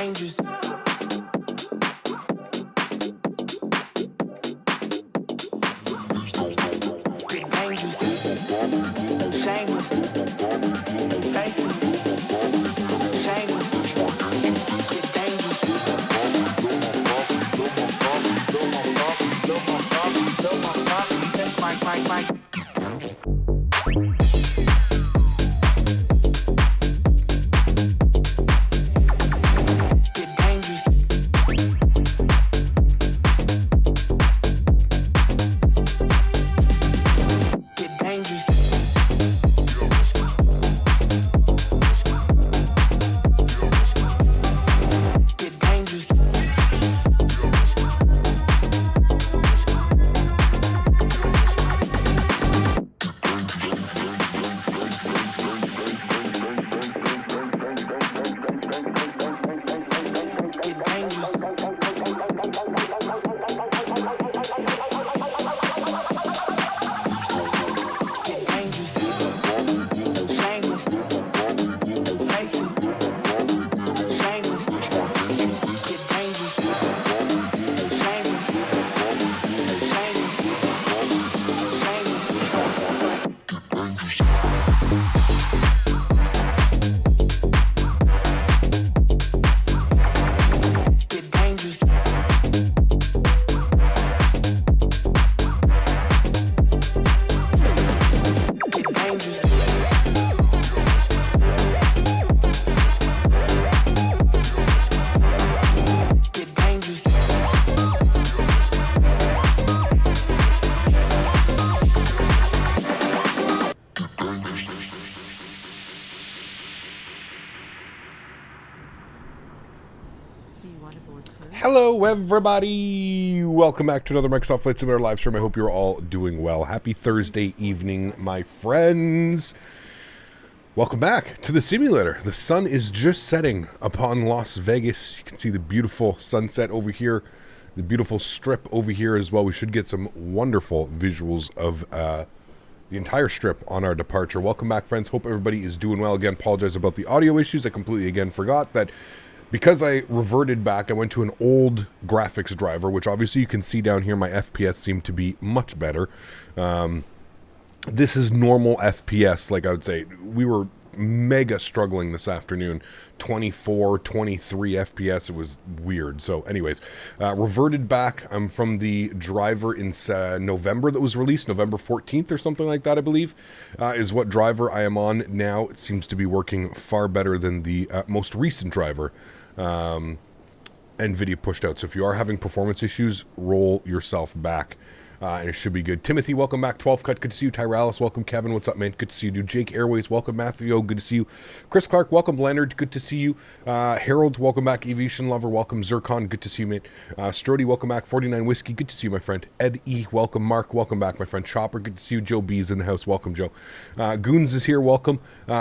dangerous. Get dangerous. Shameless. Basic. Shameless. Get dangerous. That's my. Hello everybody, welcome back to another Microsoft Flight Simulator live stream. I hope you're all doing well. Happy Thursday evening, my friends. Welcome back to the simulator. The sun is just setting upon Las Vegas. You can see the beautiful sunset over here, the beautiful strip over here as well. We should get some wonderful visuals of the entire strip on our departure. Welcome back, friends. Hope everybody is doing well. Again, apologize about the audio issues. I completely again forgot that because I reverted back, I went to an old graphics driver, which obviously you can see down here, my FPS seem to be much better. This is normal FPS, like I would say. We were mega struggling this afternoon. 24, 23 FPS, it was weird. So anyways, reverted back. I'm from the driver in November that was released, November 14th or something like that, I believe, is what driver I am on now. It seems to be working far better than the most recent driver NVIDIA pushed out. So if you are having performance issues, roll yourself back. And it should be good. Timothy, welcome back. 12 Cut, good to see you. Tyralis, welcome. Kevin, what's up, man? Good to see you, dude. Jake Airways, welcome. Matthew, good to see you. Chris Clark, welcome. Leonard, good to see you. Harold, welcome back. Aviation Lover, welcome. Zircon, good to see you, mate. Strody, welcome back. 49 Whiskey, good to see you, my friend. Ed E, welcome. Mark, welcome back, my friend. Chopper, good to see you. Joe B is in the house, welcome, Joe. Goons is here, welcome.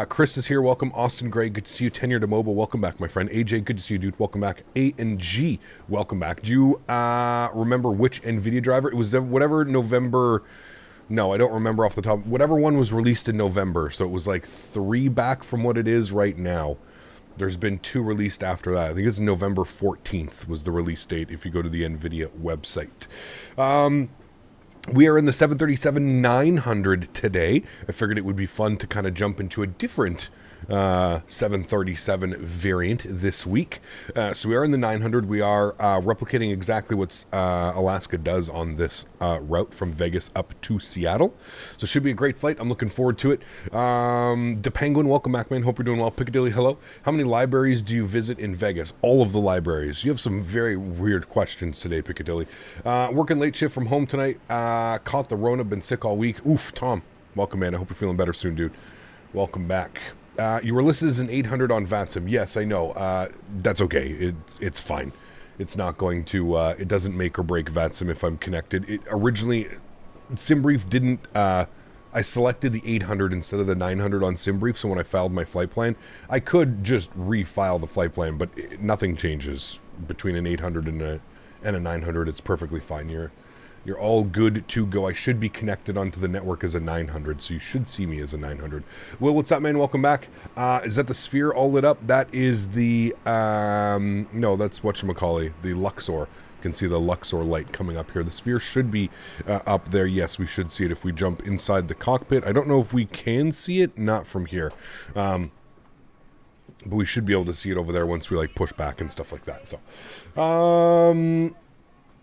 Chris is here, welcome. Austin Gray, good to see you. Tenure to Mobile, welcome back, my friend. AJ, good to see you, dude. Welcome back. A and G, welcome back. Do you remember which NVIDIA driver? It was whatever November. No, I don't remember off the top. Whatever one was released in November. So it was like 3 back from what it is right now. There's been 2 released after that. I think it's November 14th was the release date if you go to the NVIDIA website. We are in the 737-900 today. I figured it would be fun to kind of jump into a different 737 variant this week. So we are in the 900. We are replicating exactly what Alaska does on this route from Vegas up to Seattle. So it should be a great flight. I'm looking forward to it. DePenguin, welcome back, man. Hope you're doing well. Piccadilly, hello. How many libraries do you visit in Vegas? All of the libraries. You have some very weird questions today, Piccadilly. Working late shift from home tonight. Caught the Rona, been sick all week. Oof, Tom. Welcome, man. I hope you're feeling better soon, dude. Welcome back. You were listed as an 800 on VATSIM. Yes, I know. That's okay. It's fine. It's not going to, it doesn't make or break VATSIM if I'm connected. Originally, SimBrief didn't, I selected the 800 instead of the 900 on SimBrief, so when I filed my flight plan, I could just refile the flight plan, but nothing changes between an 800 and a 900. It's perfectly fine. You're all good to go. I should be connected onto the network as a 900, so you should see me as a 900. Well, what's up, man? Welcome back. Is that the sphere all lit up? That is the, no, that's whatchamacallit, the Luxor. You can see the Luxor light coming up here. The sphere should be up there. Yes, we should see it if we jump inside the cockpit. I don't know if we can see it, not from here. But we should be able to see it over there once we, like, push back and stuff like that. So,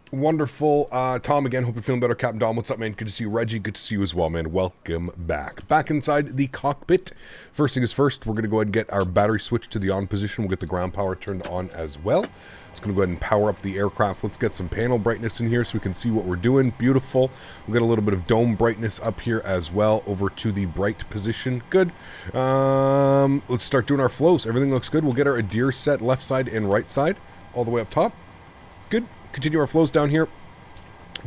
wonderful. Tom, again, hope you're feeling better. Captain Dom, what's up, man? Good to see you. Reggie, good to see you as well, man. Welcome back. Back inside the cockpit. First thing is first, we're going to go ahead and get our battery switched to the on position. We'll get the ground power turned on as well. It's going to go ahead and power up the aircraft. Let's get some panel brightness in here so we can see what we're doing. Beautiful. We'll get a little bit of dome brightness up here as well over to the bright position. Good. Let's start doing our flows. Everything looks good. We'll get our Adir set left side and right side all the way up top. Good. Continue our flows down here.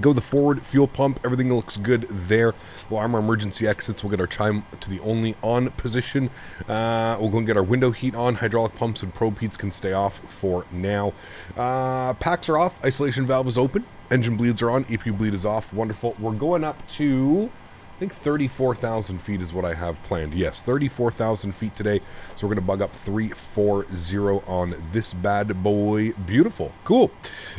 Go the forward fuel pump. Everything looks good there. We'll arm our emergency exits. We'll get our chime to the only on position. We'll go and get our window heat on. Hydraulic pumps and probe heats can stay off for now. Packs are off. Isolation valve is open. Engine bleeds are on. EPU bleed is off. Wonderful. We're going up to, I think 34,000 feet is what I have planned. Yes, 34,000 feet today. So we're going to bug up 340 on this bad boy. Beautiful. Cool.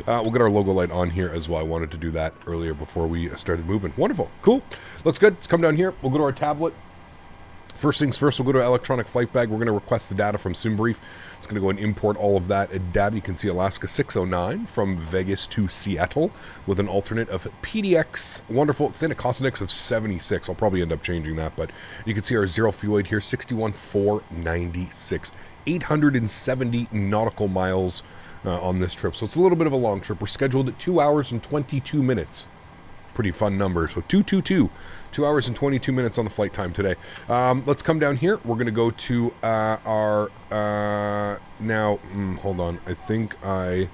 We'll get our logo light on here as well. I wanted to do that earlier before we started moving. Wonderful. Cool. Looks good. Let's come down here. We'll go to our tablet. First things first, we'll go to our electronic flight bag. We're going to request the data from SimBrief. It's going to go and import all of that data. You can see Alaska 609 from Vegas to Seattle with an alternate of PDX. Wonderful. It's in a cost index of 76. I'll probably end up changing that, but you can see our zero fuel weight here, 61,496. 870 nautical miles on this trip. So it's a little bit of a long trip. We're scheduled at 2 hours and 22 minutes. Pretty fun number. So 222. 2 hours and 22 minutes on the flight time today. Let's come down here. We're going to go to our... now, hold on. I think I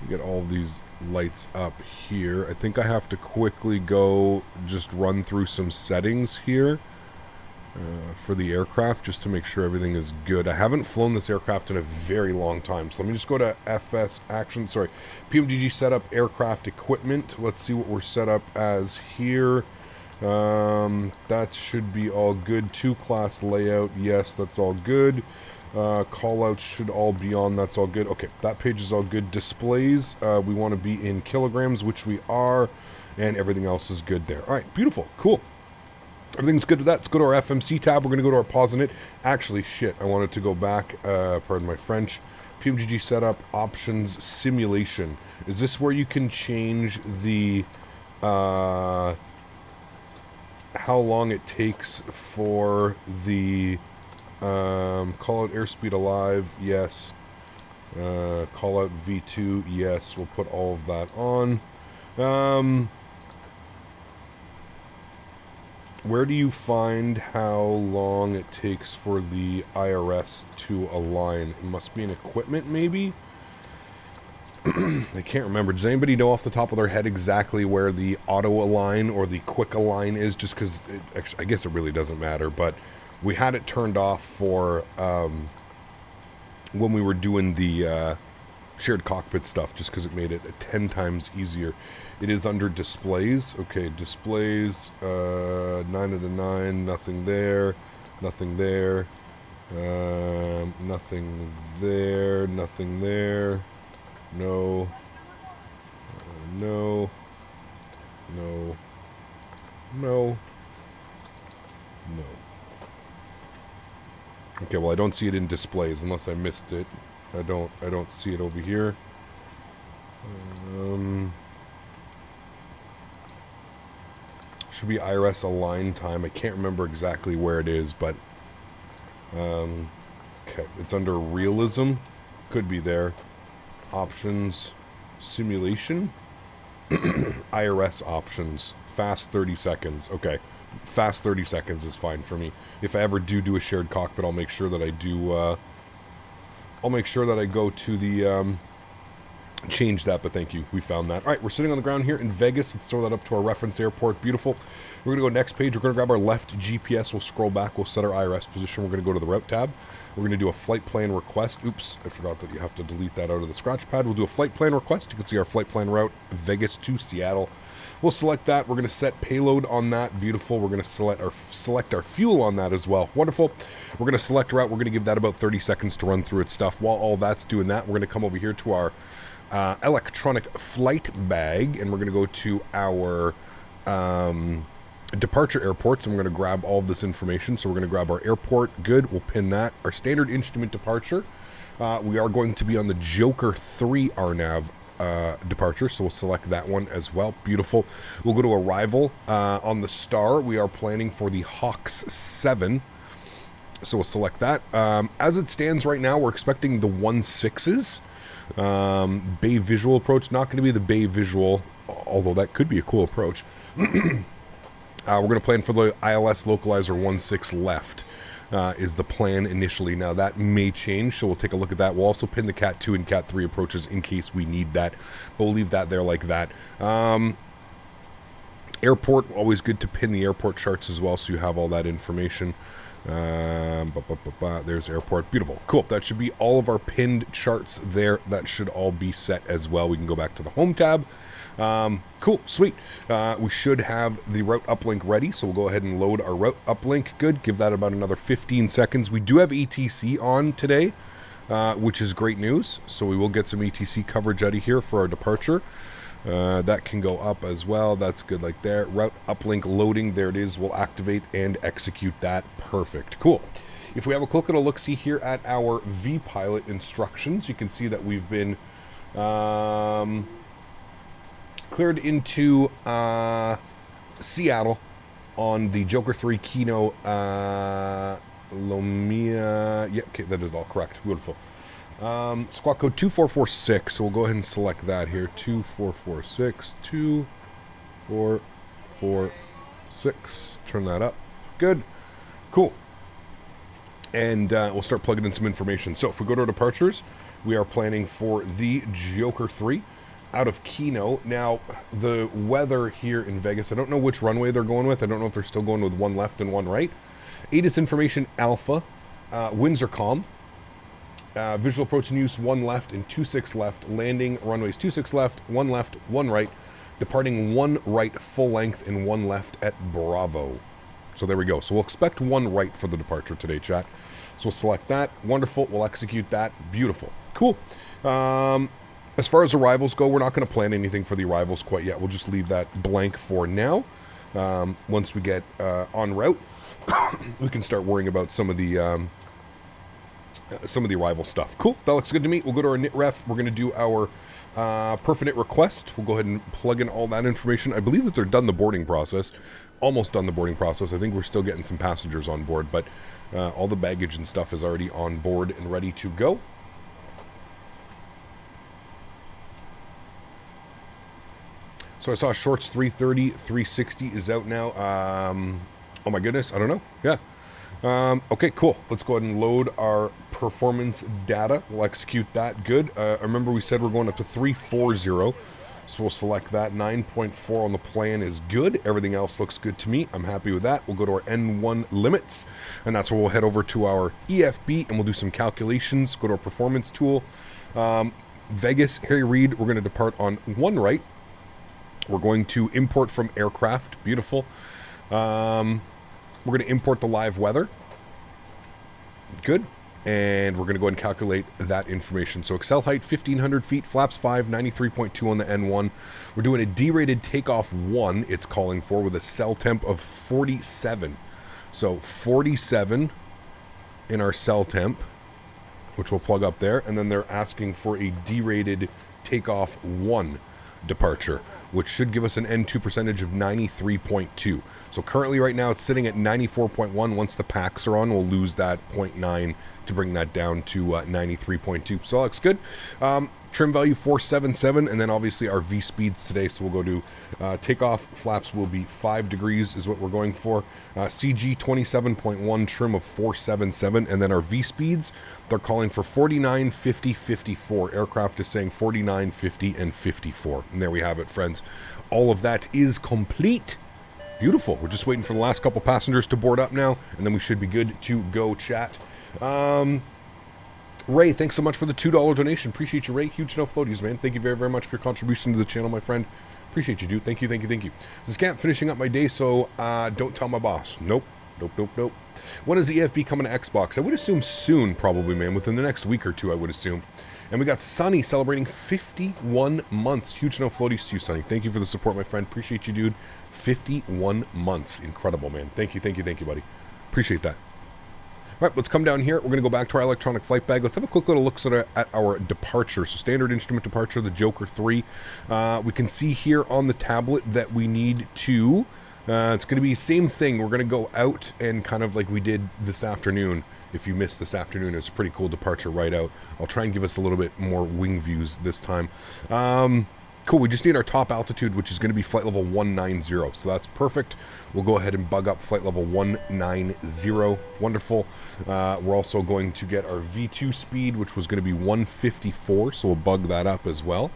get all of these lights up here. I think I have to quickly go just run through some settings here for the aircraft just to make sure everything is good. I haven't flown this aircraft in a very long time. So let me just go to FS Action. Sorry. PMDG setup, aircraft equipment. Let's see what we're set up as here. That should be all good. 2-class layout, yes, that's all good. Callouts should all be on, that's all good. Okay, that page is all good. Displays, we want to be in kilograms, which we are, and everything else is good there. All right, beautiful, cool. Everything's good to that. Let's go to our FMC tab. We're going to go to our pause in it. Actually, shit, I wanted to go back, pardon my French. PMDG setup, options, simulation. Is this where you can change the, how long it takes for the call out airspeed alive? Yes. Call out V2? Yes. We'll put all of that on. Where do you find how long it takes for the IRS to align? It must be in equipment, maybe? I can't remember. Does anybody know off the top of their head exactly where the auto align or the quick align is? Just because, I guess it really doesn't matter, but we had it turned off for when we were doing the shared cockpit stuff, just because it made it 10 times easier. It is under displays. Okay, displays, 9 out of 9, nothing there, nothing there, nothing there, nothing there. No, no, no, no, no. Okay, well, I don't see it in displays unless I missed it. I don't see it over here. Should be IRS align time. I can't remember exactly where it is, but okay, it's under realism. Could be there. Options, simulation, IRS options, fast 30 seconds. Okay, fast 30 seconds is fine for me. If I ever do a shared cockpit, I'll make sure that I do, I'll make sure that I go to the, change that, but thank you, we found that. All right, we're sitting on the ground here in Vegas. Let's throw that up to our reference airport. Beautiful. We're gonna go next page. We're gonna grab our left GPS. We'll scroll back. We'll set our IRS position. We're gonna go to the route tab. We're going to do a flight plan request. Oops, I forgot that you have to delete that out of the scratch pad. We'll do a flight plan request. You can see our flight plan route, Vegas to Seattle. We'll select that. We're going to set payload on that. Beautiful. We're going to select our fuel on that as well. Wonderful. We're going to select route. We're going to give that about 30 seconds to run through its stuff. While all that's doing that, we're going to come over here to our electronic flight bag, and we're going to go to our departure airports, and we're going to grab all of this information. So we're going to grab our airport. Good. We'll pin that. Our standard instrument departure. We are going to be on the Joker 3 RNAV departure, so we'll select that one as well. Beautiful. We'll go to arrival on the Star. We are planning for the Hawks 7, so we'll select that. As it stands right now, we're expecting the 1.6s. Bay visual approach, not going to be the Bay visual, although that could be a cool approach. We're going to plan for the ILS localizer 1.6 left. Is the plan initially. Now that may change, so we'll take a look at that. We'll also pin the Cat 2 and Cat 3 approaches in case we need that, but we'll leave that there like that. Airport, always good to pin the airport charts as well, so you have all that information. There's airport. Beautiful. Cool. That should be all of our pinned charts there. That should all be set as well. We can go back to the home tab. Cool, sweet. We should have the route uplink ready, so we'll go ahead and load our route uplink. Good, give that about another 15 seconds. We do have ETC on today, which is great news, so we will get some ETC coverage out of here for our departure. That can go up as well. That's good like there. Route uplink loading, there it is. We'll activate and execute that. Perfect. Cool. If we have a quick little look-see here at our vPilot instructions, you can see that we've been cleared into Seattle on the Joker 3 Kino Lomia. Yeah, okay, that is all correct. Beautiful. Squawk code 2446, so we'll go ahead and select that here. 2446, 2446. Turn that up. Good. Cool. And we'll start plugging in some information. So if we go to our departures, we are planning for the Joker 3 out of Kino. Now, the weather here in Vegas, I don't know which runway they're going with. I don't know if they're still going with one left and one right. ATIS information alpha. Winds are calm. Visual approach in use 1 left and 26 left. Landing runways 26 left, 1 left, 1 right. Departing 1 right full length and 1 left at Bravo. So there we go. So we'll expect 1 right for the departure today, chat. So we'll select that. Wonderful. We'll execute that. Beautiful. Cool. As far as arrivals go, we're not going to plan anything for the arrivals quite yet. We'll just leave that blank for now. Once we get en route, we can start worrying about some of the arrival stuff. Cool. That looks good to me. We'll go to our NITREF. We're going to do our perf request. We'll go ahead and plug in all that information. I believe that they're done the boarding process. Almost done the boarding process. I think we're still getting some passengers on board, but all the baggage and stuff is already on board and ready to go. So I saw Shorts 330, 360 is out now. Oh my goodness, I don't know. Yeah. Okay, cool. Let's go ahead and load our performance data. We'll execute that. Good. I remember we said we're going up to 340. So we'll select that. 9.4 on the plan is good. Everything else looks good to me. I'm happy with that. We'll go to our N1 limits, and that's where we'll head over to our EFB, and we'll do some calculations. Go to our performance tool. Vegas, Harry Reid, we're going to depart on 1 right. We're going to import from aircraft. Beautiful. We're going to import the live weather. Good. And we're going to go ahead and calculate that information. So Excel height, 1,500 feet, flaps 5, 93.2 on the N1. We're doing a D-rated takeoff 1, it's calling for, with a cell temp of 47. So 47 in our cell temp, which we'll plug up there. And then they're asking for a D-rated takeoff 1 departure, which should give us an N2 percentage of 93.2. So currently right now it's sitting at 94.1. Once the packs are on, we'll lose that 0.9 to bring that down to 93.2. So that looks good. Trim value 477, and then obviously our V speeds today. So we'll go to takeoff flaps will be 5 degrees is what we're going for. CG 27.1, trim of 477, and then our V speeds, they're calling for 49, 50, 54. Aircraft is saying 49, 50, and 54. And there we have it, friends. All of that is complete. Beautiful. We're just waiting for the last couple passengers to board up now, and then we should be good to go, chat. Ray, thanks so much for the $2 donation. Appreciate you, Ray. Huge no floaties, man. Thank you very, very much for your contribution to the channel, my friend. Appreciate you, dude. Thank you, thank you, thank you. So Scamp finishing up my day, so don't tell my boss. Nope. Nope, nope, nope. When is the EFB coming to Xbox? I would assume soon, probably, man. Within the next week or two, I would assume. And we got Sunny celebrating 51 months. Huge no floaties to you, Sunny. Thank you for the support, my friend. Appreciate you, dude. 51 months. Incredible, man. Thank you, buddy. Appreciate that. All right, let's come down here. We're going to go back to our electronic flight bag. Let's have a quick little look at our departure. So standard instrument departure, the Joker 3. We can see here on the tablet that we need to... it's going to be same thing. We're going to go out and kind of like we did this afternoon. If you missed this afternoon, it's a pretty cool departure right out. I'll try and give us a little bit more wing views this time. Cool, we just need our top altitude, which is going to be flight level 190. So that's perfect. We'll go ahead and bug up flight level 190. Wonderful. We're also going to get our V2 speed, which was going to be 154. So we'll bug that up as well.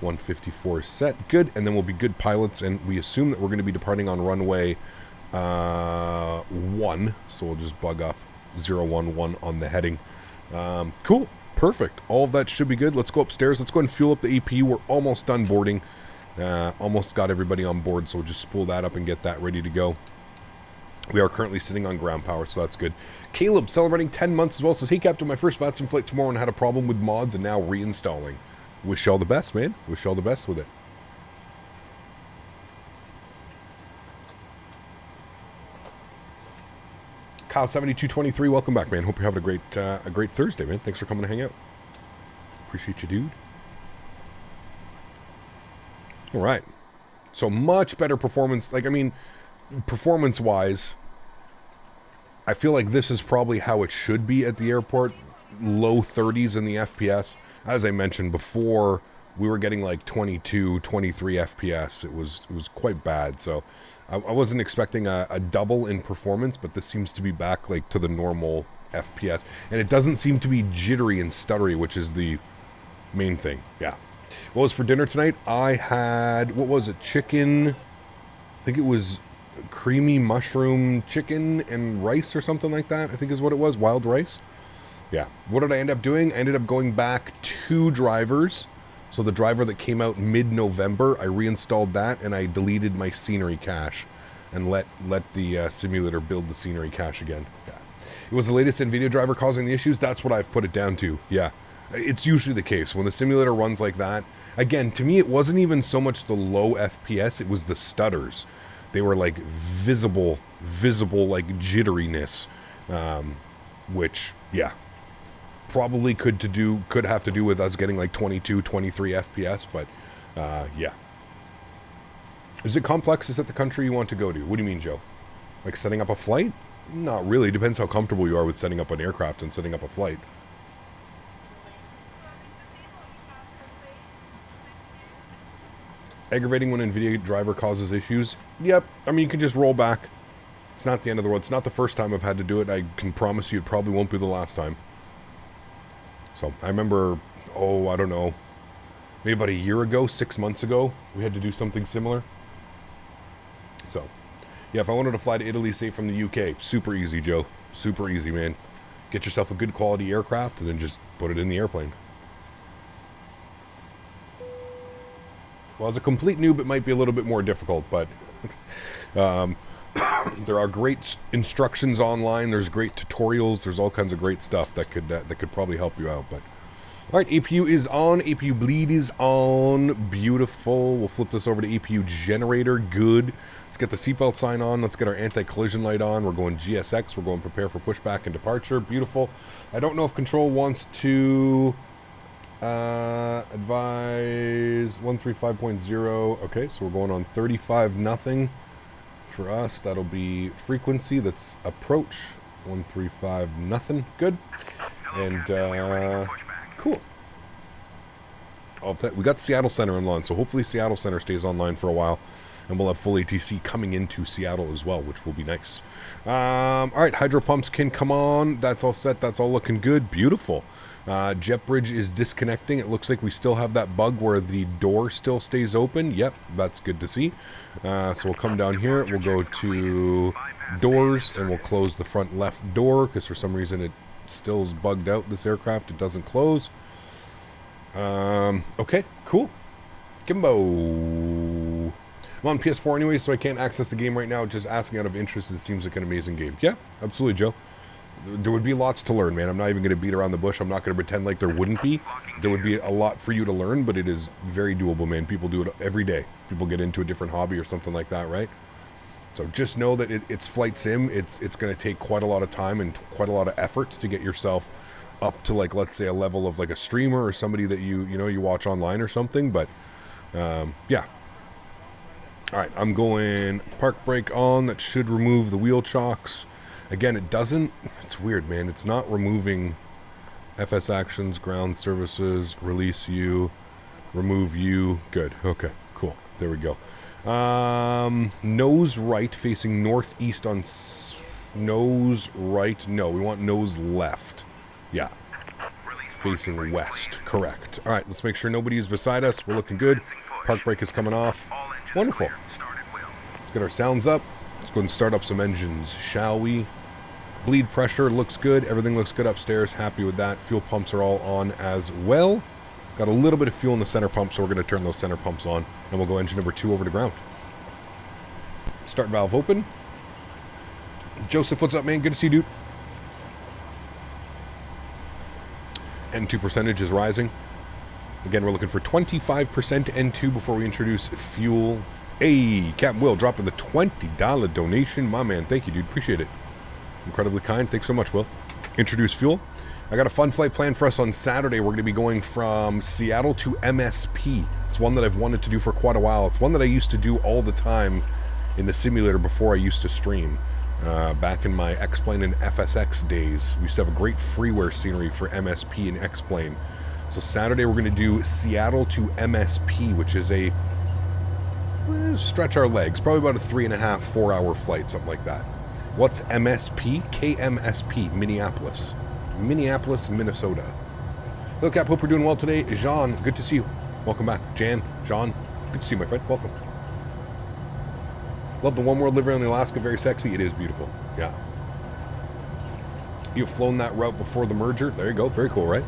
154 is set. Good. And then we'll be good pilots. And we assume that we're going to be departing on runway 1. So we'll just bug up 011 on the heading. Cool. Perfect. All of that should be good. Let's go upstairs. Let's go and fuel up the AP. We're almost done boarding. Almost got everybody on board, so we'll just spool that up and get that ready to go. We are currently sitting on ground power, so that's good. Caleb, celebrating 10 months as well, says, hey, Captain, my first VATSIM flight tomorrow and had a problem with mods and now reinstalling. Wish you all the best, man. Wish you all the best with it. Kyle 7223, welcome back, man. Hope you're having a great Thursday, man. Thanks for coming to hang out. Appreciate you, dude. All right. So much better performance. Like, I mean, performance-wise, I feel like this is probably how it should be at the airport. Low 30s in the FPS. As I mentioned before, we were getting like 22, 23 FPS. It was quite bad. So I wasn't expecting a double in performance, but this seems to be back like to the normal FPS. And it doesn't seem to be jittery and stuttery, which is the main thing. Yeah. What was for dinner tonight? I had, what was it? Chicken. I think it was creamy mushroom chicken and rice or something like that, I think is what it was. Wild rice. Yeah. What did I end up doing? I ended up going back 2 drivers. So the driver that came out mid-November, I reinstalled that and I deleted my scenery cache and let the simulator build the scenery cache again. Yeah. It was the latest NVIDIA driver causing the issues. That's what I've put it down to. Yeah. It's usually the case. When the simulator runs like that, again, to me, it wasn't even so much the low FPS, it was the stutters. They were like visible like jitteriness, which, yeah, probably could have to do with us getting like 22, 23 FPS, but yeah. Is it complex? Is that the country you want to go to? What do you mean, Joe? Like setting up a flight? Not really. Depends how comfortable you are with setting up an aircraft and setting up a flight. Aggravating when NVIDIA driver causes issues? Yep. I mean, you can just roll back. It's not the end of the world. It's not the first time I've had to do it. I can promise you it probably won't be the last time. So, I remember, I don't know, maybe about a year ago, 6 months ago, we had to do something similar. So, yeah, if I wanted to fly to Italy, say from the UK, super easy, Joe. Super easy, man. Get yourself a good quality aircraft and then just put it in the airplane. Well, as a complete noob, it might be a little bit more difficult, but there are great instructions online. There's great tutorials. There's all kinds of great stuff that could probably help you out. But all right, APU is on. APU bleed is on. Beautiful. We'll flip this over to APU generator. Good. Let's get the seatbelt sign on. Let's get our anti-collision light on. We're going GSX. We're going prepare for pushback and departure. Beautiful. I don't know if control wants to advise 135.0. Okay, so we're going on 35 nothing. For us, that'll be frequency. That's approach 135 nothing. Good. And cool. We got Seattle Center online, so hopefully Seattle Center stays online for a while, and we'll have full ATC coming into Seattle as well, which will be nice. All right, hydro pumps can come on. That's all set. That's all looking good. Beautiful. Jet bridge is disconnecting. It looks like we still have that bug where the door still stays open. Yep, that's good to see. So we'll come down here. We'll go to doors, and we'll close the front left door, because for some reason it still is bugged out, this aircraft. It doesn't close. Okay, cool. Kimbo. I'm on PS4 anyway, so I can't access the game right now. Just asking out of interest. It seems like an amazing game. Yeah, absolutely, Joe. There would be lots to learn, man. I'm not even going to beat around the bush. I'm not going to pretend like there wouldn't be. There would be a lot for you to learn, but it is very doable, man. People do it every day. People get into a different hobby or something like that, right? So just know that it's flight sim. It's going to take quite a lot of time and quite a lot of effort to get yourself up to, like, let's say a level of like a streamer or somebody that you watch online or something. But yeah. All right, I'm going park brake on. That should remove the wheel chocks. Again, it doesn't. It's weird, man. It's not removing FS actions, ground services, release you, remove you. Good. Okay, cool. There we go. Nose right facing northeast on nose right. No, we want nose left. Yeah. Facing west. Correct. All right, let's make sure nobody is beside us. We're looking good. Park brake is coming off. Wonderful. Let's get our sounds up. Let's go and start up some engines, shall we? Bleed pressure looks good. Everything looks good upstairs. Happy with that. Fuel pumps are all on as well. Got a little bit of fuel in the center pump, so we're going to turn those center pumps on. And we'll go engine number 2 over to ground. Start valve open. Joseph, what's up, man? Good to see you, dude. N2 percentage is rising. Again, we're looking for 25% N2 before we introduce fuel. Hey, Captain Will dropping the $20 donation. My man, thank you, dude. Appreciate it. Incredibly kind. Thanks so much, Will. Introduce fuel. I got a fun flight planned for us on Saturday. We're going to be going from Seattle to MSP. It's one that I've wanted to do for quite a while. It's one that I used to do all the time in the simulator before I used to stream. Back in my X-Plane and FSX days, we used to have a great freeware scenery for MSP and X-Plane. So Saturday we're going to do Seattle to MSP, which is a stretch our legs, probably about a 3.5, 4 hour flight, something like that. What's MSP? KMSP, Minneapolis, Minnesota. Hello, Cap. Hope you're doing well today. Jean, good to see you. Welcome back. Jan, Jean, good to see you, my friend. Welcome. Love the One World livery on the Alaska. Very sexy. It is beautiful. Yeah. You've flown that route before the merger. There you go. Very cool, right?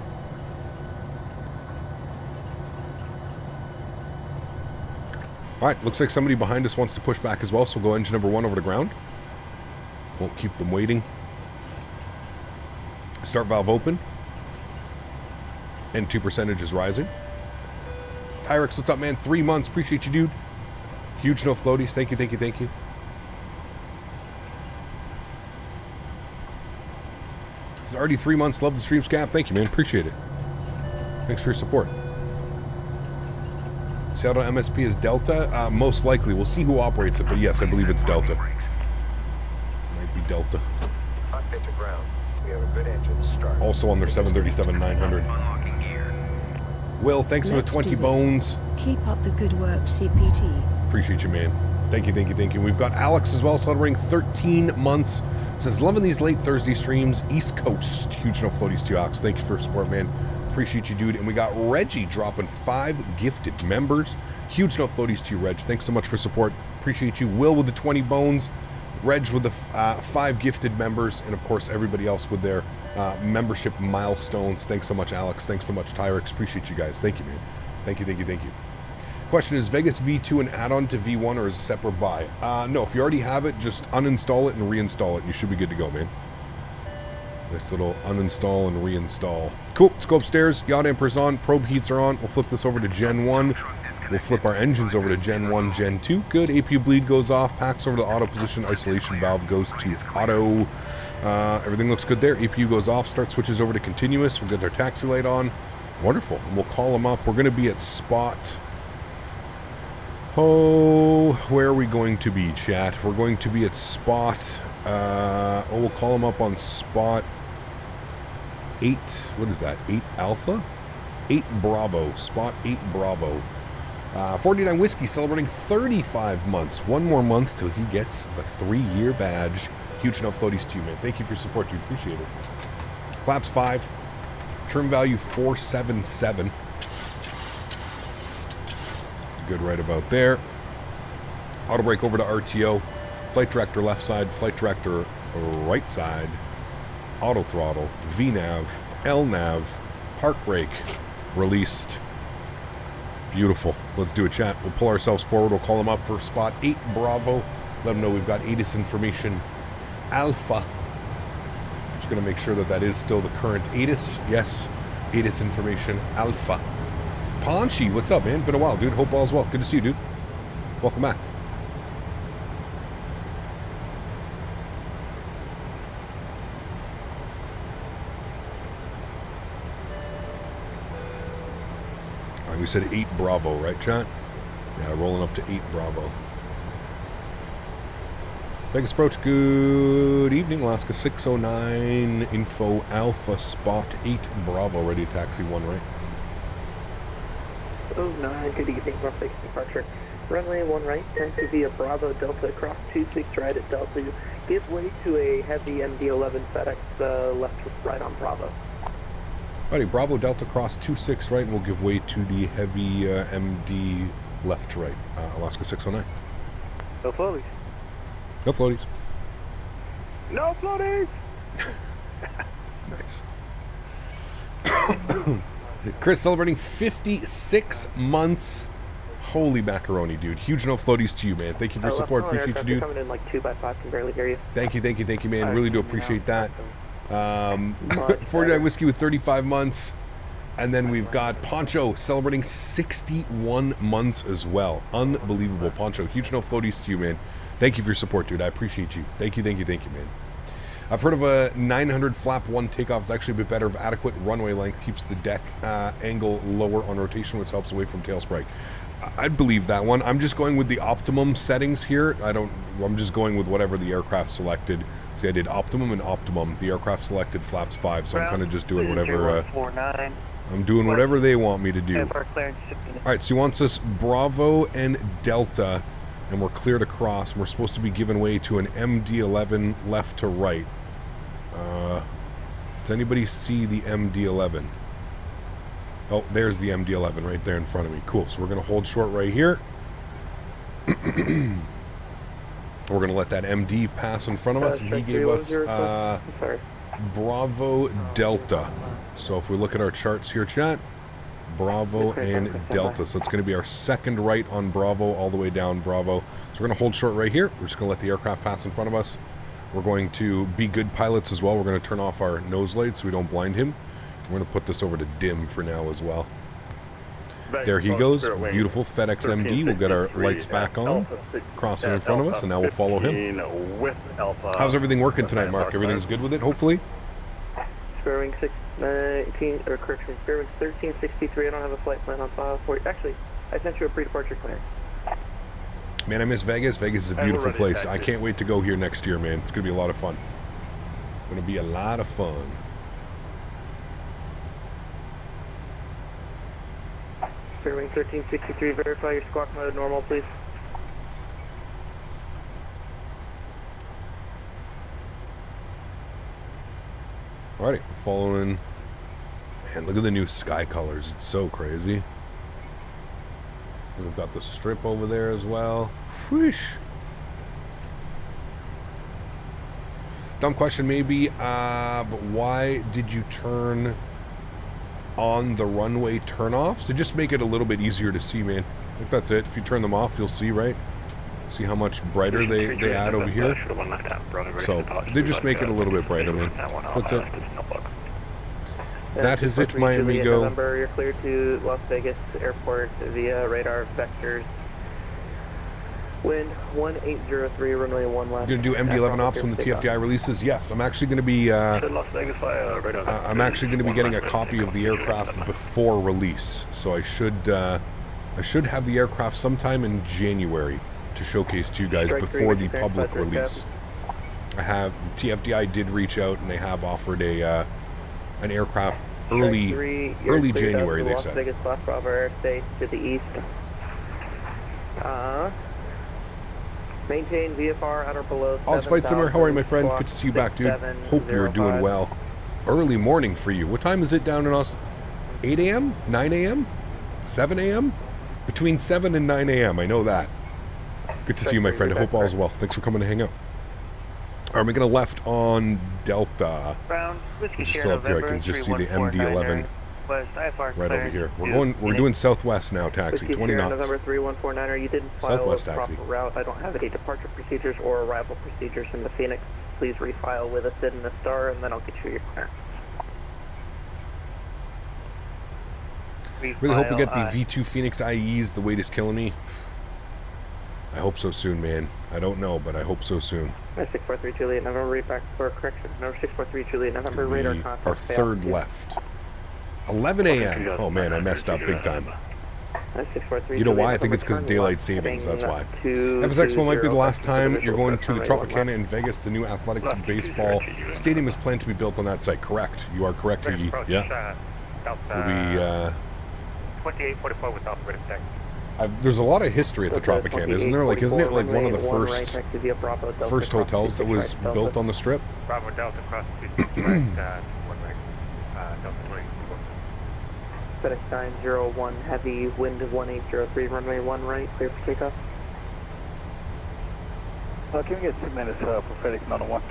All right. Looks like somebody behind us wants to push back as well, so we'll go engine number 1 over to ground. Won't keep them waiting. Start valve open. N2 percentage is rising. Tyrex, what's up, man? 3 months. Appreciate you, dude. Huge no floaties. Thank you, thank you, thank you. This is already 3 months. Love the streams, Cap. Thank you, man. Appreciate it. Thanks for your support. Seattle MSP is Delta. Most likely. We'll see who operates it, but yes, I believe it's Delta. Might be Delta. We have a good engine start. Also on their 737-900. Will, thanks for the 20 bones. Keep up the good work, CPT. Appreciate you, man. Thank you, thank you, thank you. We've got Alex as well, celebrating 13 months. Says, loving these late Thursday streams. East Coast. Huge no floaties to Ox. Thank you for your support, man. Appreciate you, dude. And we got Reggie dropping 5 gifted members. Huge no floaties to you, Reg. Thanks so much for support. Appreciate you. Will with the 20 bones. Reg with the 5 gifted members. And, of course, everybody else with their membership milestones. Thanks so much, Alex. Thanks so much, Tyrex. Appreciate you guys. Thank you, man. Thank you, thank you, thank you. Question is Vegas V2 an add-on to V1 or is it a separate buy? No, if you already have it, just uninstall it and reinstall it. You should be good to go, man. This little uninstall and reinstall. Cool, let's go upstairs. Yacht Emperor's on, probe heats are on. We'll flip this over to Gen 1. We'll flip our engines over to Gen 1, Gen 2. Good, APU bleed goes off. Packs over to auto position. Isolation valve goes to auto. Everything looks good there. APU goes off. Start switches over to continuous. We'll get our taxi light on. Wonderful. And we'll call them up. We're going to be at spot... Oh, where are we going to be, chat? We're going to be at spot... we'll call them up on spot 8. What is that? 8 Alpha? 8 Bravo. Spot 8 Bravo. 49 Whiskey celebrating 35 months. One more month till he gets the 3-year badge. Huge enough floaties to you, man. Thank you for your support, dude. Appreciate it. Flaps 5. Trim value 477. Good right about there. Auto brake over to RTO. Flight director left side. Flight director right side. Auto throttle. VNAV. LNAV. Park brake. Released. Beautiful. Let's do a chat. We'll pull ourselves forward. We'll call them up for spot 8 Bravo. Let them know we've got ATIS information Alpha. Just going to make sure that that is still the current ATIS. Yes, ATIS information Alpha. Paunchy, what's up, man? Been a while, dude. Hope all's well. Good to see you, dude. Welcome back. We said 8 Bravo, right, chat? Yeah, rolling up to 8 Bravo. Vegas approach, good evening. Alaska 609, info Alpha, spot 8 Bravo, ready to taxi 1, right? 09, good evening, North Vegas departure. Runway 1 right, 10 to via Bravo Delta, cross 26 right at Delta. Give way to a heavy MD-11 FedEx left right on Bravo. Alrighty, Bravo Delta cross 26 right, and we'll give way to the heavy MD left to right. Alaska 609. No floaties. No floaties. No floaties! Nice. Chris celebrating 56 months. Holy macaroni, dude. Huge no floaties to you, man. Thank you for your support. Appreciate you, dude. Coming in like 2x5, can barely hear you. Thank you, man. Really do appreciate that. 49 Whiskey with 35 months. And then we've got Poncho celebrating 61 months as well. Unbelievable, Poncho. Huge no floaties to you, man. Thank you for your support, dude. I appreciate you. Thank you, man. I've heard of a 900 flap 1 takeoff. It's actually a bit better of adequate runway length. Keeps the deck angle lower on rotation, which helps away from tail spray. I'd believe that one. I'm just going with the optimum settings here. I'm just going with whatever the aircraft selected. See, I did optimum and optimum. The aircraft selected flaps 5, so I'm kind of just doing whatever. I'm doing whatever they want me to do. All right, so he wants us Bravo and Delta, and we're cleared across. We're supposed to be giving way to an MD-11 left to right. Does anybody see the MD-11? Oh, there's the MD-11 right there in front of me. Cool. So we're going to hold short right here. We're going to let that MD pass in front of us. And he gave us Bravo Delta. So if we look at our charts here, chat, Bravo and Delta. So it's going to be our second right on Bravo all the way down Bravo. So we're going to hold short right here. We're just going to let the aircraft pass in front of us. We're going to be good pilots as well. We're going to turn off our nose lights so we don't blind him. We're going to put this over to dim for now as well. There he goes. Beautiful FedEx MD. We'll get our lights back on. Crossing in front of us, and now we'll follow him. How's everything working tonight, Mark? Everything's good with it, hopefully? Spare wing 619, or correction, spare wing 1363. I don't have a flight plan on file for you. Actually, I sent you a pre-departure clearance. Man, I miss Vegas. Vegas is a beautiful place. I can't wait to go here next year, man. It's going to be a lot of fun. Going to be a lot of fun. Wing 1363, verify your squawk mode normal, please. Alrighty, following. Man, look at the new sky colors. It's so crazy. We've got the strip over there as well. Whoosh. Dumb question maybe, but why did you turn on the runway turn-off? So just make it a little bit easier to see, man. I think that's it. If you turn them off, you'll see, right? See how much brighter they add over here? So they just make it a little bit brighter, man. That's it. That is it, my amigo. November, you're cleared to Las Vegas Airport via radar vectors. Wind 1803, runway 1 left. You're gonna do MD-11 ops when the TFDI releases? Yes, I'm actually gonna be. I'm actually gonna be getting a copy of the aircraft before release, so I should have the aircraft sometime in January to showcase to you guys before the public release. I have TFDI did reach out and they have offered an aircraft early January. They said. Las Vegas Las Bravo Airspace to the east. Maintain VFR at or below. Flight Simmer, how are you, my friend? Good to see you back, dude. Hope you're doing well. Early morning for you. What time is it down in us? 8 a.m., 9 a.m., 7 a.m., between 7 and 9 a.m. I know that. Good to see you, my friend. I hope all's well. Thanks for coming to hang out. All right, I'm making a left on Delta. Brown, just still up here. I can just see the MD-11 Southwest, IFR. Right over here. We're doing southwest now, taxi, 20 knots. November 3149er, you didn't file Southwest a proper taxi. route. I don't have any departure procedures or arrival procedures in the Phoenix. Please refile with a SID and a star, and then I'll get you your clearance. Really hope we get the V2 Phoenix IEs. The wait is killing me. I hope so soon, man. I don't know, but I hope so soon. 643 Juliet November, read back for correction. Number 643 Juliet November, radar contact. Our third left. 11 a.m. Oh man, I messed up big time. You know why? I think it's because of daylight savings, that's why. FSX1 might be the last time you're going to the Tropicana in Vegas. The new athletics baseball stadium is planned to be built on that site. Correct. You are correct, Iggy. Yeah. It'll be, 2844 with operative tech. there's a lot of history at the Tropicana, isn't there? Like, isn't it like one of the first hotels that was built on the Strip? Bravo Delta cross 26 right, 1 right, Delta 3. FedEx 901, heavy wind of 1803, runway 1 right, clear for takeoff. Can we get 2 minutes for FedEx 901?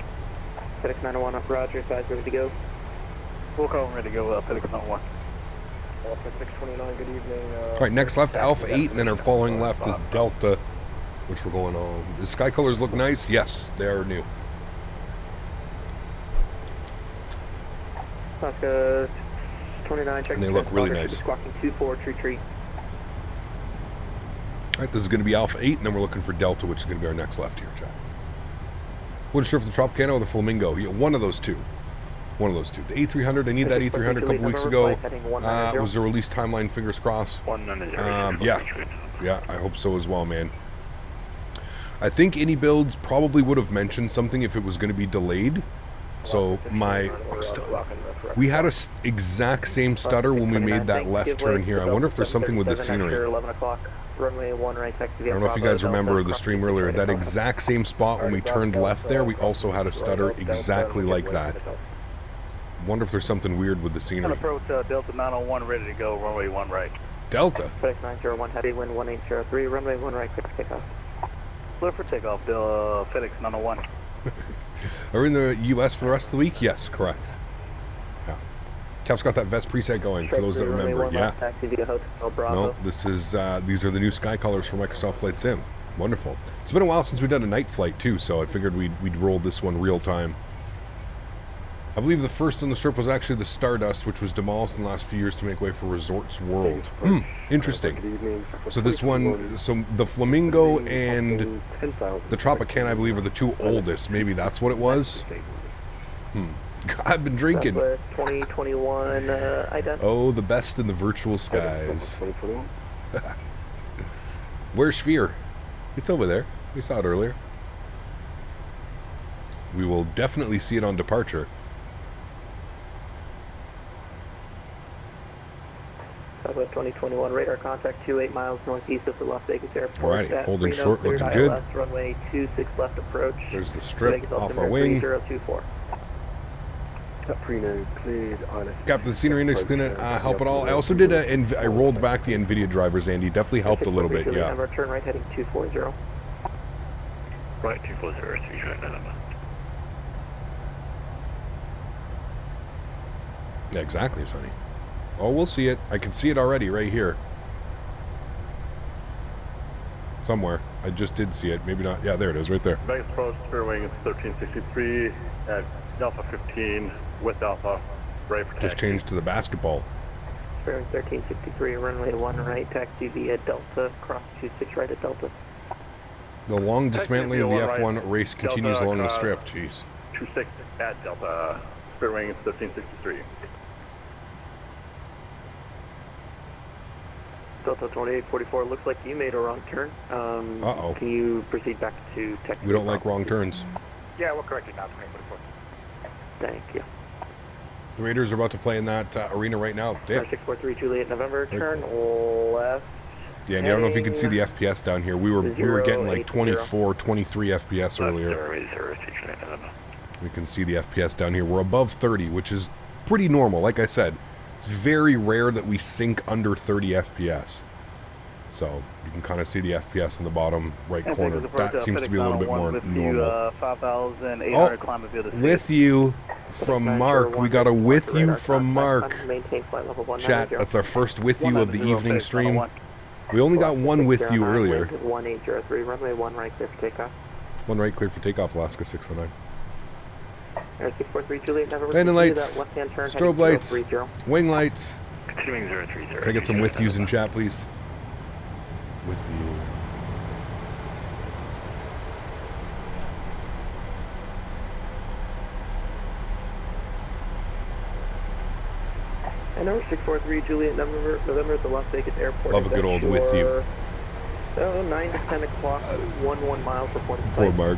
FedEx 901 up, roger, size ready to go. We'll call ready to go, FedEx 901. Alpha 629, good evening. All right, next left, Alpha 8, and then our following left is Delta, which we're going on. The sky colors look nice? Yes, they are new. Alaska 29, check. And they look really nice. Squawking 24, tree tree. All right, this is going to be Alpha 8, and then we're looking for Delta, which is going to be our next left here, Chad. Wasn't sure if the Tropicana or the Flamingo. Yeah, one of those two. One of those two. The A300, I need that A300 a couple weeks ago. Was the release timeline, fingers crossed? Yeah, I hope so as well, man. I think any builds probably would have mentioned something if it was going to be delayed. So we had a exact same stutter when we made that left turn here. I wonder if there's something with the scenery. I don't know if you guys remember the stream earlier. That exact same spot when we turned left there, we also had a stutter exactly like that. Wonder if there's something weird with the scenery. Approach Delta 901, ready to go, runway 1 right. Delta? FedEx 901, heavy wind 1803, runway 1 right, clear for takeoff. Clear for takeoff, FedEx 901. Are we in the U.S. for the rest of the week? Yes, correct. Yeah. Cap's got that vest preset going, for those that remember. Yeah. No, this is, these are the new sky colors for Microsoft Flight Sim. Wonderful. It's been a while since we've done a night flight, too, so I figured we'd roll this one real time. I believe the first on the Strip was actually the Stardust, which was demolished in the last few years to make way for Resorts World. Interesting. So this one, so the Flamingo and the Tropicana, I believe, are the two oldest. Maybe that's what it was. I've been drinking. 2021 Oh, the best in the virtual skies. Where's Sphere? It's over there. We saw it earlier. We will definitely see it on departure. Southwest 2021 radar contact 28 miles northeast of the Las Vegas airport. Alrighty, holding short, looking good. ILS, runway 26 left approach. There's the Strip off our wing. 3024. Cap, the scenery index couldn't help at all. I also did I rolled back the NVIDIA drivers, Andy. Definitely helped a little bit, yeah. Turn right heading 240. Right, 240, 329. Yeah, exactly, Sonny. Oh, we'll see it. I can see it already right here. Somewhere. I just did see it. Maybe not. Yeah, there it is, right there. Vegas approach, spare wing, it's 1363 at Alpha 15 with Alpha, right for taxi. Just changed to the basketball. Spare wing 1363, runway 1 right, taxi via Delta, cross 26 right at Delta. The long dismantling of the F1 race continues along the Strip. Jeez. 26 at Delta, spare wing, it's 1363. Delta 2844, looks like you made a wrong turn. Uh-oh. Can you proceed back to Texas? We don't like wrong turns. Yeah, we'll correct it now, 2844. Thank you. The Raiders are about to play in that arena right now. Yeah. 643 Juliet November, turn left. Yeah, and I don't know if you can see the FPS down here. We were getting like 24, 23 FPS earlier. We can see the FPS down here. We're above 30, which is pretty normal. Like I said, it's very rare that we sink under 30 FPS. So you can kind of see the FPS in the bottom right corner. That seems to be a little bit more normal. 5,800 climb with you. from Mark. We got a with you from Mark. Maintain flight level 190. Chat, that's our first with you of the evening stream. We only got one with you earlier. 1803, runway 1 right, clear for takeoff. 1 right, clear for takeoff, Alaska 609. Air 643 Juliet, never Landing lights, left-hand turn, strobe lights, wing lights. Continuing 030. Can I get some with yous in chat, please? With you. And number 643 Juliet, November at the Las Vegas airport. Love a good old with you. 9 to 10 o'clock, 11 miles reporting Poor flight. Mark.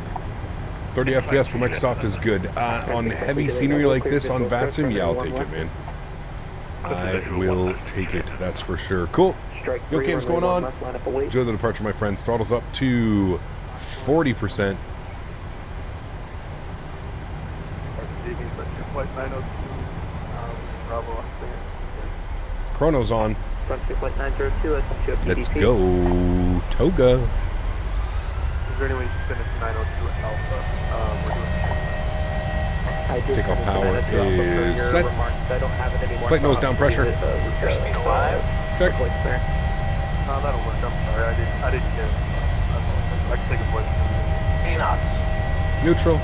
30 FPS for Microsoft is good. On heavy scenery like this on VATSIM, yeah, I'll take it, man. I will take it, that's for sure. Cool. Yo, okay, what's going on? Enjoy the departure, my friends. Throttle's up to 40%. Chrono's on. Flight 902, Let's go, Toga. Is there any way you can send us 902 Alpha? We're doing Takeoff power is set. Flight nose down pressure. Check. that'll work. I'm sorry, I didn't get it. I can take a voice. 8 knots. Neutral.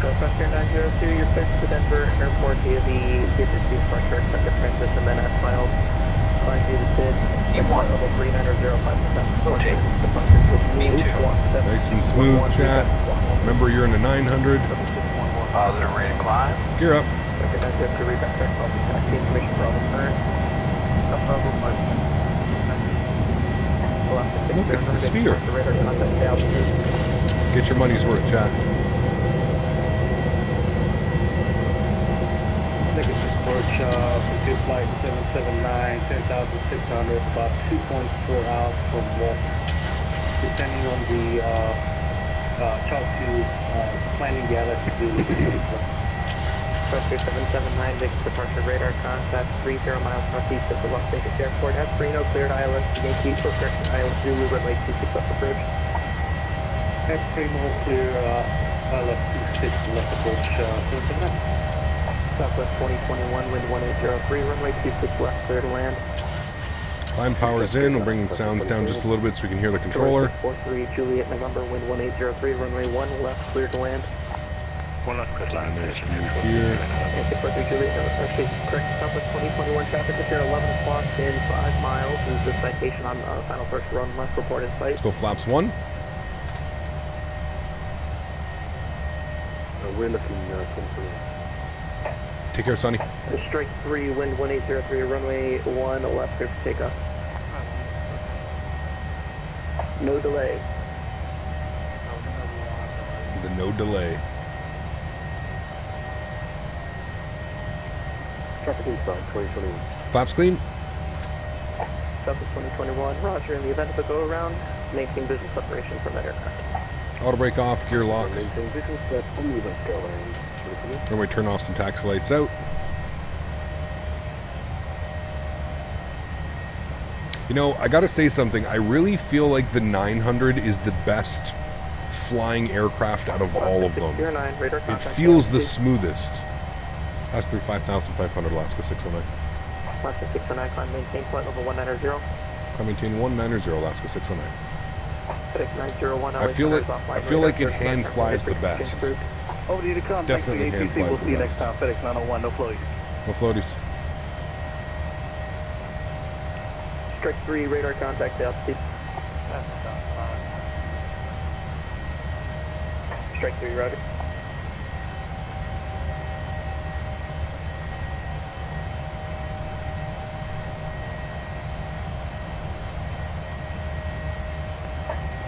Southwestern 902, you're clear to Denver Airport via the emergency departure, accepted transition, then at miles. Flying due to bid, flight level 3905%. Rotate. Me too. Nice and smooth, chat. Remember, you're in the 900. Positive rate of climb. Gear up. Second 902, reback check, taxi information for all the current. Look, it's the sphere. Get your money's worth, chat. Negative approach for flight 779, 10,600, about 2.4 hours from Wolf. Depending on the talk to planning the AlexSiu. Pressure 779, Vegas departure radar contact 30 miles northeast of the Las Vegas airport. Have Reno cleared ILS to Yankee for correction ILS Zulu runway 26 left approach. Have Reno clear ILS 26 left approach. Southwest 2021, wind 1803, runway 26 left, clear to land. Climb power's in. We'll bring sounds down just a little bit so we can hear the controller. 43 Juliet, November, wind 1803, runway 1 left, clear to land. One left, good line. Nice view here. And 643 Juliet, actually, correct, Southwest 2021 traffic is here 11 o'clock in 5 miles. This is the citation on final first run left reported site. Let's go flaps 1. We're looking something. Take care, Sonny. Strike 3, wind 1803, runway 1 left, clear for takeoff. No delay. The no delay. Traffic inside 2021. Flaps clean. Southwest 2021, roger. In the event of a go-around, maintain business separation from that aircraft. Auto brake off, gear locked. Maintain vision set, only left airline. Then we turn off some taxi lights out. You know, I gotta say something. I really feel like the 900 is the best flying aircraft out of all of them. It feels the smoothest. Pass through 5,500, Alaska 609. Alaska 609, climb maintain flight level 190. Climb maintain 190, Alaska 609. FedEx 901, I feel like it hand flies the best. Over to you to come. Definitely hand flies We'll the see you best. next time. FedEx 901, no floaties. No floaties. Strike 3, radar contact altitude. Strike 3, roger.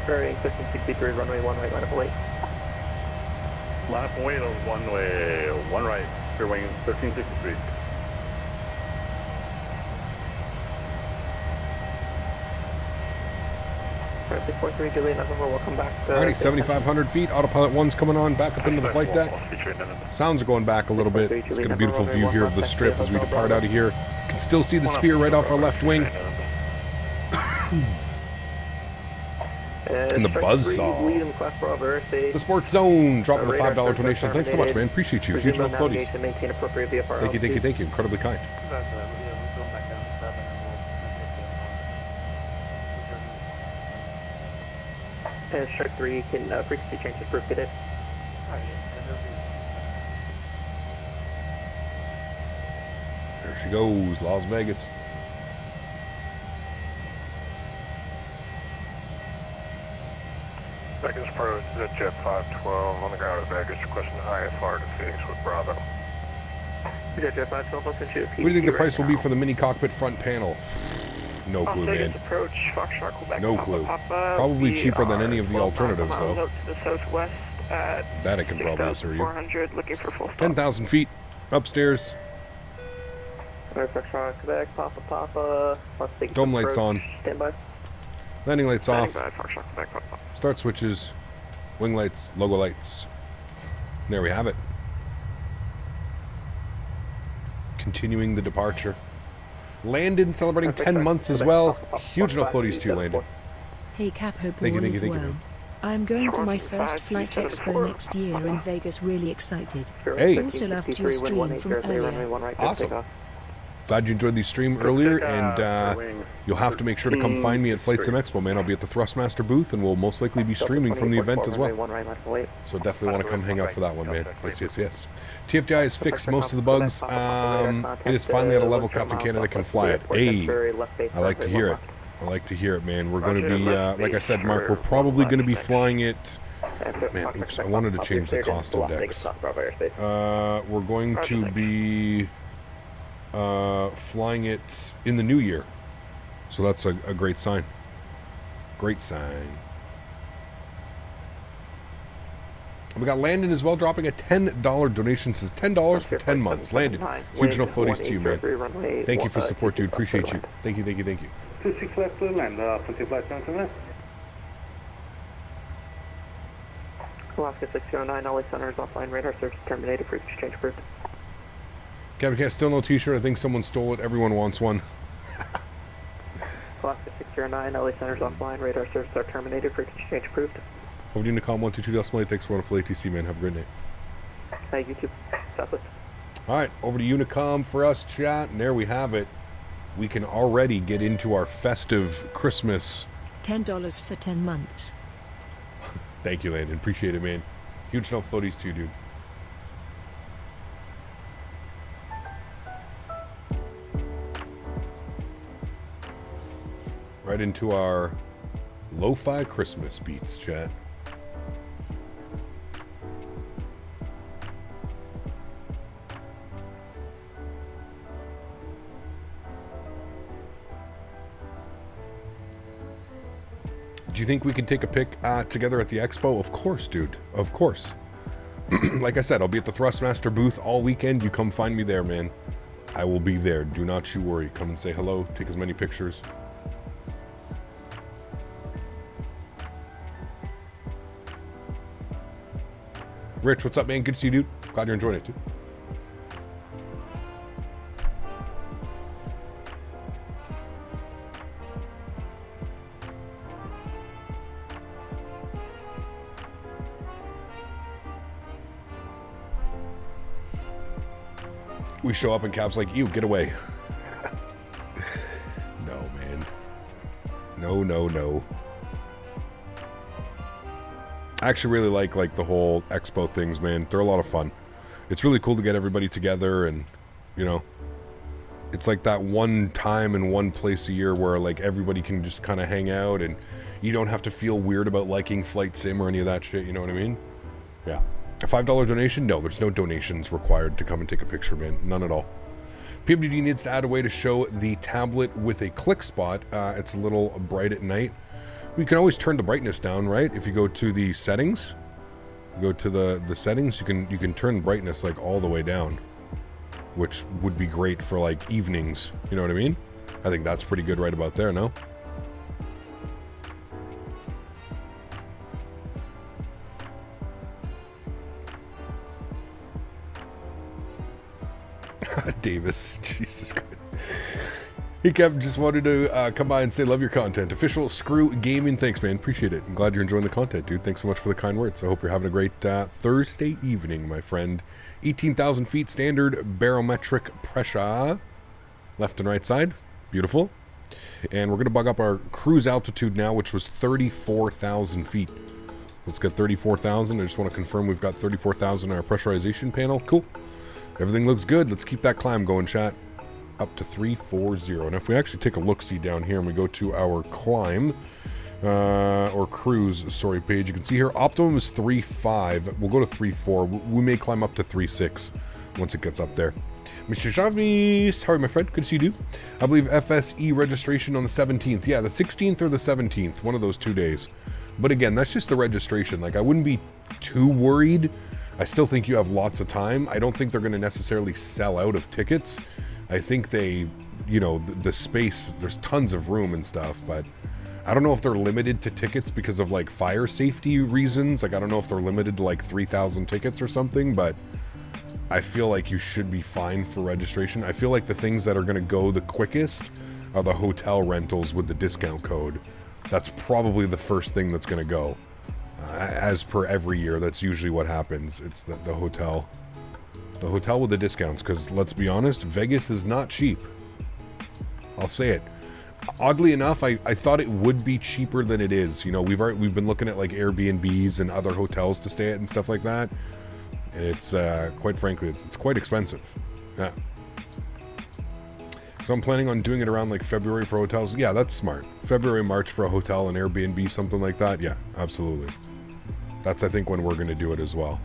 Varying 1563, runway 1 right, line up await. Line up and wait on one way, 1 right, clear wing 1363. Alright, 643 Juliet, November, welcome back. Alrighty, 7,500 feet. Autopilot 1's coming on, back up into the flight deck. Sounds are going back a little bit. Let's get a beautiful view here of the strip as we depart out of here. You can still see the sphere right off our left wing. And the buzzsaw. Lead in Class Bravo airspace. The Sports Zone dropping the Radar $5 search donation. Thanks so much, man. Appreciate you. Huge Resume enough floaties. navigation, maintain appropriate VFR. Thank you, thank you, thank you. Incredibly kind. That's yeah, we'll go back down to 7 and we'll And Strike 3 can frequency change is proof get it. There she goes, Las Vegas. Vegas Pro, is Jet 512 on the ground at Vegas, requesting IFR to Phoenix with Bravo. Jet 512, I'll send you a What do you think the price will be for the mini cockpit front panel? No clue, man. Approach, Foxtrot, Quebec, No Papa, clue. Papa. Probably We cheaper than are any of the 12 alternatives, miles though. out to the southwest at That I can probably assure you. 400, looking for full stop. 10,000 feet upstairs. Alright, Foxtrot, Quebec, Papa, Papa. Let's take Dome lights on. Stand by. Landing lights Standing off. by, Foxtrot, Quebec, Papa. Start switches. Wing lights. Logo lights. There we have it. Continuing the departure. Landon celebrating 10 months as well. Huge enough floaties too, Landon. Hey Cap, hope Thank you, all thank is you, thank you, well. man. I'm going to my first Flight Expo next year in Vegas, really excited. Hey. Also loved your stream from earlier. Awesome. Glad you enjoyed the stream earlier, and you'll have to make sure to come find me at Flight Sim Expo, man. I'll be at the Thrustmaster booth, and we'll most likely be streaming from the event as well. So definitely want to come hang out for that one, man. Yes, yes, yes. TFDI has fixed most of the bugs. It is finally at a level Captain Canada can fly it. Hey, I like to hear it. I like to hear it, man. We're going to be, like I said, Mark, we're probably going to be flying it. Man, oops, I wanted to change the cost index. We're going to be flying it in the new year. So that's a great sign. Great sign. We got Landon as well, dropping a $10 donation. Says $10 for 10 months. Landon, huge enough floaties to you, man. Thank you for support, dude. Appreciate you. Thank you, thank you, thank you. 26 left to land, 20 flight 7 Alaska 609, LA Center is offline, radar service terminated, frequency change approved. Captain Cat, still no t-shirt. I think someone stole it. Everyone wants one. Alaska 609, LA Center is offline, radar service are terminated, frequency change approved. Over to Unicom 122.8. Thanks for one for ATC, man. Have a great night. YouTube, Southwest. All right, over to Unicom for us, chat. And there we have it. We can already get into our festive Christmas. $10 for 10 months. Thank you, Landon. Appreciate it, man. Huge enough floaties too, dude. Right into our lo-fi Christmas beats, chat. Do you think we can take a pic together at the expo? Of course, dude. Of course. Like I said, I'll be at the Thrustmaster booth all weekend. You come find me there, man. I will be there. Do not you worry. Come and say hello. Take as many pictures. Rich, what's up, man? Good to see you, dude. Glad you're enjoying it, dude. We show up and Cap's like, you, get away. No, man. No, no, no. I actually really like the whole expo things, man. They're a lot of fun. It's really cool to get everybody together and, you know, it's like that one time and one place a year where like everybody can just kind of hang out and you don't have to feel weird about liking Flight Sim or any of that shit, you know what I mean? Yeah. A $5 donation? No, there's no donations required to come and take a picture, man. None at all. PMDG needs to add a way to show the tablet with a click spot. It's a little bright at night. We can always turn the brightness down, right? If you go to the settings, go to the settings, you can turn brightness like all the way down, which would be great for like evenings. You know what I mean? I think that's pretty good right about there, no? Davis, Jesus Christ. He kept just wanted to come by and say, love your content. Official Screw Gaming. Thanks, man. Appreciate it. I'm glad you're enjoying the content, dude. Thanks so much for the kind words. I hope you're having a great Thursday evening, my friend. 18,000 feet standard barometric pressure. Left and right side. Beautiful. And we're going to bug up our cruise altitude now, which was 34,000 feet. Let's get 34,000. I just want to confirm we've got 34,000 on our pressurization panel. Cool. Everything looks good. Let's keep that climb going, chat. Up to 340. And if we actually take a look-see down here and we go to our climb, or cruise, sorry, page, you can see here, optimum is 3.5. We'll go to 3.4. We may climb up to 3.6 once it gets up there. Mr. Javis, how are you, my friend? Good to see you, dude. I believe FSE registration on the 17th. Yeah, the 16th or the 17th, one of those 2 days. But again, that's just the registration. Like, I wouldn't be too worried. I still think you have lots of time. I don't think they're going to necessarily sell out of tickets. I think they, you know, the space, there's tons of room and stuff, but I don't know if they're limited to tickets because of like fire safety reasons. Like, I don't know if they're limited to like 3,000 tickets or something, but I feel like you should be fine for registration. I feel like the things that are going to go the quickest are the hotel rentals with the discount code. That's probably the first thing that's going to go. As per every year, that's usually what happens. It's the hotel. The hotel with the discounts, because let's be honest, Vegas is not cheap. I'll say it. Oddly enough, I thought it would be cheaper than it is. You know, we've been looking at like Airbnbs and other hotels to stay at and stuff like that, and it's quite frankly, it's quite expensive. Yeah. So I'm planning on doing it around like February for hotels. Yeah, that's smart. February, March for a hotel and Airbnb, something like that. Yeah, absolutely. That's, I think, when we're going to do it as well.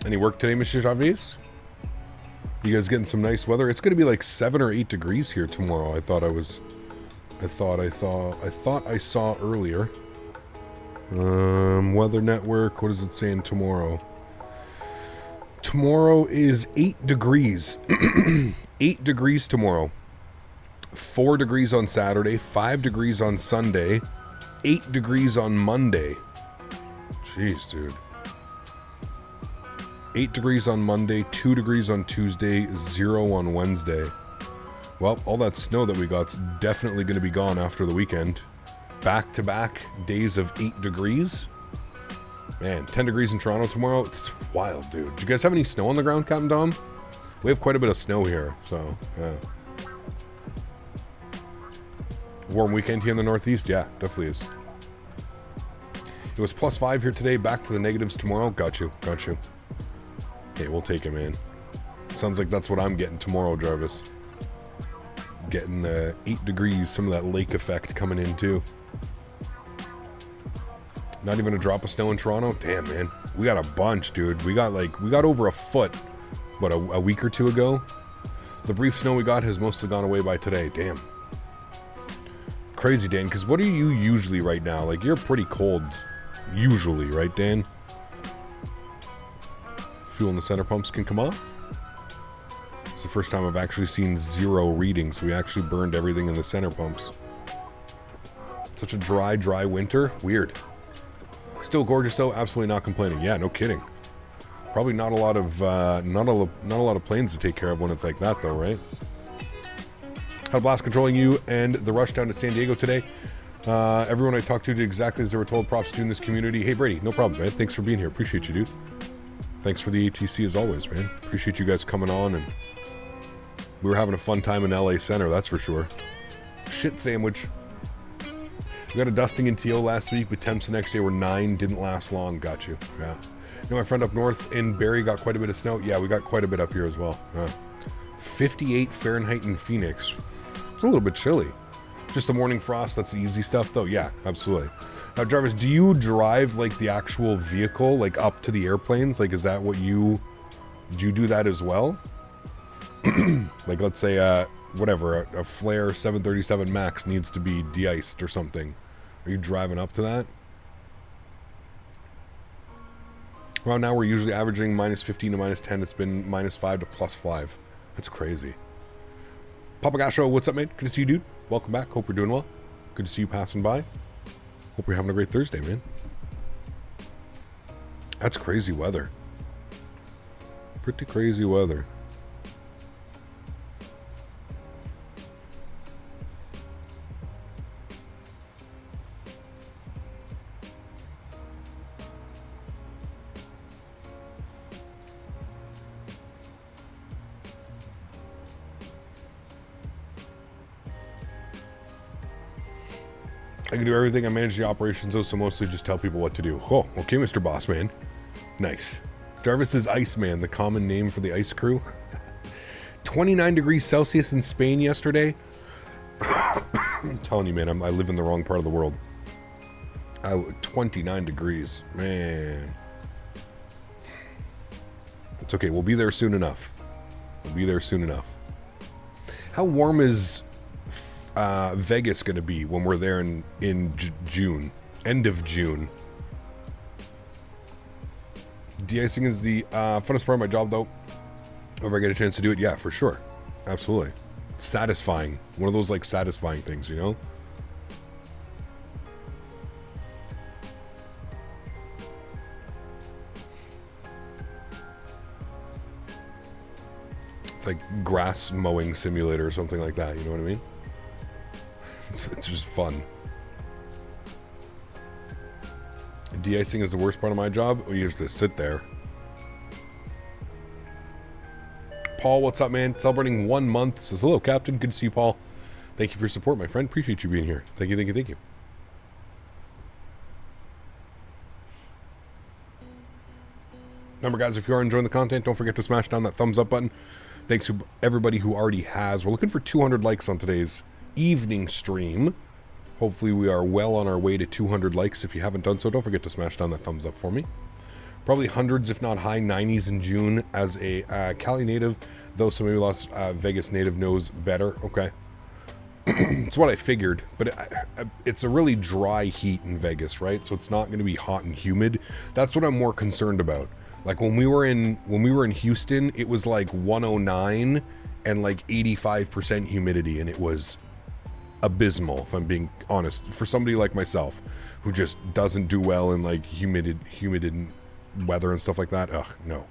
Any work today, Mr. Javis? You guys getting some nice weather? It's going to be like 7 or 8 degrees here tomorrow. I thought I saw earlier. Weather Network, what is it saying tomorrow? Tomorrow is 8 degrees. 8 degrees tomorrow. 4 degrees on Saturday, 5 degrees on Sunday, 8 degrees on Monday. Jeez, dude. 8 degrees on Monday, 2 degrees on Tuesday, 0 on Wednesday. Well, all that snow that we got's definitely going to be gone after the weekend. Back-to-back days of 8 degrees. Man, 10 degrees in Toronto tomorrow. It's wild, dude. Do you guys have any snow on the ground, Captain Dom? We have quite a bit of snow here, so, yeah. Warm weekend here in the Northeast? Yeah, definitely is. It was +5 here today, back to the negatives tomorrow. Got you. Hey, we'll take it, man. Sounds like that's what I'm getting tomorrow, Jarvis. Getting the 8 degrees, some of that lake effect coming in too. Not even a drop of snow in Toronto? Damn, man. We got a bunch, dude. We got over a foot, what, a week or two ago? The brief snow we got has mostly gone away by today. Damn. Crazy, Dan, because what are you usually right now? Like, you're pretty cold usually, right, Dan? Fuel in the center pumps can come off. It's the first time I've actually seen 0 readings. We actually burned everything in the center pumps. Such a dry winter. Weird. Still gorgeous though. Absolutely not complaining. Yeah, no kidding. Probably not a lot of not a lot of planes to take care of when it's like that though, right? Had a blast controlling you and the rush down to San Diego today. Everyone I talked to did exactly as they were told. Props to you in this community. Hey Brady, no problem, man. Thanks for being here. Appreciate you, dude. Thanks for the ATC as always, man. Appreciate you guys coming on, and we were having a fun time in LA Center, that's for sure. Shit sandwich. We got a dusting in TO last week, but temps the next day were 9, didn't last long. Got you. Yeah. You know, my friend up north in Barrie got quite a bit of snow. Yeah, we got quite a bit up here as well. 58 Fahrenheit in Phoenix. It's a little bit chilly. Just the morning frost, that's the easy stuff though. Yeah, absolutely. Now, Jarvis, do you drive like the actual vehicle, like up to the airplanes? Like, is that what do you do that as well? Like, let's say, whatever, a Flare 737 MAX needs to be de-iced or something. Are you driving up to that? Well, now we're usually averaging -15 to -10. It's been -5 to +5. That's crazy. Papagasho, what's up, man? Good to see you, dude. Welcome back. Hope you're doing well. Good to see you passing by. Hope you're having a great Thursday, man. That's crazy weather. Pretty crazy weather. I can do everything. I manage the operations, though, so mostly just tell people what to do. Oh, okay, Mr. Bossman. Nice. Jarvis is Iceman, the common name for the ice crew. 29 degrees Celsius in Spain yesterday. I'm telling you, man, I live in the wrong part of the world. 29 degrees. Man. It's okay. We'll be there soon enough. We'll be there soon enough. How warm is Vegas going to be when we're there in June? End of June. De-icing is the funnest part of my job, though. If I get a chance to do it, yeah, for sure. Absolutely. It's satisfying. One of those, like, satisfying things, you know? It's like grass mowing simulator or something like that, you know what I mean? It's just fun. De-icing is the worst part of my job. We used to sit there. Paul, what's up, man? Celebrating 1 month. Says, hello, Captain. Good to see you, Paul. Thank you for your support, my friend. Appreciate you being here. Thank you, thank you, thank you. Remember, guys, if you are enjoying the content, don't forget to smash down that thumbs up button. Thanks to everybody who already has. We're looking for 200 likes on today's evening stream. Hopefully we are well on our way to 200 likes. If you haven't done so, don't forget to smash down that thumbs up for me. Probably hundreds, if not high 90s in June as a Cali native, though some maybe Las Vegas native knows better. Okay. It's what I figured, but it's a really dry heat in Vegas, right? So it's not going to be hot and humid. That's what I'm more concerned about. Like when we were in Houston, it was like 109 and like 85% humidity, and it was abysmal, if I'm being honest, for somebody like myself who just doesn't do well in like humid weather and stuff like that. Ugh, no.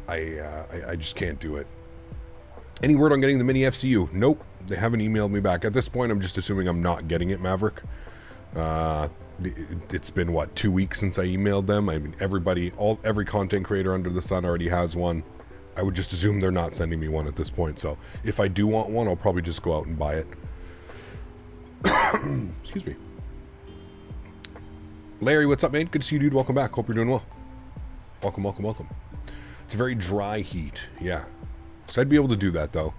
I just can't do it. Any word on getting the mini FCU? Nope. They haven't emailed me back. At this point, I'm just assuming I'm not getting it, Maverick. It's been, what, 2 weeks since I emailed them? I mean, every content creator under the sun already has one. I would just assume they're not sending me one at this point. So if I do want one, I'll probably just go out and buy it. Excuse me. Larry, what's up, man? Good to see you, dude. Welcome back. Hope you're doing well. Welcome, welcome, welcome. It's a very dry heat. Yeah. So I'd be able to do that, though.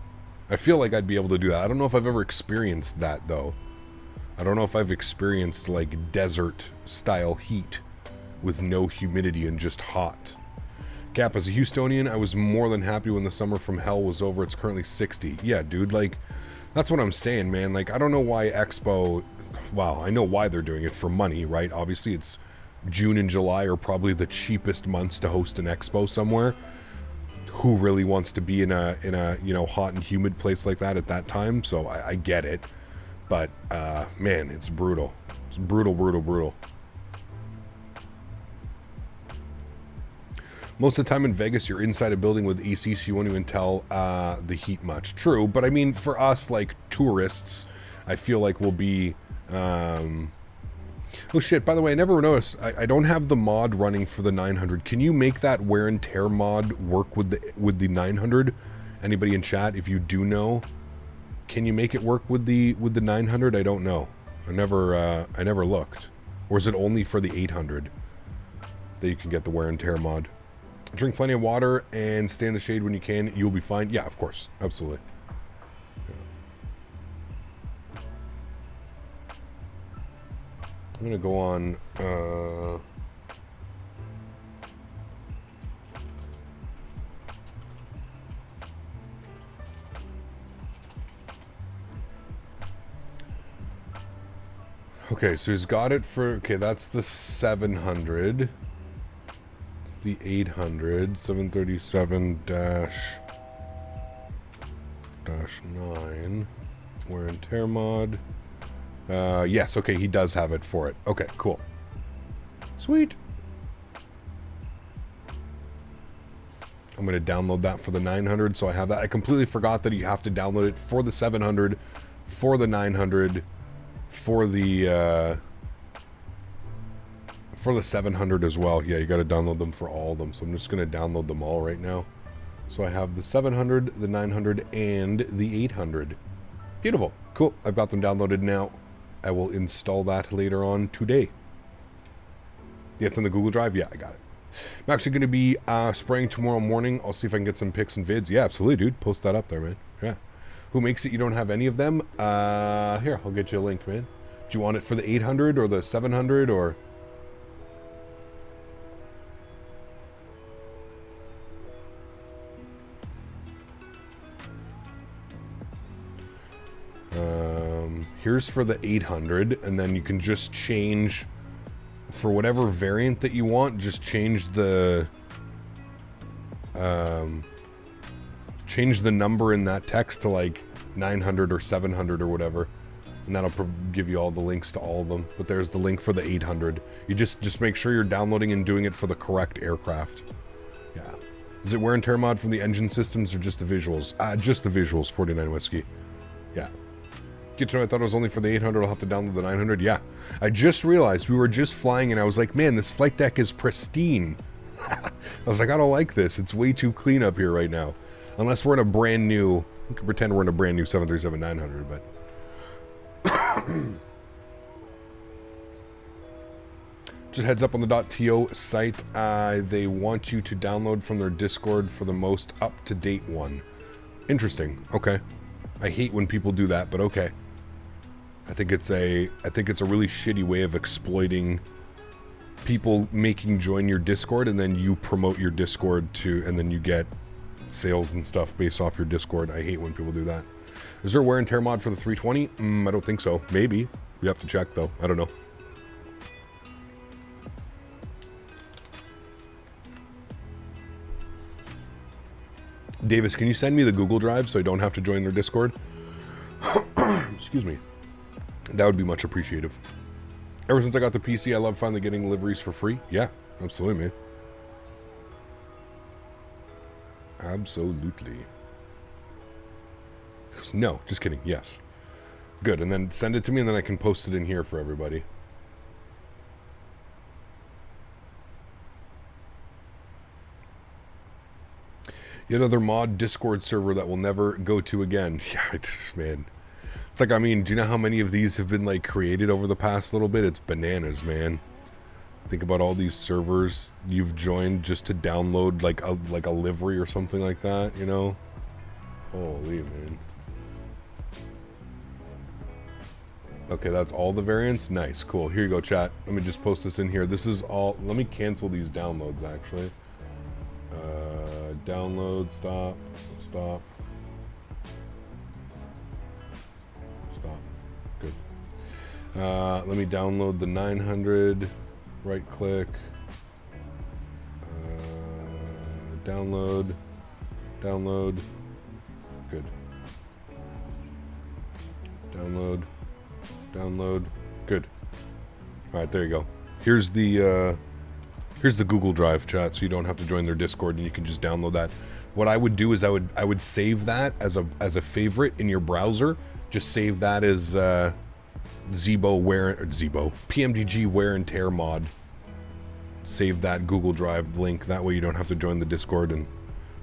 I feel like I'd be able to do that. I don't know if I've ever experienced that, though. I don't know if I've experienced, like, desert-style heat with no humidity and just hot. Cap, as a Houstonian, I was more than happy when the summer from hell was over. It's currently 60. Yeah, dude, like, that's what I'm saying, man. Like, I don't know why Expo... Well, I know why they're doing it, for money, right? Obviously, it's June and July are probably the cheapest months to host an Expo somewhere. Who really wants to be in a you know, hot and humid place like that at that time? So I get it. But, man, it's brutal. It's brutal, brutal, brutal. Most of the time in Vegas, you're inside a building with AC, so you won't even tell the heat much. True, but I mean, for us, like, tourists, I feel like we'll be... Oh, shit, by the way, I never noticed. I don't have the mod running for the 900. Can you make that wear and tear mod work with the 900? Anybody in chat, if you do know, can you make it work with the 900? I don't know. I never looked. Or is it only for the 800 that you can get the wear and tear mod? Drink plenty of water and stay in the shade when you can. You'll be fine. Yeah, of course. Absolutely. Yeah. I'm going to go on... Okay, so he's got it for... Okay, that's the 700. It's the 800. 737 dash... 4-9 wear and tear mod. Yes, okay, he does have it for it. Okay, cool. Sweet. I'm going to download that for the 900, so I have that. I completely forgot that you have to download it for the 700, for the 900, for the 700 as well. Yeah, you got to download them for all of them, so I'm just going to download them all right now. So I have the 700, the 900, and the 800. Beautiful. Cool. I've got them downloaded now. I will install that later on today. Yeah, it's in the Google Drive? Yeah, I got it. I'm actually going to be spraying tomorrow morning. I'll see if I can get some pics and vids. Yeah, absolutely, dude. Post that up there, man. Yeah. Who makes it you don't have any of them? Here, I'll get you a link, man. Do you want it for the 800 or the 700 or... here's for the 800, and then you can just change for whatever variant that you want. Just change the number in that text to like 900 or 700 or whatever, and that'll give you all the links to all of them. But there's the link for the 800. You just make sure you're downloading and doing it for the correct aircraft. Yeah. Is it wear and tear mod from the engine systems or just the visuals? Just the visuals. 49 Whiskey. Yeah. Good to know. I thought it was only for the 800. I'll have to download the 900. Yeah. I just realized we were just flying and I was like, man, this flight deck is pristine. I was like, I don't like this. It's way too clean up here right now. Unless we're in a brand new... We can pretend we're in a brand new 737-900, but... Just heads up on the .to site. They want you to download from their Discord for the most up-to-date one. Interesting. Okay. I hate when people do that, but okay. I think it's a really shitty way of exploiting people making join your Discord, and then you promote your Discord to, and then you get sales and stuff based off your Discord. I hate when people do that. Is there a wear and tear mod for the 320? I don't think so. Maybe. We have to check though. I don't know. Davis, can you send me the Google Drive so I don't have to join their Discord? Excuse me. That would be much appreciated. Ever since I got the PC, I love finally getting liveries for free. Yeah, absolutely, man. Absolutely. No, just kidding. Yes. Good, and then send it to me and then I can post it in here for everybody. Yet another mod Discord server that we'll never go to again. Yeah, man. It's like, I mean, do you know how many of these have been, like, created over the past little bit? It's bananas, man. Think about all these servers you've joined just to download, like a livery or something like that, you know? Holy, man. Okay, that's all the variants? Nice, cool. Here you go, chat. Let me just post this in here. This is all... Let me cancel these downloads, actually. Download, stop. Good. Let me download the 900. Right click. Download. Good. Download. Good. Alright, there you go. Here's the Google Drive, chat, so you don't have to join their Discord and you can just download that. What I would do is I would save that as a favorite in your browser. Just save that as PMDG wear and tear mod. Save that Google Drive link. That way you don't have to join the Discord and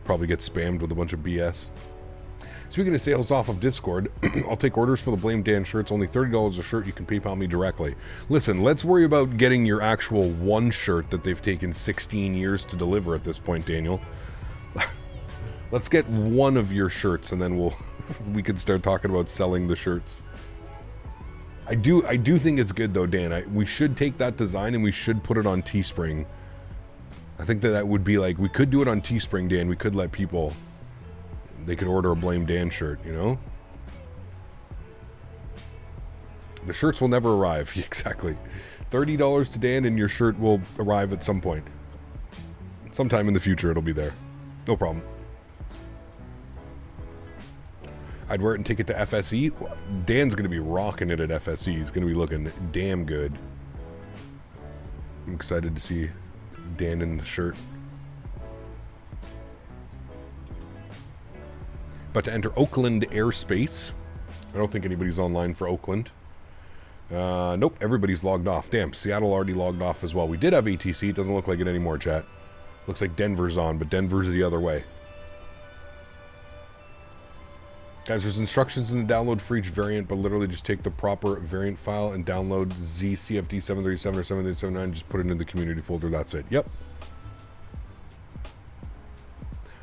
probably get spammed with a bunch of BS. Speaking of sales off of Discord, I'll take orders for the Blame Dan shirts. Only $30 a shirt. You can PayPal me directly. Listen, let's worry about getting your actual one shirt that they've taken 16 years to deliver at this point, Daniel. Let's get one of your shirts, and then we could start talking about selling the shirts. I do think it's good though, Dan. We should take that design and we should put it on Teespring. I think that would be like, we could do it on Teespring, Dan. We could let people... They could order a Blame Dan shirt, you know? The shirts will never arrive. Exactly. $30 to Dan and your shirt will arrive at some point. Sometime in the future it'll be there. No problem. I'd wear it and take it to FSE. Dan's going to be rocking it at FSE. He's going to be looking damn good. I'm excited to see Dan in the shirt. About to enter Oakland airspace. I don't think anybody's online for Oakland. Nope, everybody's logged off. Damn, Seattle already logged off as well. We did have ATC. It doesn't look like it anymore, chat. Looks like Denver's on, but Denver's the other way. Guys, there's instructions in the download for each variant, but literally just take the proper variant file and download ZCFD 737 or 7379. Just put it in the community folder. That's it. Yep.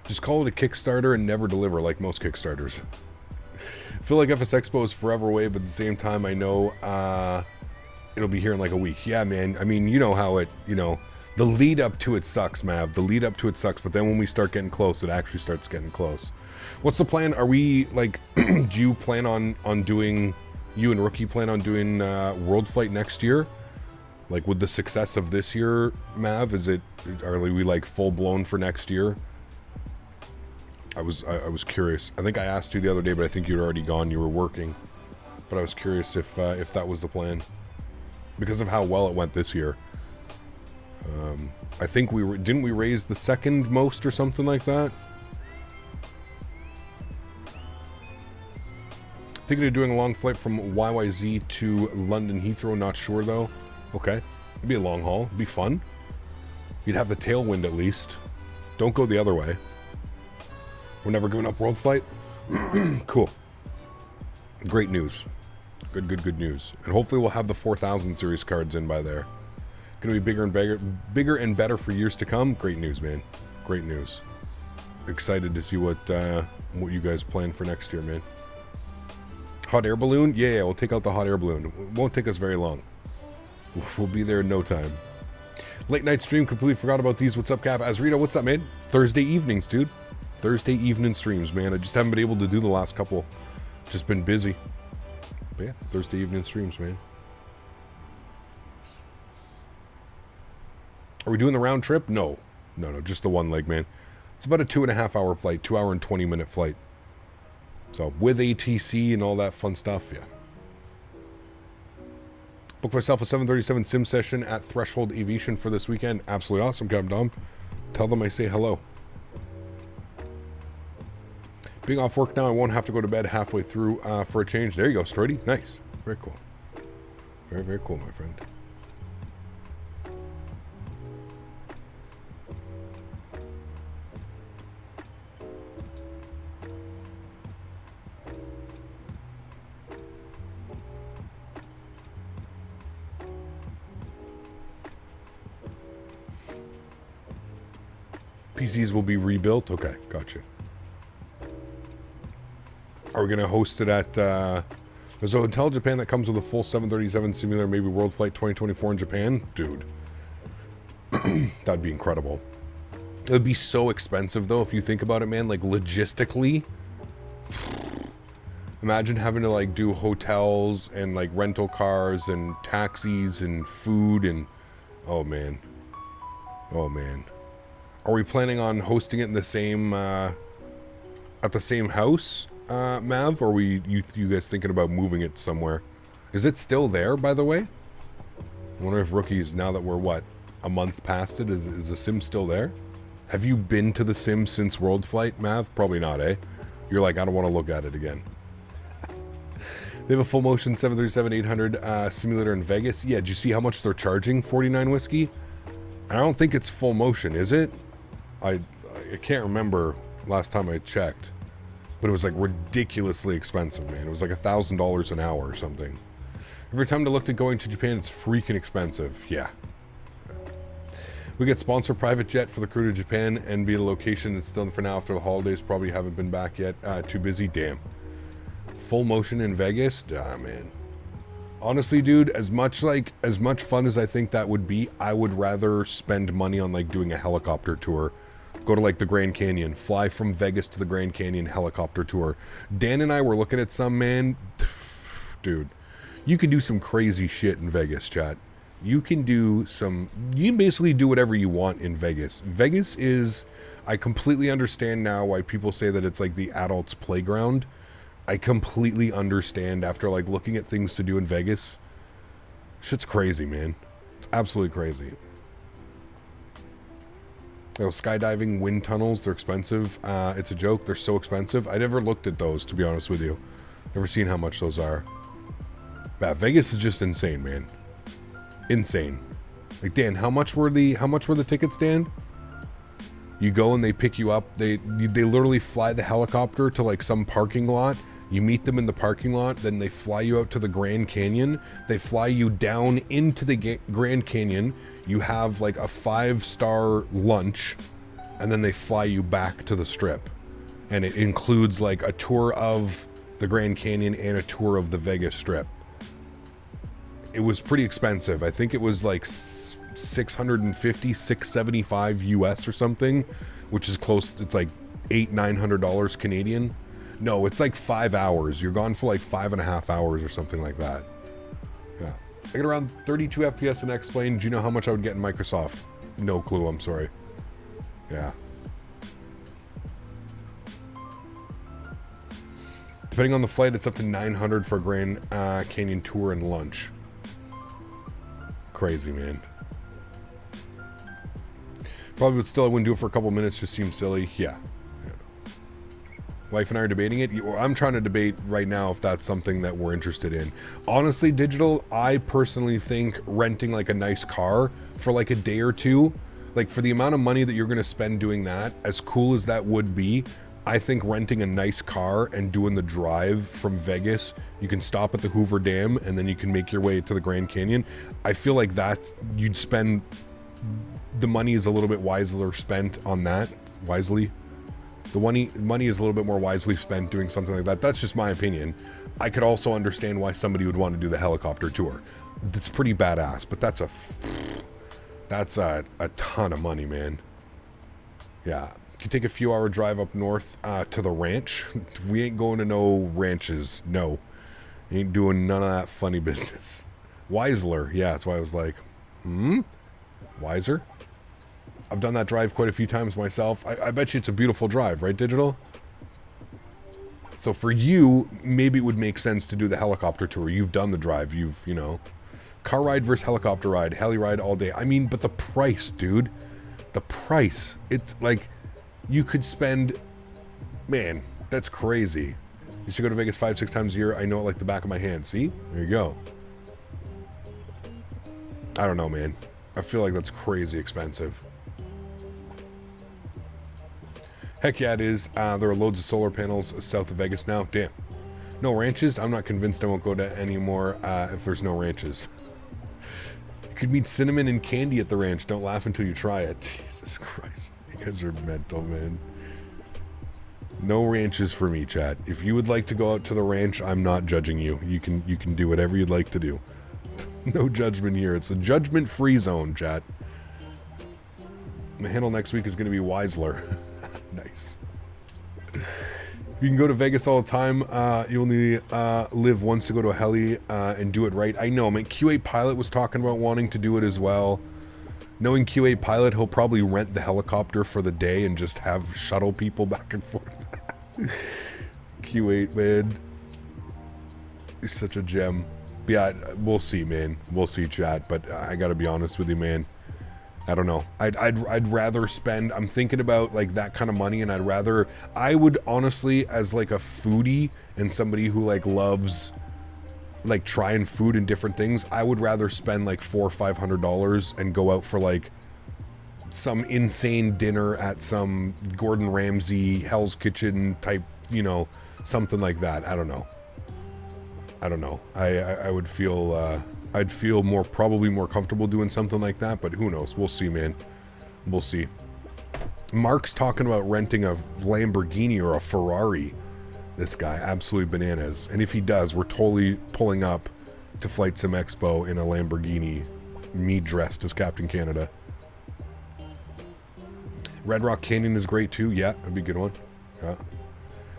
Just call it a Kickstarter and never deliver like most Kickstarters. I feel like FS Expo is forever away, but at the same time, I know it'll be here in like a week. Yeah, man. I mean, you know how it, you know, the lead up to it sucks, Mav. The lead up to it sucks, but then when we start getting close, it actually starts getting close. What's the plan? Are we, like, do you plan on doing, you and Rookie plan on doing World Flight next year? Like, with the success of this year, Mav, are we, like, full-blown for next year? I was curious. I think I asked you the other day, but I think you'd already gone. You were working. But I was curious if that was the plan. Because of how well it went this year. I think didn't we raise the second most or something like that? Thinking of doing a long flight from YYZ to London Heathrow, not sure though. Okay. It'd be a long haul. It'd be fun. You'd have the tailwind at least. Don't go the other way. We're never giving up World Flight. Cool. Great news. Good news. And hopefully we'll have the 4000 series cards in by there. Gonna be bigger and better for years to come. Great news, man. Great news. Excited to see what you guys plan for next year, man. Hot air balloon? Yeah, we'll take out the hot air balloon. It won't take us very long. We'll be there in no time. Late night stream, completely forgot about these. What's up, Cap? Azrito, what's up, man? Thursday evenings, dude. Thursday evening streams, man. I just haven't been able to do the last couple. Just been busy. But yeah, Thursday evening streams, man. Are we doing the round trip? No, just the one leg, man. It's about a 2.5 hour flight, 2 hour and 20 minute flight. So with ATC and all that fun stuff, yeah. Booked myself a 737 sim session at Threshold Aviation for this weekend. Absolutely awesome, Captain Dom. Tell them I say hello. Being off work now, I won't have to go to bed halfway through for a change. There you go, Stroity. Nice. Very cool. Very, very cool, my friend. PCs will be rebuilt? Okay, gotcha. Are we going to host it at... there's a hotel in Japan that comes with a full 737 simulator, maybe World Flight 2024 in Japan? Dude. That'd be incredible. It would be so expensive, though, if you think about it, man. Like, logistically. Imagine having to, like, do hotels and, like, rental cars and taxis and food and... Oh, man. Oh, man. Are we planning on hosting it in the same, at the same house, Mav? Or are you guys thinking about moving it somewhere? Is it still there, by the way? I wonder if Rookies, now that we're, what, a month past it, is the sim still there? Have you been to the sim since World Flight, Mav? Probably not, eh? You're like, I don't want to look at it again. They have a full motion 737-800 simulator in Vegas. Yeah, did you see how much they're charging 49 Whiskey? I don't think it's full motion, is it? I can't remember last time I checked, but it was like ridiculously expensive, man. It was like $1,000 an hour or something. Every time I looked at going to Japan, it's freaking expensive. Yeah. We get sponsor private jet for the crew to Japan and be a location that's still for now after the holidays. Probably haven't been back yet. Too busy. Damn. Full motion in Vegas? Ah, man. Honestly, dude, as much fun as I think that would be, I would rather spend money on like doing a helicopter tour. Go to like the Grand Canyon, fly from Vegas to the Grand Canyon helicopter tour. Dan and I were looking at some, man. Dude, you can do some crazy shit in Vegas, chat. You can basically do whatever you want in Vegas. Vegas is, I completely understand now why people say that it's like the adults' playground. I completely understand after like looking at things to do in Vegas. Shit's crazy, man. It's absolutely crazy. Skydiving wind tunnels, they're expensive. It's a joke. They're so expensive. I never looked at those, to be honest with you. Never seen how much those are. But Vegas is just insane, man. Insane. Like, Dan, how much were the tickets, Dan? You go and they pick you up. They literally fly the helicopter to like some parking lot. You meet them in the parking lot. Then they fly you out to the Grand Canyon. They fly you down into the Grand Canyon. You have like a 5-star lunch, and then they fly you back to the Strip. And it includes like a tour of the Grand Canyon and a tour of the Vegas Strip. It was pretty expensive. I think it was like $675 US or something, which is close. It's like $900 Canadian. No, it's like 5 hours. You're gone for like 5.5 hours or something like that. Yeah. I get around 32 FPS in X-Plane. Do you know how much I would get in Microsoft? No clue, I'm sorry. Yeah. Depending on the flight, it's up to 900 for a Grand Canyon tour and lunch. Crazy, man. Probably, but still, I wouldn't do it for a couple minutes. Just seems silly. Yeah. Wife and I are debating it. I'm trying to debate right now if that's something that we're interested in. Honestly, Digital, I personally think renting like a nice car for like a day or two, like for the amount of money that you're going to spend doing that, as cool as that would be, I think renting a nice car and doing the drive from Vegas, you can stop at the Hoover Dam and then you can make your way to the Grand Canyon. I feel like that you'd spend, the money is a little bit wisely spent on that. Wisely. The money is a little bit more wisely spent doing something like that. That's just my opinion. I could also understand why somebody would want to do the helicopter tour. It's pretty badass, but that's a ton of money, man. Yeah. You can take a few hour drive up north to the ranch. We ain't going to no ranches. No. Ain't doing none of that funny business. Weisler. Yeah, that's why I was like, Wiser? I've done that drive quite a few times myself. I bet you it's a beautiful drive, right, Digital? So for you, maybe it would make sense to do the helicopter tour. You've done the drive. You know. Car ride versus helicopter ride. Heli ride all day. I mean, but the price, dude. The price. It's like, you could spend... Man, that's crazy. Used to go to Vegas 5-6 times a year. I know it like the back of my hand. See? There you go. I don't know, man. I feel like that's crazy expensive. Heck yeah, it is. There are loads of solar panels south of Vegas now. Damn. No ranches? I'm not convinced I won't go to any more if there's no ranches. You could meet cinnamon and candy at the ranch. Don't laugh until you try it. Jesus Christ. You guys are mental, man. No ranches for me, chat. If you would like to go out to the ranch, I'm not judging you. You can do whatever you'd like to do. No judgment here. It's a judgment-free zone, chat. My handle next week is going to be Weisler. Nice. You can go to Vegas all the time. You only live once to go to a heli and do it right. I know, man. Q8 Pilot was talking about wanting to do it as well. Knowing Q8 Pilot, he'll probably rent the helicopter for the day and just have shuttle people back and forth. Q8, man. He's such a gem. But yeah, we'll see, man. We'll see, chat. But I gotta be honest with you, man. I don't know. I'd rather spend, I'm thinking about like that kind of money, and I would honestly, as like a foodie and somebody who like loves like trying food and different things, I would rather spend like $400 or $500 and go out for like some insane dinner at some Gordon Ramsay Hell's Kitchen type, you know, something like that. I don't know. I would feel I'd feel probably more comfortable doing something like that, but who knows? We'll see, man. We'll see. Mark's talking about renting a Lamborghini or a Ferrari. This guy, absolutely bananas. And if he does, we're totally pulling up to Flight Sim Expo in a Lamborghini, me dressed as Captain Canada. Red Rock Canyon is great too. Yeah, that'd be a good one. Yeah.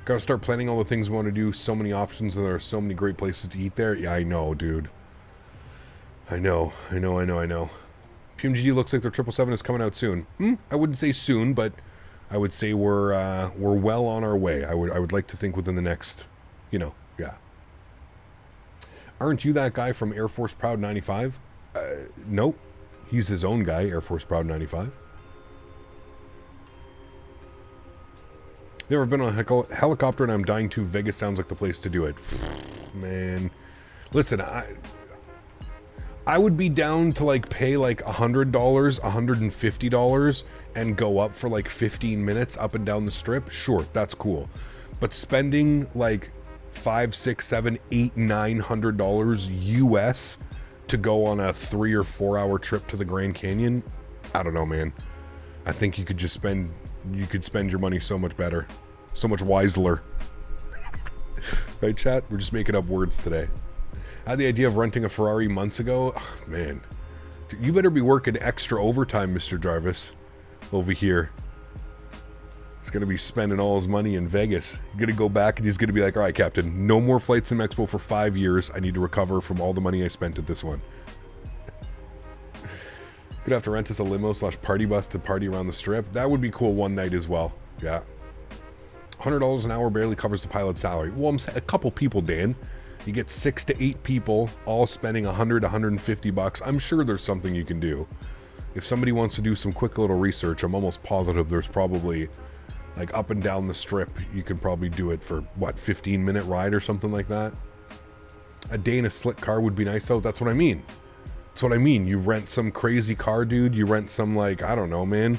Gotta start planning all the things we want to do. So many options, and there are so many great places to eat there. Yeah, I know, dude. I know. PMDG looks like their 777 is coming out soon. I wouldn't say soon, but I would say we're well on our way. I would like to think within the next you know, yeah. Aren't you that guy from Air Force Proud 95? Nope. He's his own guy, Air Force Proud 95. Never been on a helicopter and I'm dying to. Vegas sounds like the place to do it. Man. Listen, I would be down to like pay like $100, $150 and go up for like 15 minutes up and down the strip. Sure, that's cool. But spending like $500, $600, $700, $800, $900 US to go on a 3 or 4 hour trip to the Grand Canyon, I don't know, man. I think you could just spend your money so much better, so much wiser. Right, chat? We're just making up words today. I had the idea of renting a Ferrari months ago. Oh, man, you better be working extra overtime, Mr. Jarvis, over here. He's going to be spending all his money in Vegas. He's going to go back and he's going to be like, all right, Captain, no more flights in Mexico for 5 years. I need to recover from all the money I spent at this one. Could have to rent us a limo / party bus to party around the strip. That would be cool one night as well. Yeah. $100 an hour barely covers the pilot's salary. Well, I'm saying a couple people, Dan. You get 6 to 8 people all spending $100, $150. I'm sure there's something you can do. If somebody wants to do some quick little research, I'm almost positive there's probably, like, up and down the strip, you can probably do it for, what, 15-minute ride or something like that? A day in a slick car would be nice, though. That's what I mean. That's what I mean. You rent some crazy car, dude. You rent some, like, I don't know, man.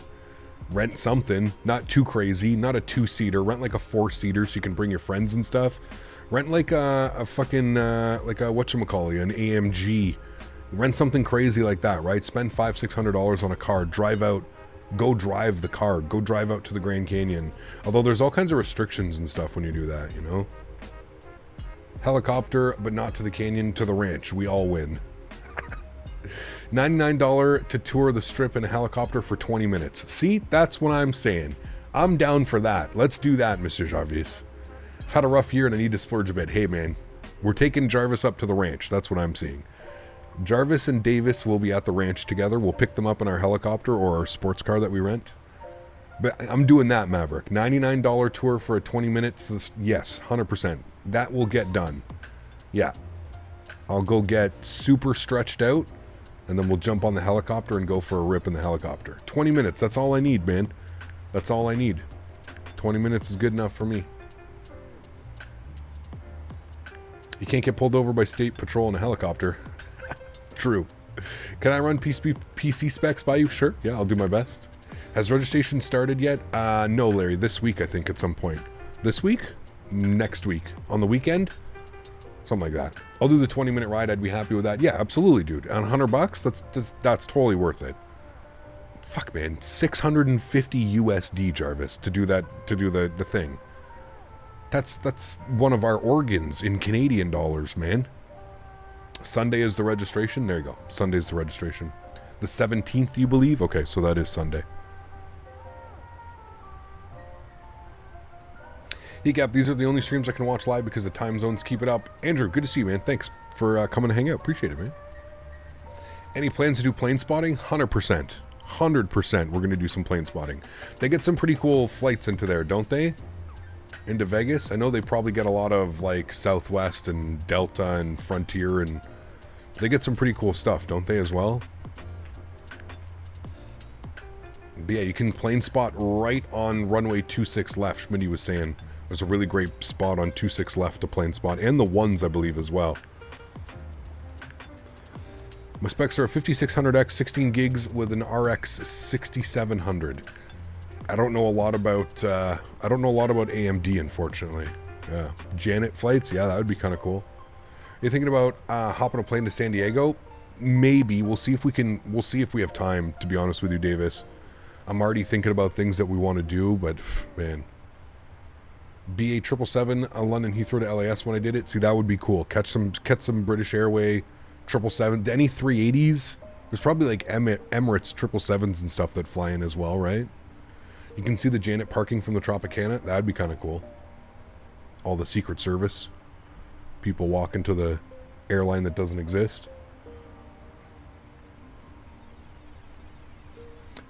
Rent something. Not too crazy. Not a 2-seater. Rent, like, a 4-seater so you can bring your friends and stuff. Rent, like, a fucking, like a, whatchamacallit, an AMG. Rent something crazy like that, right? Spend $500, $600 on a car. Drive out. Go drive the car. Go drive out to the Grand Canyon. Although there's all kinds of restrictions and stuff when you do that, you know? Helicopter, but not to the canyon, to the ranch. We all win. $99 to tour the strip in a helicopter for 20 minutes. See, that's what I'm saying. I'm down for that. Let's do that, Mr. Jarvis. I've had a rough year and I need to splurge a bit. Hey, man, we're taking Jarvis up to the ranch. That's what I'm seeing. Jarvis and Davis will be at the ranch together. We'll pick them up in our helicopter or our sports car that we rent. But I'm doing that, Maverick. $99 tour for a 20 minutes. Yes, 100%. That will get done. Yeah. I'll go get super stretched out. And then we'll jump on the helicopter and go for a rip in the helicopter. 20 minutes, that's all I need, man. That's all I need. 20 minutes is good enough for me. You can't get pulled over by state patrol in a helicopter. True. Can I run PC specs by you? Sure. Yeah, I'll do my best. Has registration started yet? No, Larry. This week, I think, at some point. This week? Next week. On the weekend? Something like that. I'll do the 20-minute ride. I'd be happy with that. Yeah, absolutely, dude. On $100, that's totally worth it. Fuck, man. $650 USD, Jarvis, to do that, to do the thing. That's one of our organs in Canadian dollars, man. Sunday is the registration. There you go. Sunday's the registration. The 17th, you believe? Okay, so that is Sunday. Hey, Gap, these are the only streams I can watch live because the time zones. Keep it up. Andrew, good to see you, man. Thanks for coming to hang out. Appreciate it, man. Any plans to do plane spotting? 100%. 100% we're going to do some plane spotting. They get some pretty cool flights into there, don't they? Into Vegas? I know they probably get a lot of, like, Southwest and Delta and Frontier, and they get some pretty cool stuff, don't they, as well? But yeah, you can plane spot right on runway 26 left, Smitty was saying. There's a really great spot on 26 left to plane spot, and the ones, I believe, as well. My specs are a 5600X, 16 gigs with an RX 6700. I don't know a lot about AMD, unfortunately. Yeah, Janet flights, yeah, that would be kind of cool. You thinking about hopping a plane to San Diego? Maybe. We'll see if we can. We'll see if we have time. To be honest with you, Davis, I'm already thinking about things that we want to do, but man. BA 777, London Heathrow to LAS when I did it. See, that would be cool. Catch some British Airway 777. Any 380s? There's probably like Emirates 777s and stuff that fly in as well, right? You can see the Janet parking from the Tropicana. That'd be kind of cool. All the Secret Service people walking to the airline that doesn't exist.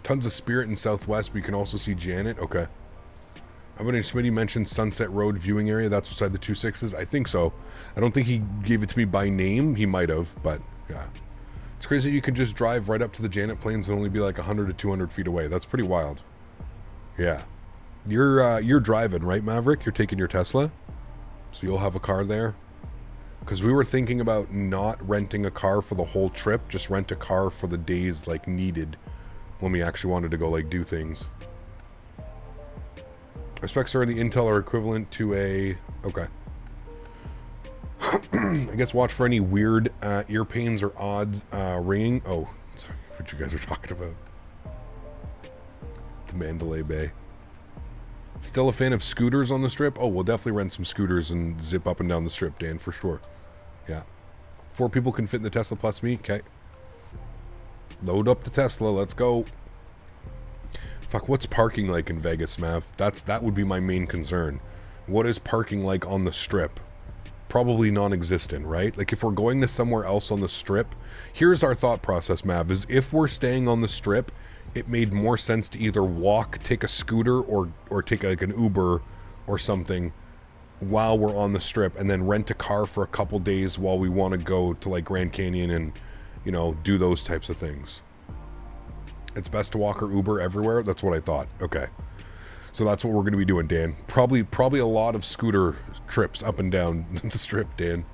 Tons of Spirit in Southwest, but you can also see Janet. Okay. I mean, Smitty mentioned Sunset Road viewing area. That's beside the 2.6s. I think so. I don't think he gave it to me by name. He might have, but yeah. It's crazy you can just drive right up to the Janet Plains and only be like 100 to 200 feet away. That's pretty wild. Yeah. You're driving, right, Maverick? You're taking your Tesla? So you'll have a car there? Because we were thinking about not renting a car for the whole trip. Just rent a car for the days, like, needed when we actually wanted to go, like, do things. Our specs are the Intel are equivalent to a... Okay. I guess watch for any weird ear pains or odd ringing. Oh, sorry, what you guys are talking about. The Mandalay Bay. Still a fan of scooters on the strip? Oh, we'll definitely rent some scooters and zip up and down the strip, Dan, for sure. Yeah. 4 people can fit in the Tesla plus me. Okay. Load up the Tesla. Let's go. Fuck, what's parking like in Vegas, Mav? That would be my main concern. What is parking like on the strip? Probably non-existent, right? Like, if we're going to somewhere else on the strip, here's our thought process, Mav, is if we're staying on the strip, it made more sense to either walk, take a scooter, or take like an Uber or something while we're on the strip, and then rent a car for a couple days while we want to go to like Grand Canyon and, you know, do those types of things. It's best to walk or Uber everywhere. That's what I thought. Okay. So that's what we're going to be doing, Dan. Probably a lot of scooter trips up and down the strip, Dan.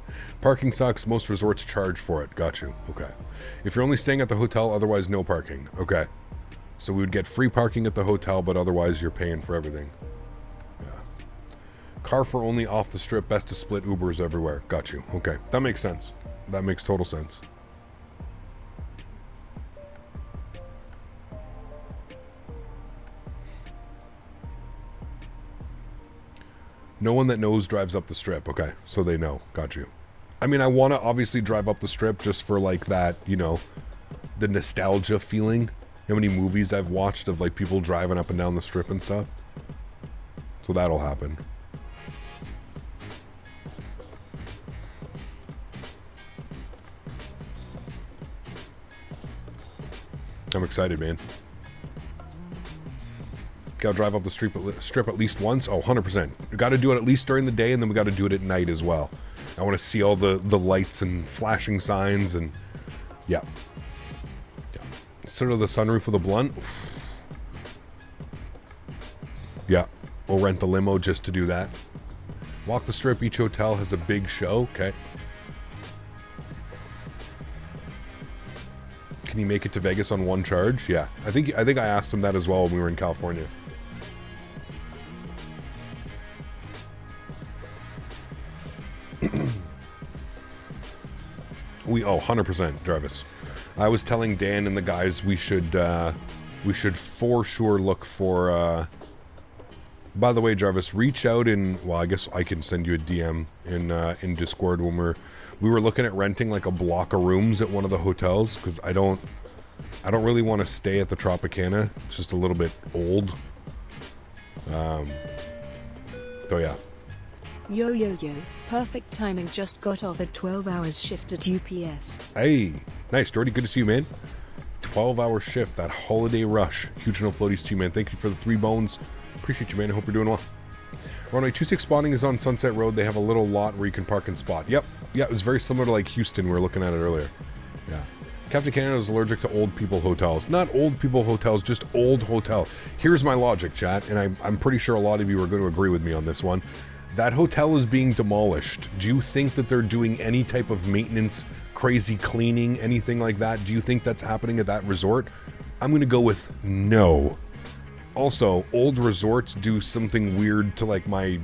Parking sucks. Most resorts charge for it. Got you. Okay. If you're only staying at the hotel, otherwise no parking. Okay. So we would get free parking at the hotel, but otherwise you're paying for everything. Yeah. Car for only off the strip. Best to split Ubers everywhere. Got you. Okay. That makes sense. That makes total sense. No one that knows drives up the strip. Okay, so they know. Got you. I mean, I want to obviously drive up the strip just for, like, that, you know, the nostalgia feeling. How many movies I've watched of, like, people driving up and down the strip and stuff. So that'll happen. I'm excited, man. Gotta drive up the strip at least once. Oh, 100%. We gotta do it at least during the day, and then we gotta do it at night as well. I want to see all the lights and flashing signs, and yeah. Sort of the sunroof with a blunt. Yeah, we'll rent the limo just to do that. Walk the strip. Each hotel has a big show. Okay. Can you make it to Vegas on one charge? Yeah, I think I asked him that as well when we were in California. We 100%, Jarvis. I was telling Dan and the guys we should for sure look for. By the way, Jarvis, reach out in. Well, I guess I can send you a DM in Discord when we were looking at renting like a block of rooms at one of the hotels, because I don't really want to stay at the Tropicana. It's just a little bit old. So yeah. Yo. Perfect timing, just got offered 12 hours shift at UPS. Hey, nice, Jordy. Good to see you, man. 12-hour shift, that holiday rush. Huge no floaties to you, man. Thank you for the 3 bones. Appreciate you, man. I hope you're doing well. Runway 26 spawning is on Sunset Road. They have a little lot where you can park and spot. Yep. Yeah, it was very similar to like Houston. We were looking at it earlier. Yeah. Captain Canada is allergic to old people hotels. Not old people hotels, just old hotel. Here's my logic, chat, and I'm pretty sure a lot of you are going to agree with me on this one. That hotel is being demolished. Do you think that they're doing any type of maintenance, crazy cleaning, anything like that? Do you think that's happening at that resort? I'm going to go with no. Also, old resorts do something weird to like my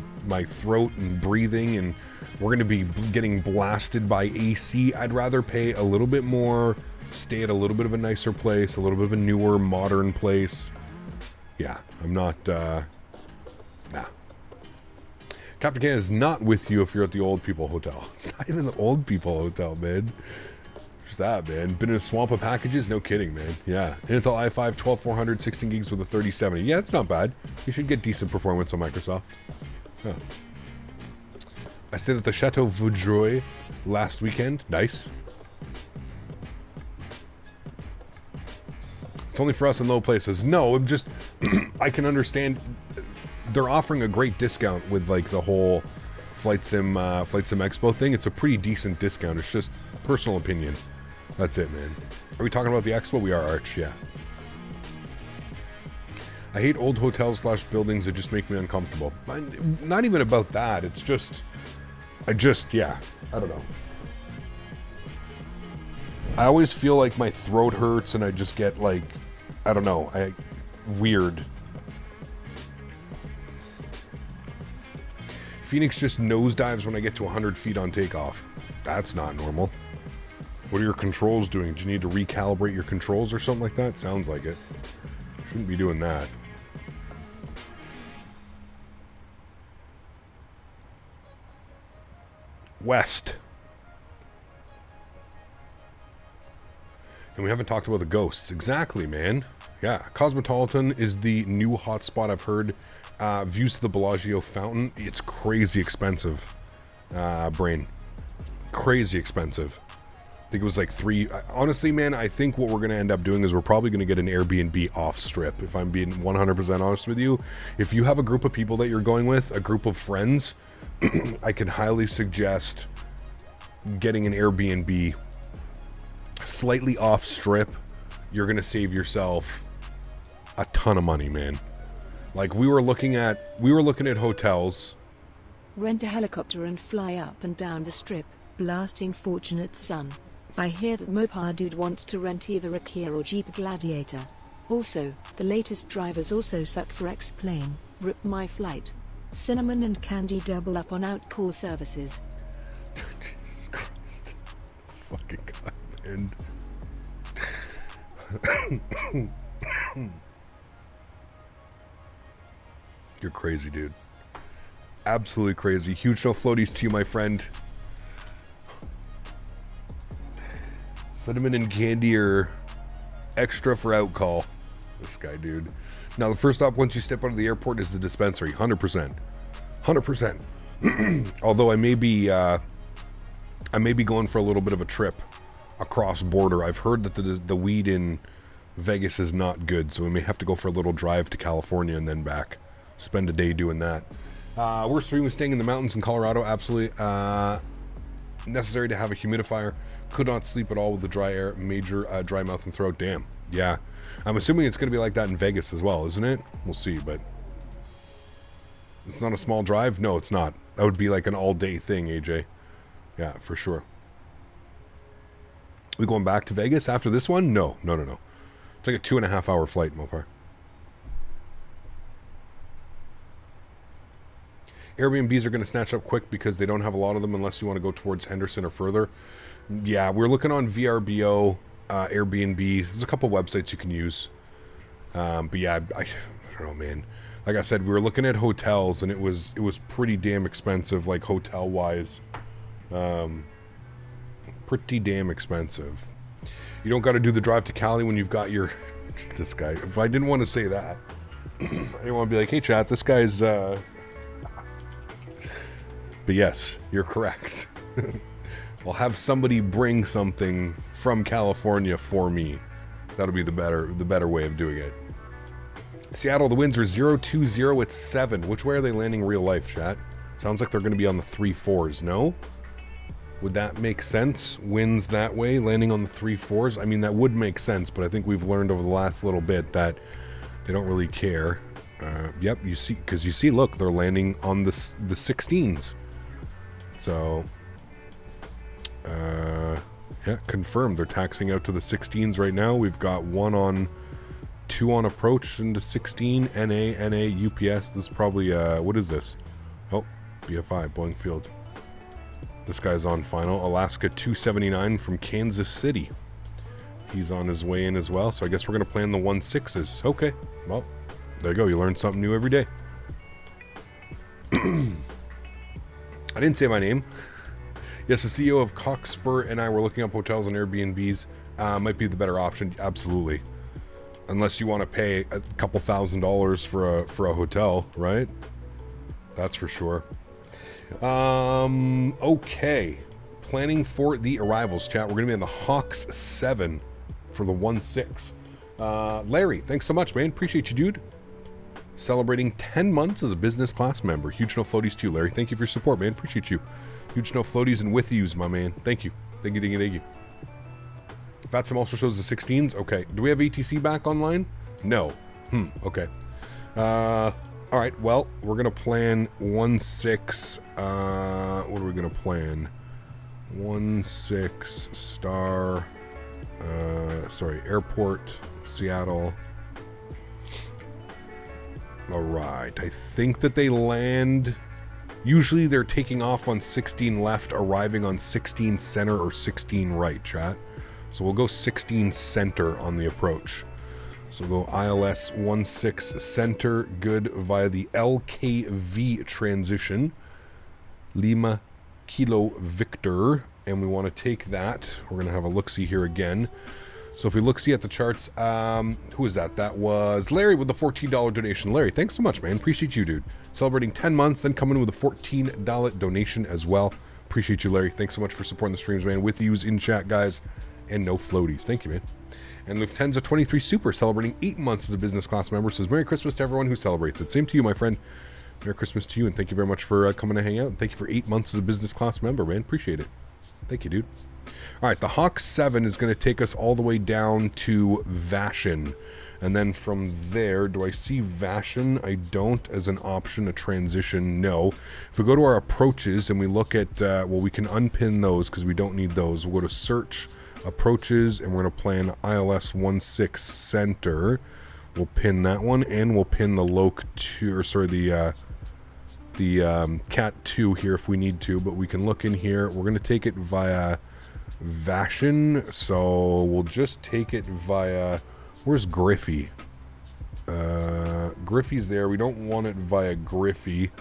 throat and breathing, and we're going to be getting blasted by AC. I'd rather pay a little bit more, stay at a little bit of a nicer place, a little bit of a newer, modern place. Yeah, I'm not, nah. Captain Canada is not with you if you're at the old people hotel. It's not even the old people hotel, man. Just that, man. Been in a swamp of packages? No kidding, man. Yeah. Intel i5 12400, 16 gigs with a 3070. Yeah, it's not bad. You should get decent performance on Microsoft. Yeah. I stayed at the Chateau Vaudreuil last weekend. Nice. It's only for us in low places. No, I'm just... I can understand... they're offering a great discount with like the whole Flight Sim Expo thing. It's a pretty decent discount. It's just personal opinion. That's it, man. Are we talking about the expo? We are, Arch, yeah. I hate old hotels / buildings that just make me uncomfortable. Not even about that. It's just, yeah, I don't know. I always feel like my throat hurts and I just get like, I don't know, weird. Phoenix just nosedives when I get to 100 feet on takeoff. That's not normal. What are your controls doing? Do you need to recalibrate your controls or something like that? Sounds like it. Shouldn't be doing that. West. And we haven't talked about the ghosts. Exactly, man. Yeah, Cosmopolitan is the new hotspot I've heard. Views to the Bellagio fountain. It's crazy expensive, Brain. Crazy expensive. I think it was like honestly, man, I think what we're going to end up doing is we're probably going to get an Airbnb off strip, if I'm being 100% honest with you. If you have a group of people that you're going with, a group of friends, I can highly suggest getting an Airbnb slightly off strip. You're going to save yourself a ton of money, man. Like we were looking at hotels. Rent a helicopter and fly up and down the strip, blasting Fortunate Son. I hear that Mopar Dude wants to rent either a Kia or Jeep Gladiator. Also, the latest drivers also suck for X-Plane, Rip My Flight. Cinnamon and Candy double up on outcall services. Jesus Christ. This fucking guy, man. You're crazy, dude. Absolutely crazy. Huge no floaties to you, my friend. Cinnamon and candy are extra for outcall. This guy, dude. Now, the first stop once you step out of the airport is the dispensary. 100%. 100%. Although I may be going for a little bit of a trip across border. I've heard that the weed in Vegas is not good, so we may have to go for a little drive to California and then back. Spend a day doing that. Worst for me was staying in the mountains in Colorado. Absolutely necessary to have a humidifier. Could not sleep at all with the dry air. Major dry mouth and throat. Damn. Yeah. I'm assuming it's going to be like that in Vegas as well, isn't it? We'll see, but it's not a small drive? No, it's not. That would be like an all-day thing, AJ. Yeah, for sure. We going back to Vegas after this one? No. It's like a 2.5-hour flight, Mopar. Airbnbs are going to snatch up quick because they don't have a lot of them unless you want to go towards Henderson or further. Yeah, we're looking on VRBO, Airbnb. There's a couple websites you can use. But yeah, I don't know, man. Like I said, we were looking at hotels and it was pretty damn expensive, like hotel-wise. Pretty damn expensive. You don't got to do the drive to Cali when you've got your... This guy. If I didn't want to say that, I didn't want to be like, hey, chat, this guy's... But yes, you're correct. I'll have somebody bring something from California for me. That'll be the better way of doing it. Seattle, the winds are 020 at 7. Which way are they landing real life, chat? Sounds like they're going to be on the 3-4s, no? Would that make sense? Winds that way, landing on the 3-4s? I mean, that would make sense, but I think we've learned over the last little bit that they don't really care. Yep, you see, because you see, look, they're landing on the 16s. So, yeah, confirmed. They're taxing out to the 16s right now. We've got 2 on approach into 16, NA, UPS. This is probably, what is this? Oh, BFI, Boeing Field. This guy's on final. Alaska 279 from Kansas City. He's on his way in as well, so I guess we're going to plan the 16s. Okay, well, there you go. You learn something new every day. I didn't say my name. Yes, the CEO of Koch Spur and I were looking up hotels and Airbnbs. Might be the better option. Absolutely. Unless you want to pay a couple $1,000s for a hotel, right? That's for sure. Okay. Planning for the arrivals, chat. We're going to be in the Hawks 7 for the 16. Larry, thanks so much, man. Appreciate you, dude. celebrating 10 months as a business class member. Huge no floaties to you, Larry. Thank you for your support, man. Appreciate you. Huge no floaties and with yous, my man. Thank you. Thank you, thank you, thank you. Fatsum also shows the 16s. Okay. Do we have ATC back online? No. Okay. All right. Well, we're going to plan 1-6. What are we going to plan? 1-6 star. Sorry, airport, Seattle. All right. I think that they land. Usually they're taking off on 16 left, arriving on 16 center or 16 right, chat. So we'll go 16 center on the approach. So we'll go ILS 16 center, good via the LKV transition. Lima Kilo Victor. And we want to take that. We're going to have a look-see here again. So if we look-see at the charts, who is that? That was Larry with the $14 donation. Larry, thanks so much, man. Appreciate you, dude. Celebrating 10 months, then coming in with a $14 donation as well. Appreciate you, Larry. Thanks so much for supporting the streams, man. With yous in chat, guys. And no floaties. Thank you, man. And Lufthansa 23 Super, celebrating 8 months as a business class member. Says, Merry Christmas to everyone who celebrates it. Same to you, my friend. Merry Christmas to you, and thank you very much for coming to hang out. And thank you for 8 months as a business class member, man. Appreciate it. Thank you, dude. All right, the Hawk 7 is going to take us all the way down to Vashon. And then from there, do I see Vashon? I don't as an option, a transition, no. If we go to our approaches and we look at, well, we can unpin those because we don't need those. We'll go to search, approaches, and we're going to plan ILS 16 center. We'll pin that one, and we'll pin the Loc 2, or sorry, the Cat 2 here if we need to, but we can look in here. We're going to take it via Vashon, so we'll just take it via, where's Griffey? Griffey's there. We don't want it via Griffey.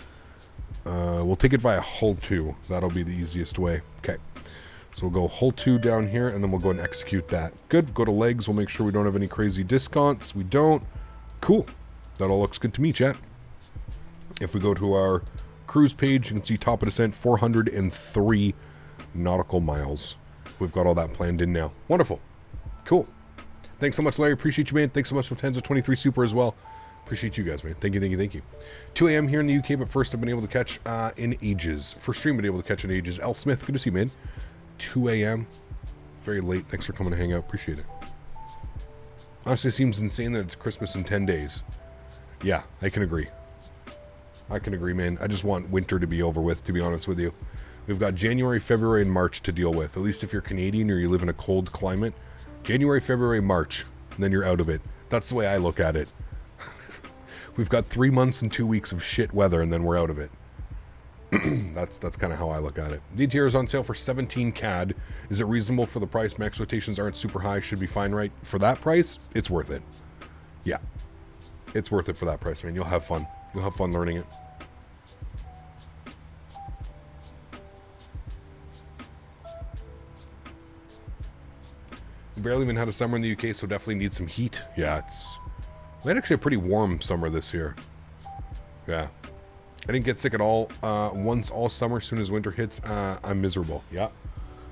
We'll take it via Hull 2. That'll be the easiest way. Okay. So we'll go Hull 2 down here, and then we'll go and execute that. Good. Go to legs. We'll make sure we don't have any crazy discounts. We don't. Cool. That all looks good to me, chat. If we go to our cruise page, you can see top of descent, 403 nautical miles. We've got all that planned in now. Wonderful. Cool. Thanks so much, Larry. Appreciate you, man. Thanks so much for Lufthansa 23 Super as well. Appreciate you guys, man. Thank you, thank you, thank you. 2 a.m. here in the UK, but first I've been able to catch in ages. First stream I've been able to catch in ages. L. Smith, good to see you, man. 2 a.m. Very late. Thanks for coming to hang out. Appreciate it. Honestly, it seems insane that it's Christmas in 10 days. Yeah, I can agree. I can agree, man. I just want winter to be over with, to be honest with you. We've got January, February, and March to deal with. At least if you're Canadian or you live in a cold climate. January, February, March, and then you're out of it. That's the way I look at it. We've got 3 months and 2 weeks of shit weather, and then we're out of it. That's kind of how I look at it. DTR is on sale for 17 CAD. Is it reasonable for the price? My expectations aren't super high. Should be fine, right? For that price, it's worth it. Yeah. It's worth it for that price, man. You'll have fun. You'll have fun learning it. We barely even had a summer in the UK, so definitely need some heat. Yeah, we had actually a pretty warm summer this year. Yeah. I didn't get sick at all once all summer. As soon as winter hits, I'm miserable. Yeah.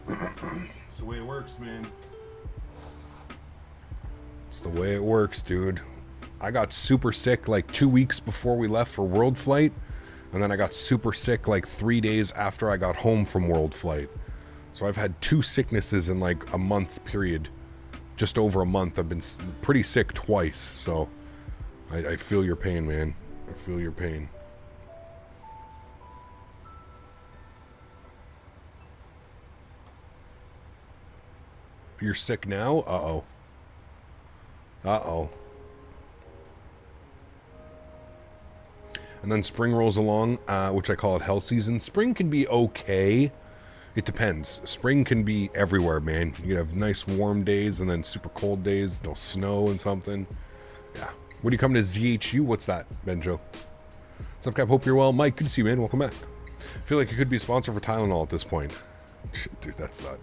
It's the way it works, man. It's the way it works, dude. I got super sick like 2 weeks before we left for World Flight, and then I got super sick like 3 days after I got home from World Flight. So I've had 2 sicknesses in like a month period. Just over a month. I've been pretty sick twice, so I feel your pain, man. I feel your pain. You're sick now? Uh-oh. Uh-oh. And then spring rolls along, which I call it hell season. Spring can be okay. It depends. Spring can be everywhere, man. You can have nice warm days and then super cold days. There'll snow and something. Yeah. When you come to ZHU, what's that, Benjo? What's up, Cap? Hope you're well. Mike, good to see you, man. Welcome back. I feel like you could be a sponsor for Tylenol at this point. Dude, that's not...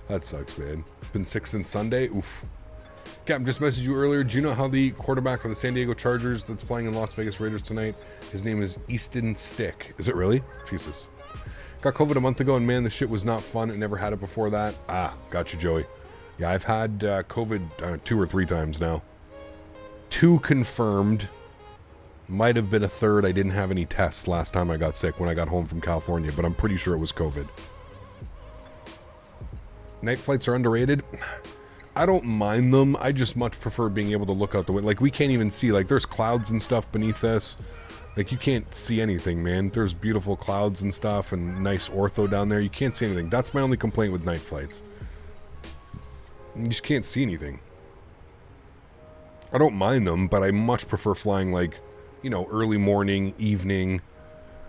That sucks, man. Been sick since Sunday. Oof. Captain, just messaged you earlier. Do you know how the quarterback for the San Diego Chargers that's playing in Las Vegas Raiders tonight? His name is Easton Stick. Is it really? Jesus. Got COVID a month ago, and man, the shit was not fun. I never had it before that. Ah, got you, Joey. Yeah, I've had COVID 2 or 3 times now. 2 confirmed. Might have been a third. I didn't have any tests last time I got sick when I got home from California, but I'm pretty sure it was COVID. Night flights are underrated. I don't mind them. I just much prefer being able to look out the window. Like, we can't even see. Like, there's clouds and stuff beneath us. Like, you can't see anything, man. There's beautiful clouds and stuff and nice ortho down there. You can't see anything. That's my only complaint with night flights. You just can't see anything. I don't mind them, but I much prefer flying, like, you know, early morning, evening,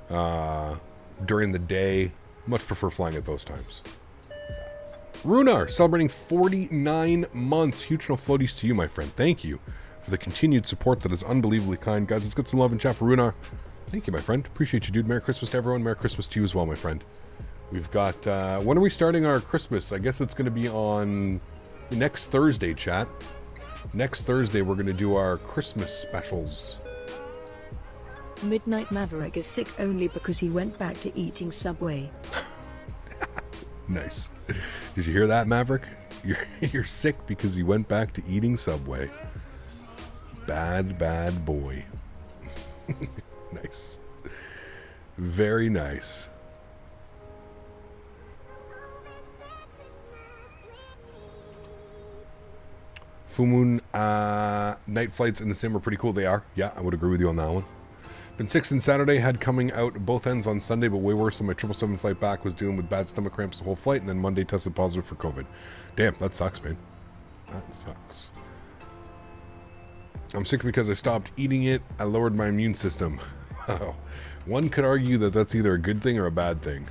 during the day. Much prefer flying at those times. Runar, celebrating 49 months. Huge no floaties to you, my friend. Thank you for the continued support that is unbelievably kind. Guys, let's get some love and chat for Runar. Thank you, my friend. Appreciate you, dude. Merry Christmas to everyone. Merry Christmas to you as well, my friend. We've got, when are we starting our Christmas? I guess it's going to be on next Thursday, chat. Next Thursday, we're going to do our Christmas specials. Midnight Maverick is sick only because he went back to eating Subway. Nice. Did you hear that, Maverick? You're sick because you went back to eating Subway. Bad, bad boy. Nice. Very nice. Fumoon, night flights in the sim are pretty cool. They are. Yeah, I would agree with you on that one. Been sick since Saturday. Had coming out both ends on Sunday, but way worse on my 777 flight back. Was dealing with bad stomach cramps the whole flight, and then Monday tested positive for COVID. Damn, that sucks, man. That sucks. I'm sick because I stopped eating it. I lowered my immune system. Wow. One could argue that that's either a good thing or a bad thing.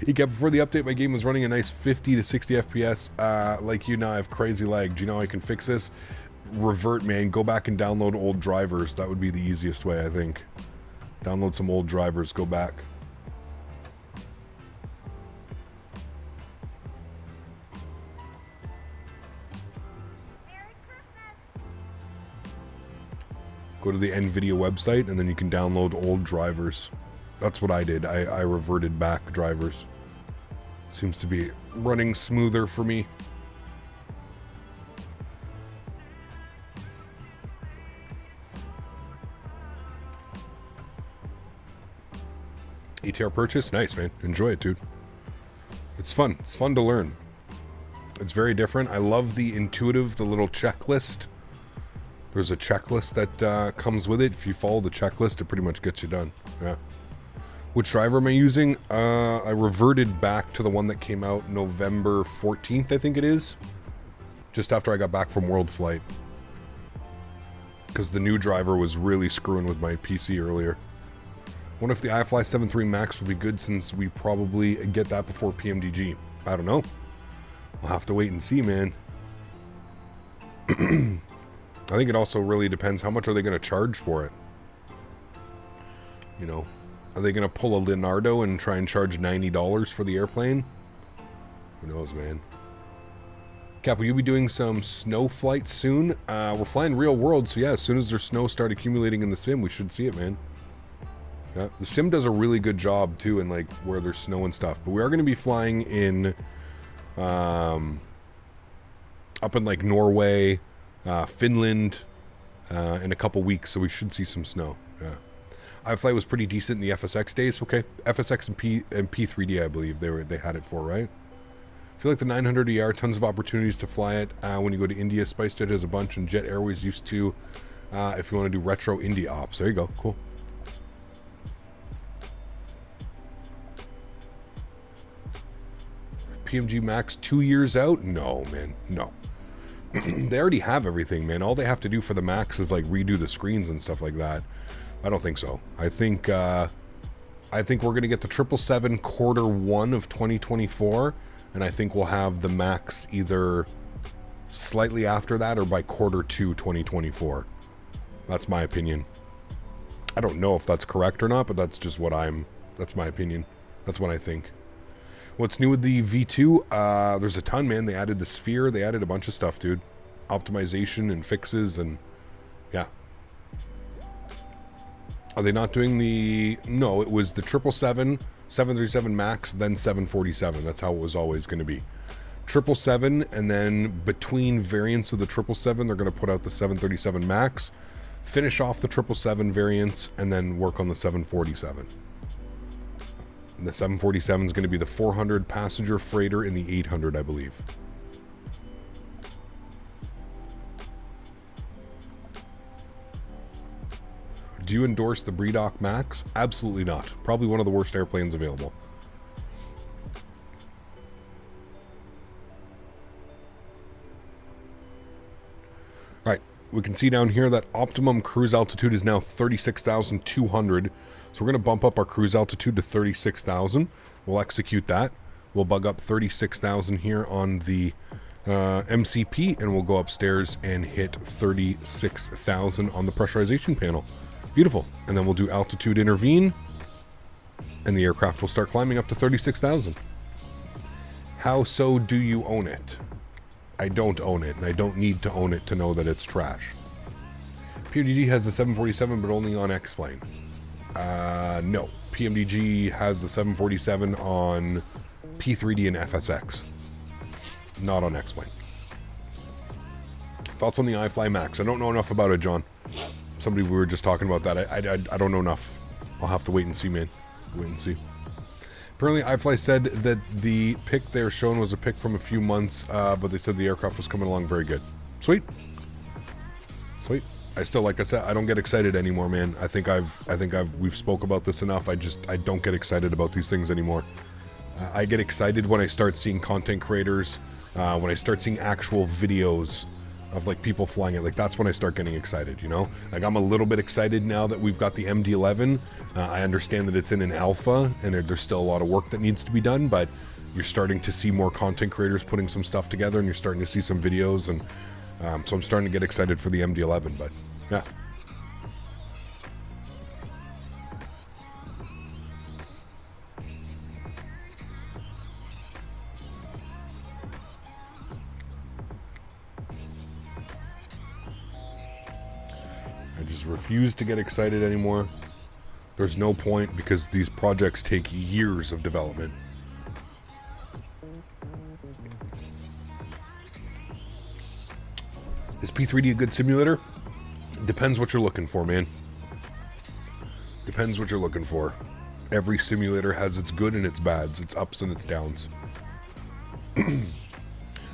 Before the update, my game was running a nice 50 to 60 FPS. Like you now, I have crazy lag. Do you know how I can fix this? Revert, man. Go back and download old drivers. That would be the easiest way, I think. Download some old drivers. Go back. Go to the NVIDIA website, and then you can download old drivers. That's what I did. I reverted back drivers. Seems to be running smoother for me. ATR purchase? Nice, man. Enjoy it, dude. It's fun. It's fun to learn. It's very different. I love the intuitive, the little checklist. There's a checklist that comes with it. If you follow the checklist, it pretty much gets you done. Yeah. Which driver am I using? I reverted back to the one that came out November 14th, I think it is. Just after I got back from World Flight. Because the new driver was really screwing with my PC earlier. Wonder if the iFly 7.3 Max will be good since we probably get that before PMDG. I don't know. We'll have to wait and see, man. I think it also really depends how much are they going to charge for it. You know, are they going to pull a Leonardo and try and charge $90 for the airplane? Who knows, man. Cap, will you be doing some snow flights soon? We're flying real world, so yeah, as soon as there's snow start accumulating in the sim, we should see it, man. Yeah, the sim does a really good job too in like where there's snow and stuff. But we are going to be flying in up in like Norway, Finland in a couple weeks, so we should see some snow. Yeah, iFlight was pretty decent in the FSX days. Okay, FSX and P3D, I believe they had it for, right? I feel like the 900ER, tons of opportunities to fly it when you go to India. SpiceJet has a bunch, and Jet Airways used to. If you want to do retro India ops, there you go. Cool. PMG Max 2 years out? No, man, no. They already have everything, man. All they have to do for the Max is like redo the screens and stuff like that. I don't think so. I think we're gonna get the 777 Q1 of 2024, and I think we'll have the Max either slightly after that or by Q2 2024. That's my opinion. I don't know if that's correct or not, but that's just what that's my opinion. That's what I think. What's new with the V2? There's a ton, man. They added the sphere. They added a bunch of stuff, dude. Optimization and fixes, and yeah. Are they not doing the... No, it was the 777, 737 MAX, then 747. That's how it was always going to be. 777, and then between variants of the 777, they're going to put out the 737 MAX. finish off the 777 variants, and then work on the 747. And the 747 is going to be the 400 passenger freighter and the 800, I believe. Do you endorse the Breedoc Max? Absolutely not. Probably one of the worst airplanes available. Alright, we can see down here that optimum cruise altitude is now 36,200. So we're going to bump up our cruise altitude to 36,000. We'll execute that. We'll bug up 36,000 here on the MCP, and we'll go upstairs and hit 36,000 on the pressurization panel. Beautiful. And then we'll do altitude intervene, and the aircraft will start climbing up to 36,000. How so do you own it? I don't own it, and I don't need to own it to know that it's trash. PMDG has the 747, but only on X-Plane. No. PMDG has the 747 on P3D and FSX. Not on X-Plane. Thoughts on the iFly Max? I don't know enough about it, John. Somebody, we were just talking about that. I don't know enough. I'll have to wait and see, man. Wait and see. Apparently, iFly said that the pic they're shown was a pic from a few months, but they said the aircraft was coming along very good. Sweet. Sweet. I still, like I said, I don't get excited anymore, man. We've spoke about this enough. I don't get excited about these things anymore. I get excited when I start seeing content creators, when I start seeing actual videos of like people flying it. Like that's when I start getting excited, you know? Like I'm a little bit excited now that we've got the MD-11. I understand that it's in an alpha and there's still a lot of work that needs to be done, but you're starting to see more content creators putting some stuff together, and you're starting to see some videos, and so I'm starting to get excited for the MD-11, but yeah. Refuse to get excited anymore. There's no point, because these projects take years of development. Is P3D a good simulator? Depends what you're looking for, man. Depends what you're looking for. Every simulator has its good and its bads, its ups and its downs. This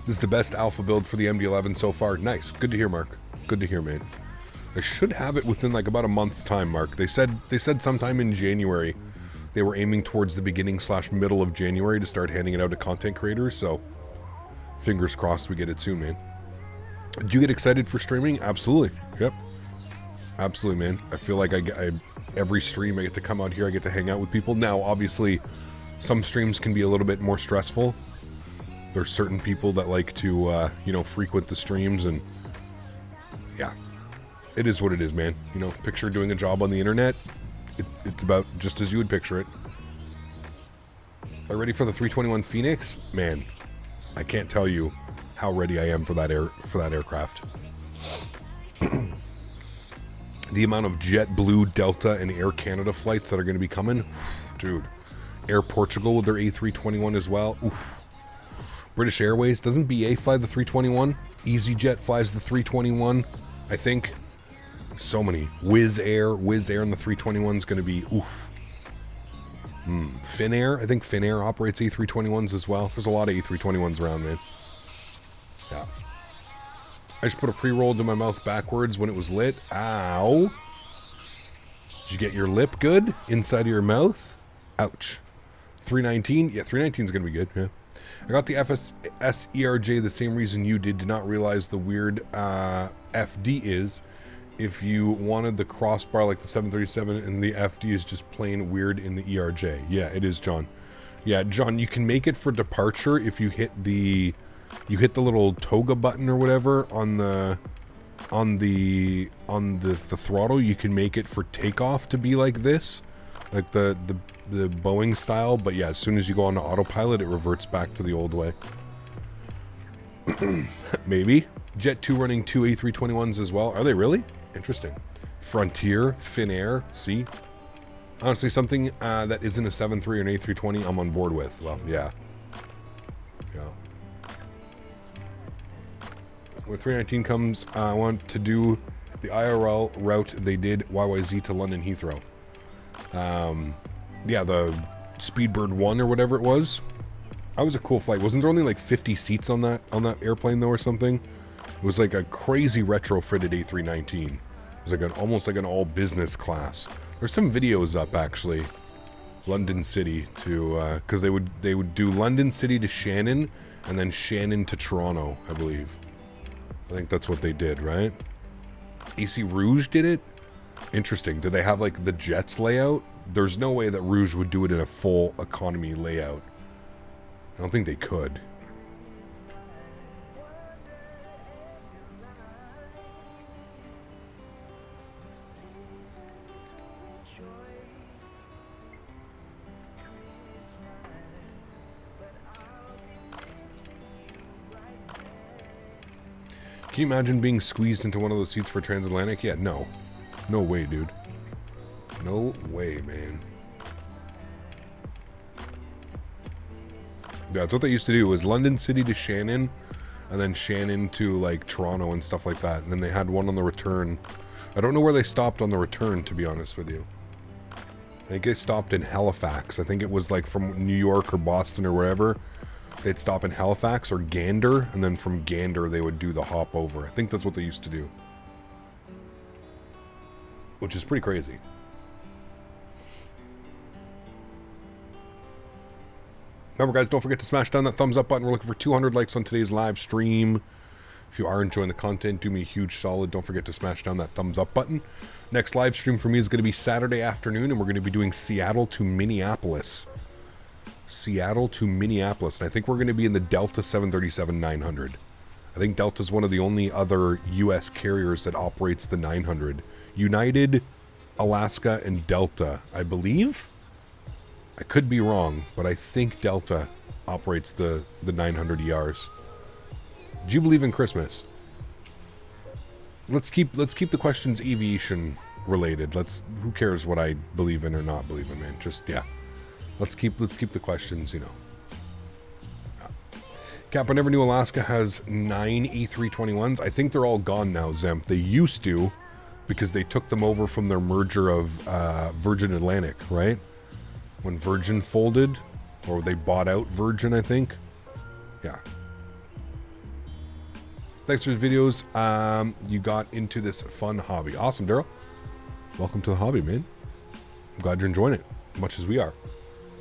is the best alpha build for the MD-11 so far. Nice. Good to hear, Mark. Good to hear, man. I should have it within like about a month's time, Mark. They said sometime in January. They were aiming towards the beginning/middle of January to start handing it out to content creators, so fingers crossed we get it soon, man. Do you get excited for streaming? Absolutely. Yep. Absolutely, man. I feel like every stream I get to come out here, I get to hang out with people. Now, obviously, some streams can be a little bit more stressful. There's certain people that like to, frequent the streams, and yeah. It is what it is, man. You know, picture doing a job on the internet. It's about just as you would picture it. Are you ready for the 321 Phoenix? Man, I can't tell you how ready I am for that aircraft. The amount of JetBlue, Delta, and Air Canada flights that are going to be coming, dude. Air Portugal with their A321 as well. Oof. British Airways, doesn't BA fly the 321? EasyJet flies the 321, I think. So many. Wizz Air on the 321 is going to be oof. Finnair, I think Finnair operates A321s as well. There's a lot of A321s around, man. Yeah. I just put a pre-roll into my mouth backwards when it was lit. Ow. Did you get your lip good inside of your mouth? Ouch. 319? Yeah, 319 is going to be good, yeah. I got the FS ERJ the same reason you did not realize the weird FD is. If you wanted the crossbar like the 737 and the FD is just plain weird in the ERJ. Yeah, it is, John. Yeah, John, you can make it for departure if you hit the little toga button or whatever on the throttle. You can make it for takeoff to be like this, like the Boeing style, but yeah, as soon as you go on to autopilot, it reverts back to the old way. Maybe. Jet 2 running 2 A321s as well. Are they really? Interesting. Frontier, Finnair, see? Honestly, something that isn't a 7.3 or an A320 I'm on board with. Well, yeah. Yeah. When 319 comes, I want to do the IRL route they did YYZ to London Heathrow. Yeah, the Speedbird 1 or whatever it was. That was a cool flight. Wasn't there only like 50 seats on that airplane though or something? It was like a crazy retrofitted A319. It was like almost like an all business class. There's some videos up actually. London City to because they would do London City to Shannon and then Shannon to Toronto, I believe. I think that's what they did, right? AC Rouge did it. Interesting. Did they have like the Jets layout? There's no way that Rouge would do it in a full economy layout. I don't think they could. Can you imagine being squeezed into one of those seats for transatlantic? Yeah, no. No way, dude. No way, man. Yeah, that's what they used to do, was London City to Shannon, and then Shannon to, like, Toronto and stuff like that. And then they had one on the return. I don't know where they stopped on the return, to be honest with you. I think they stopped in Halifax. I think it was, like, from New York or Boston or wherever. They'd stop in Halifax or Gander, and then from Gander they would do the hop over. I think that's what they used to do. Which is pretty crazy. Remember, guys, don't forget to smash down that thumbs up button. We're looking for 200 likes on today's live stream. If you are enjoying the content, do me a huge solid. Don't forget to smash down that thumbs up button. Next live stream for me is going to be Saturday afternoon, and we're going to be doing Seattle to Minneapolis. Seattle to Minneapolis. And I think we're going to be in the Delta 737-900. I think Delta is one of the only other U.S. carriers that operates the 900. United, Alaska, and Delta, I believe. I could be wrong, but I think Delta operates the 900 ERs. Do you believe in Christmas? Let's keep the questions aviation related. Who cares what I believe in or not believe in, man? Just yeah. Let's keep the questions, you know. Cap, I never knew Alaska has 9 A321s. I think they're all gone now, Zemp. They used to, because they took them over from their merger of Virgin Atlantic, right? When Virgin folded, or they bought out Virgin, I think. Yeah. Thanks for the videos. You got into this fun hobby. Awesome, Daryl. Welcome to the hobby, man. I'm glad you're enjoying it, as much as we are.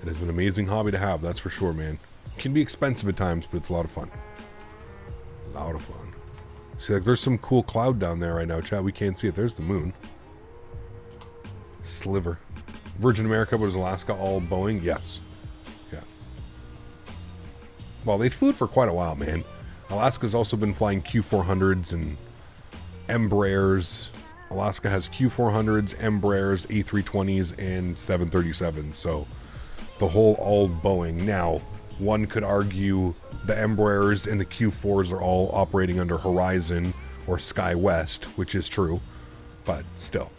It is an amazing hobby to have, that's for sure, man. It can be expensive at times, but it's a lot of fun. A lot of fun. See, like, there's some cool cloud down there right now, chat. We can't see it. There's the moon. Sliver. Virgin America, but is Alaska all Boeing? Yes. Yeah. Well, they flew it for quite a while, man. Alaska's also been flying Q400s and Embraers. Alaska has Q400s, Embraers, A320s, and 737s, so the whole all Boeing. Now, one could argue the Embraers and the Q4s are all operating under Horizon or SkyWest, which is true, but still.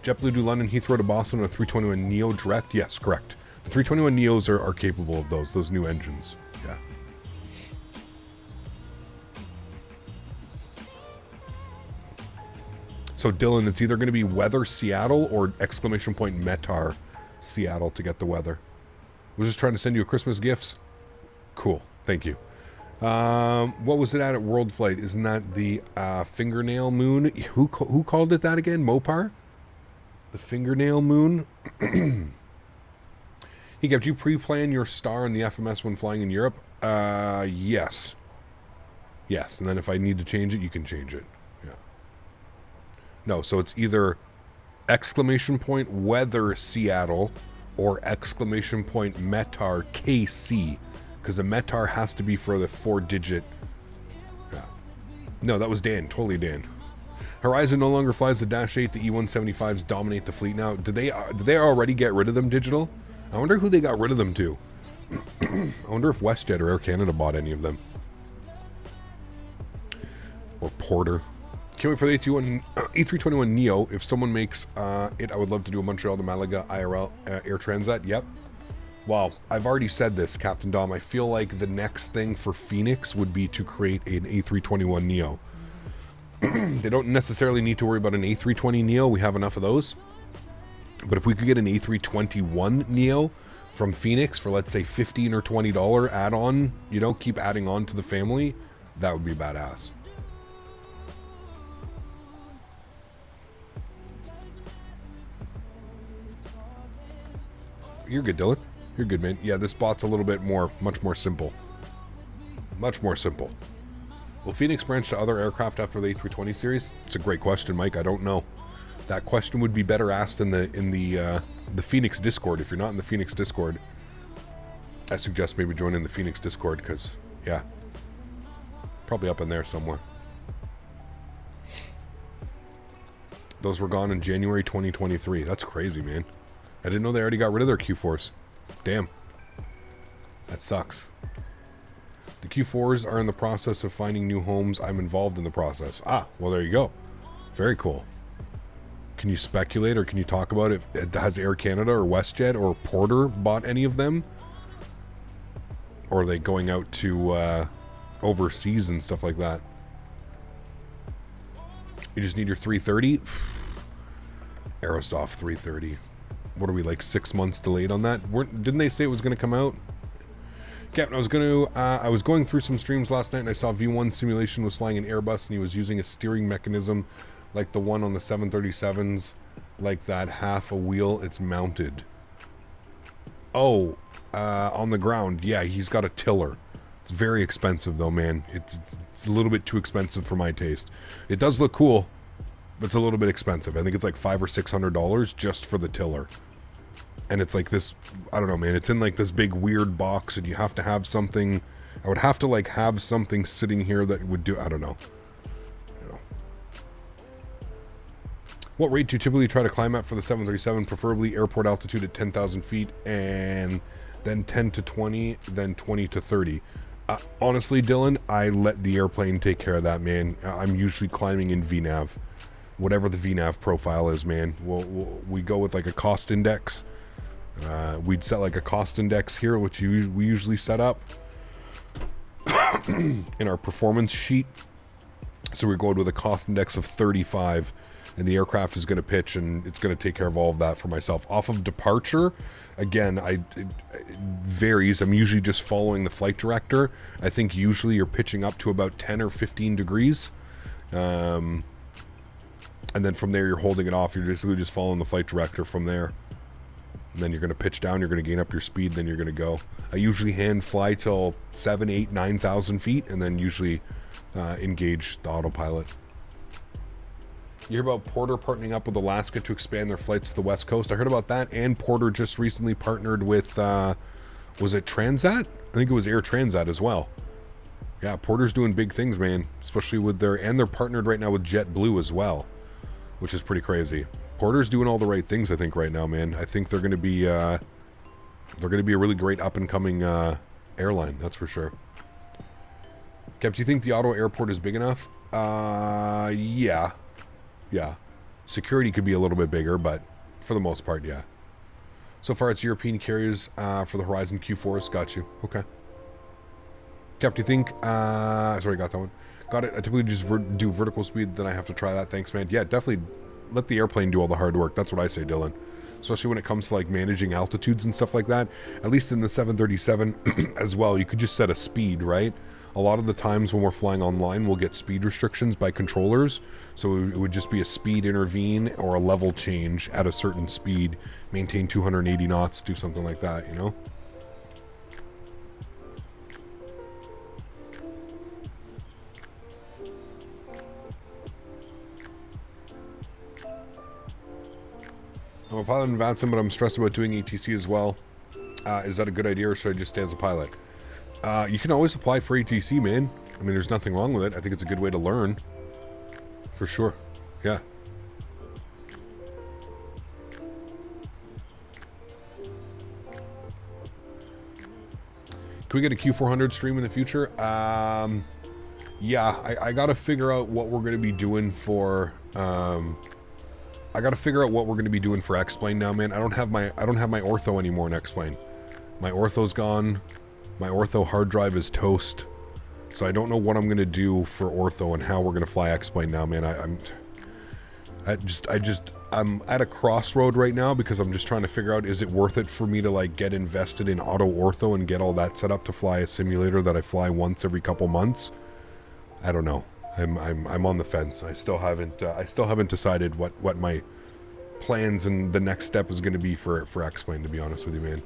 JetBlue do London Heathrow to Boston on a 321 Neo direct? Yes, correct. The 321 Neos are capable of those new engines. Yeah. So Dylan, it's either going to be weather Seattle or exclamation point Metar Seattle to get the weather. I was just trying to send you a Christmas gifts. Cool, thank you. What was it at World Flight? Isn't that the fingernail moon? Who called it that again? Mopar? The fingernail moon? He kept you pre-plan your star in the FMS when flying in Europe? Yes. Yes, and then if I need to change it, you can change it. Yeah. No, so it's either exclamation point weather Seattle or exclamation point Metar KC, because the Metar has to be for the 4-digit. Yeah. No, that was Dan. Totally Dan. Horizon no longer flies the Dash 8. The E175s dominate the fleet now. Did they already get rid of them, Digital? I wonder who they got rid of them to. I wonder if WestJet or Air Canada bought any of them. Or Porter. Can't wait for the A321 Neo. If someone makes it, I would love to do a Montreal to Malaga IRL Air Transat. Yep. Wow, I've already said this, Captain Dom. I feel like the next thing for Phoenix would be to create an A321 Neo. They don't necessarily need to worry about an A320 Neo. We have enough of those. But if we could get an A321 Neo from Phoenix for, let's say, $15 or $20 add-on, you know, keep adding on to the family, that would be badass. You're good, Dylan. You're good, man. Yeah, this bot's a little bit more, much more simple. Much more simple. Will Phoenix branch to other aircraft after the A320 series? It's a great question, Mike. I don't know. That question would be better asked in the Phoenix Discord. If you're not in the Phoenix Discord, I suggest maybe joining the Phoenix Discord, because, yeah, probably up in there somewhere. Those were gone in January 2023. That's crazy, man. I didn't know they already got rid of their Q4s. Damn. That sucks. The Q4s are in the process of finding new homes. I'm involved in the process. Ah, well, there you go. Very cool. Can you speculate or can you talk about if has Air Canada or WestJet or Porter bought any of them? Or are they going out to overseas and stuff like that? You just need your 330? Aerosoft 330. What are we, like 6 months delayed on that? Didn't they say it was going to come out? Captain, I was going through some streams last night and I saw V1 Simulation was flying an Airbus and he was using a steering mechanism like the one on the 737s, like that half a wheel it's mounted. Oh, on the ground. Yeah, he's got a tiller. It's very expensive though, man. It's a little bit too expensive for my taste. It does look cool, but it's a little bit expensive. I think it's like $500 or $600 just for the tiller. And it's like this, I don't know, man, it's in like this big weird box and you have to have something, I would have to like have something sitting here that would do, I don't know. What rate do you typically try to climb at for the 737, preferably airport altitude at 10,000 feet and then 10 to 20, then 20 to 30? Honestly, Dylan, I let the airplane take care of that, man. I'm usually climbing in VNAV. Whatever the VNAV profile is, man. We go with like a cost index. We'd set like a cost index here, which we usually set up in our performance sheet. So we're going with a cost index of 35, and the aircraft is going to pitch, and it's going to take care of all of that for myself. Off of departure, again, it varies. I'm usually just following the flight director. I think usually you're pitching up to about 10 or 15 degrees. And then from there, you're holding it off. You're basically just following the flight director from there. And then you're going to pitch down, you're going to gain up your speed, then you're going to go. I usually hand fly till 7, 8, 9,000 feet, and then usually engage the autopilot. You hear about Porter partnering up with Alaska to expand their flights to the West Coast? I heard about that, and Porter just recently partnered with, was it Transat? I think it was Air Transat as well. Yeah, Porter's doing big things, man, especially with and they're partnered right now with JetBlue as well, which is pretty crazy. Porter's doing all the right things, I think, right now, man. I think they're going to be a really great up-and-coming airline, that's for sure. Kev, do you think the Ottawa airport is big enough? Yeah. Yeah. Security could be a little bit bigger, but for the most part, yeah. So far, it's European carriers for the Horizon Q4s. Got you. Okay. Kev, do you think... sorry, got that one. Got it. I typically just do vertical speed, then I have to try that. Thanks, man. Yeah, definitely let the airplane do all the hard work. That's what I say, Dylan. Especially when it comes to like managing altitudes and stuff like that. At least in the 737 as well, you could just set a speed, right? A lot of the times when we're flying online, we'll get speed restrictions by controllers. So it would just be a speed intervene or a level change at a certain speed, maintain 280 knots, do something like that, you know? I'm a pilot in Vanson, but I'm stressed about doing ATC as well. Is that a good idea, or should I just stay as a pilot? You can always apply for ATC, man. I mean, there's nothing wrong with it. I think it's a good way to learn. For sure. Yeah. Can we get a Q400 stream in the future? Yeah, I gotta figure out what we're gonna be doing for... I gotta figure out what we're gonna be doing for X-Plane now, man. I don't have my ortho anymore in X-Plane. My ortho's gone. My ortho hard drive is toast. So I don't know what I'm going to do for ortho and how we're going to fly X-plane now, man. I'm at a crossroad right now because I'm just trying to figure out, is it worth it for me to like get invested in auto ortho and get all that set up to fly a simulator that I fly once every couple months? I don't know. I'm on the fence. I still haven't decided what my plans and the next step is going to be for X-plane, to be honest with you, man.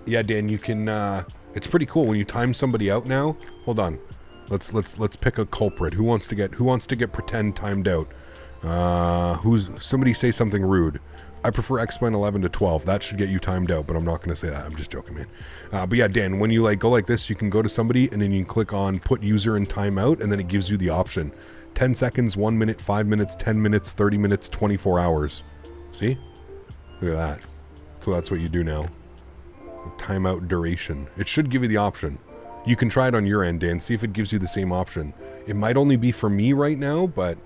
Yeah, Dan, you can it's pretty cool when you time somebody out now. Hold on. Let's pick a culprit. Who wants to get pretend timed out? Somebody say something rude. I prefer X-plane 11 to 12. That should get you timed out, but I'm not going to say that. I'm just joking, man. But yeah, Dan, when you like go like this, you can go to somebody and then you can click on put user in timeout, and then it gives you the option: 10 seconds, 1 minute, 5 minutes, 10 minutes, 30 minutes, 24 hours. See? Look at that. So that's what you do now. Timeout duration. It should give you the option. You can try it on your end, Dan. See if it gives you the same option. It might only be for me right now, but